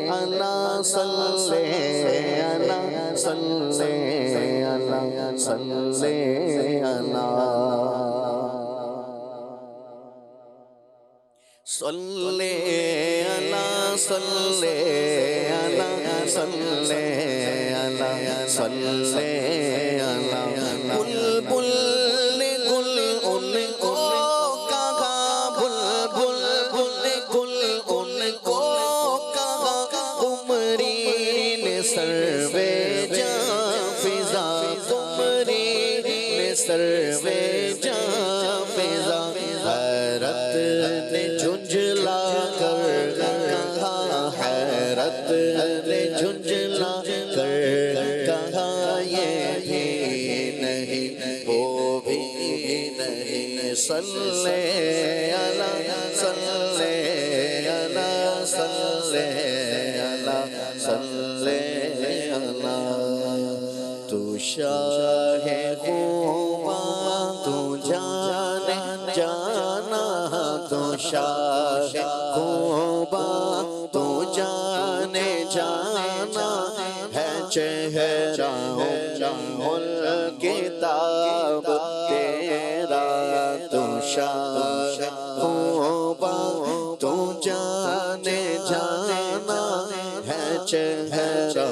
اللہ صلی اللہ صلی اللہ صلی اللہ صلی اللہ صلی اللہ صلی اللہ صلی اللہ بلبل نے گل ان کو کہا بلبل نے گل ان کو کہا قمری نے سروے جاں فضا قمری نے سروے جاں فضا حیرت نے جھنجھلا کر کہا حیرت نے جھنجھلا کر کہا یہ بھی نہیں وہ بھی نہیں صلی اللہ صلی اللہ صلی اللہ صلی اللہ تو شاہ خوباں تو جانے جانا تو شاہ خوباں تو جانے جانا ہے چہرہ کتاب تیرا تو شاہ خوباں تو جانے جانا ہے چہرہ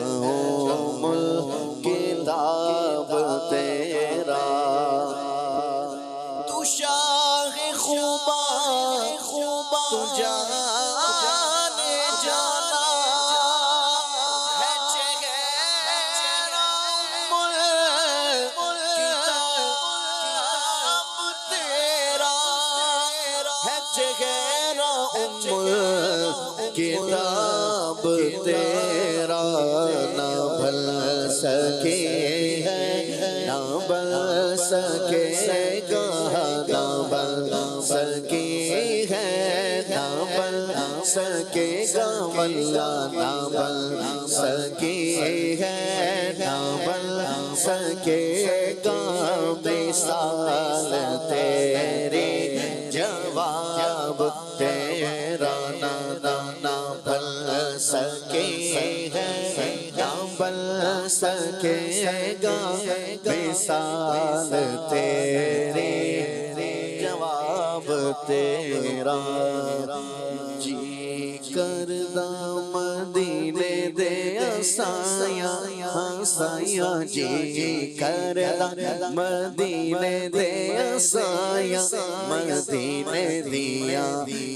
کتاب تیرا تو شاہ خوباں تو جانے جانا ہے چہرہ کتاب تیرا ہے چہرہ کتاب تیرا نہ بھل سکے ہے نہ بل سکے گا نہ بل سکے ہے نہ بل سکے گا واللہ نہ بل سکے ہے نہ بل سکے گا مثال تیری جواب تیرا نہ بل سکے ہے نہ بل سکے گا مثال تیری جواب تیرا جی کردہ مدینے دے اسایا ہسایا جی کردہ مدینے دے اسایا مدینے دیا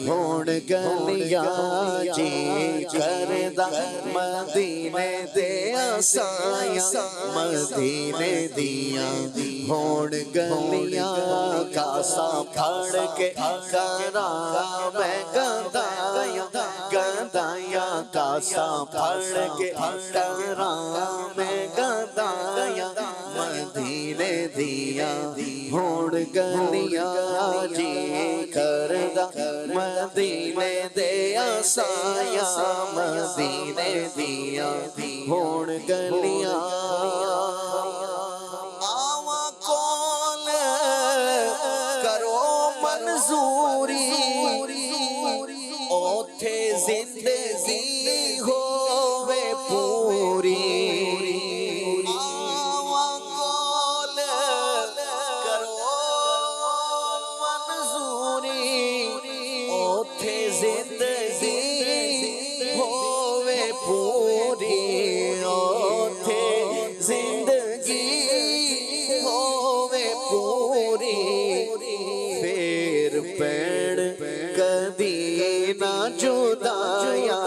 ہوڑ گلیا جی کردہ مدینے دے اسایا مدینے دیا ہوڑ گلیا کاسا پھڑ کے کرا میں گندایا گندایا کاسا پھڑ کے کرا میں گندایا مدینے دیا ہوڑ گلیا جی کردہ مدینے دے اسایا مدینے دیا ہوڑ گلیا اوتھے زندگی ہووے پوری آواں کول کرو منظوری اوتھے زندگی ہووے پوری اوتھے زندگی ہووے پوری پھر پیڑ کدی نہ جدایاں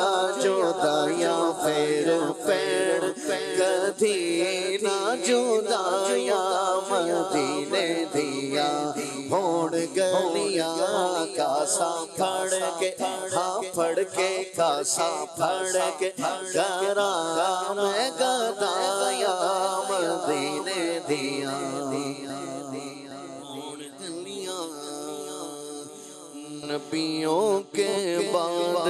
جدایاں پھر پھر کدھی نہ جدایاں مدینے دیا ہوڑ گلیاں کاسا پھڑ کے ہاں پھڑ کے کاسا پھڑ کے کرا میں گدایا مدینے دیا نبیوں کے بعد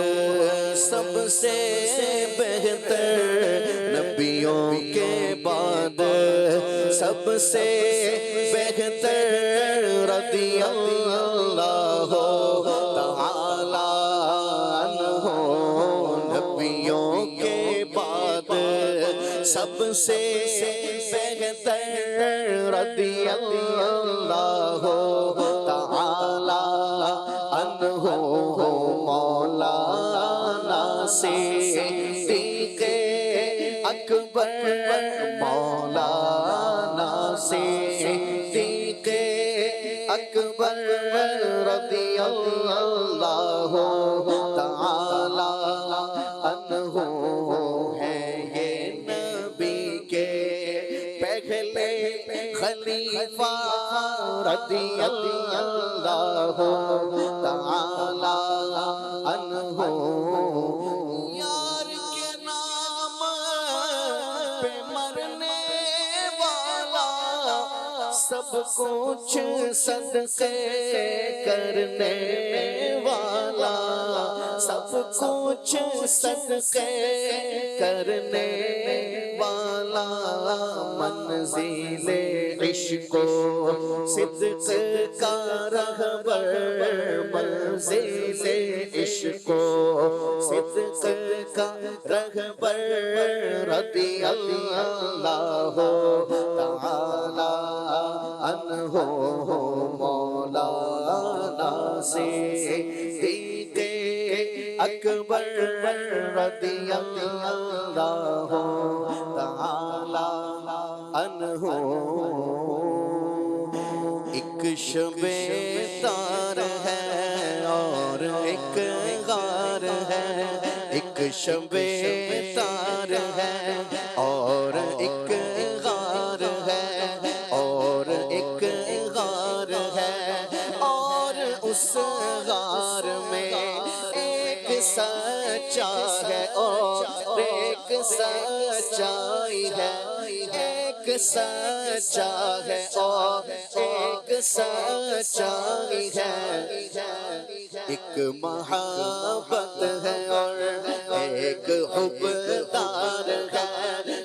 سب سے بہتر نبیوں کے بعد سب سے بہتر رضی اللہ تعالی عنہ نبیوں کے بعد سب سے بہتر رضی اللہ تعالی عنہ مولانا صدیق اکبر مولانا صدیق اکبر رضی اللہ تعالی عنہ ہے یہ نبی کے پہلے خلیفہ رضی اللہ تعالی عنہ یار کے نام پہ مرنے والا سب کچھ صدقے کرنے والا سب کچھ صدقے کرنے والا منزل عشق و صدق کا رہبر منزل عشق و صدق کا رہبر رضی اللہ تعالی عنہ مولانا صدیق اکبر رضی اللہ تعالی عنہ ایک شب تار ہے اور ایک غار ہے ایک شب تار ہے اور ایک غار ہے اور ایک غار ہے اور اس غار میں ایک سچا ہے اور ایک سچائی ہے ایک سچا ہے اور ایک سچائی ہے ایک محبت ہے اور ایک حبدار ہے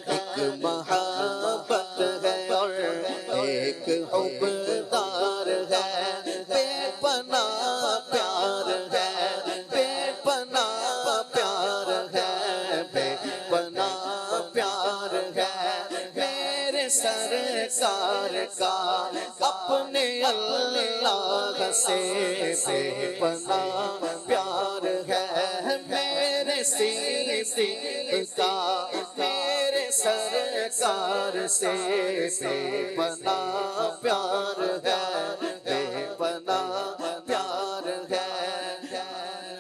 ایک محبت ہے اور ایک حبدار ہے بے پناہ پیار ہے بے پناہ پیار ہے بے پناہ پیار ہے میرے سرکار کا اپنے اللہ سے بے پناہ پیار ہے میرے صدیق کا میرے سرکار سے بے پناہ پیار ہے بے پناہ پیار ہے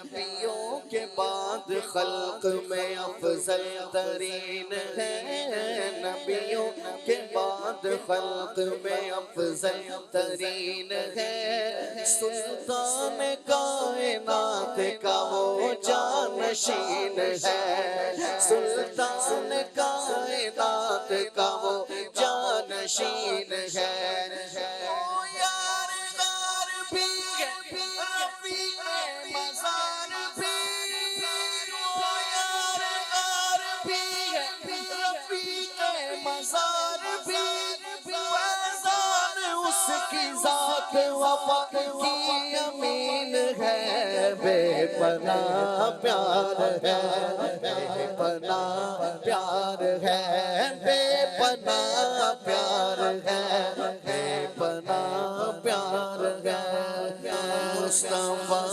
نبیوں کے بعد خلق میں افضل ترین ہے نبیوں کے بعد خلق میں افضل ترین ہے سلطان کائنات کا وہ جانشین ہے سلطان کائنات کا وہ جانشین ہے او یار غار بھی رفیق مزار بھی او یار غار بھی رفیق مزار بھی فیضان اس کی ذات وفا کی امین ہے بے پناہ پیار ہے بے پناہ پیار ہے بے پناہ پیار ہے بے پناہ پیار ہے مصطفیٰ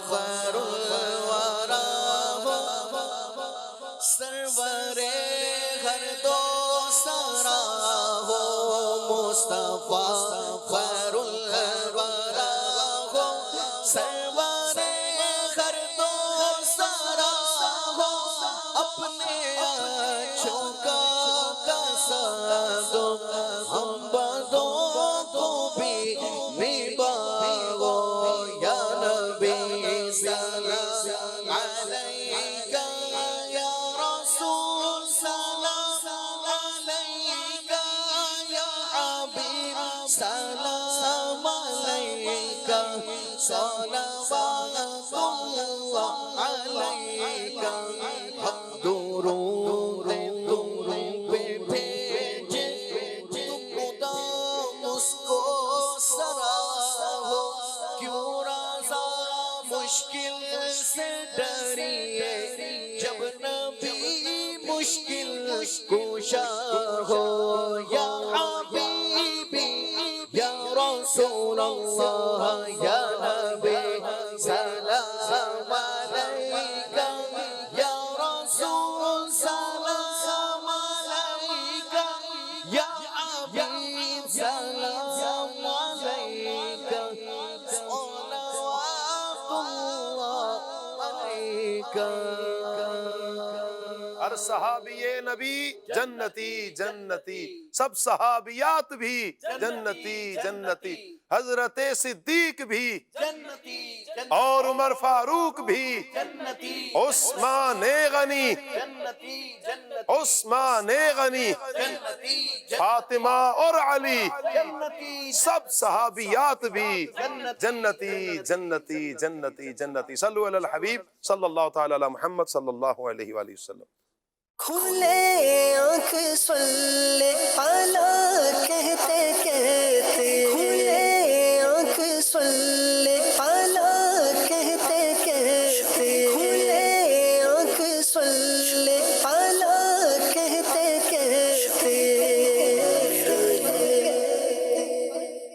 خیر الورا سرور ہر دو سارا ہو مصطفیٰ خیر الورا سرور ہر دو صلاۃ اللہ علیکہ درود پہ بھیجے تو خدا مسکو سرا ہو کیوں رضا مشکل سے ڈریے جب نبی مشکل کشا ہو یا حبیبی یا رسول اللہ یا نبی سلام علیکہ یا رسول سلام علیکہ یا حبیب سلام علیکہ صلوات اللہ علیکہ. ہر صحابی نبی جنتی جنتی، سب صحابیات بھی جنتی جنتی، حضرت صدیق بھی اور عمر فاروق بھی، عثمان غنی فاطمہ اور علی، سب صحابیات بھی جنتی جنتی جنتی جنتی. صلو علی الحبیب صلی اللہ تعالی علی محمد صلی اللہ علیہ وآلہ وسلم. کھلے آنکھ صلی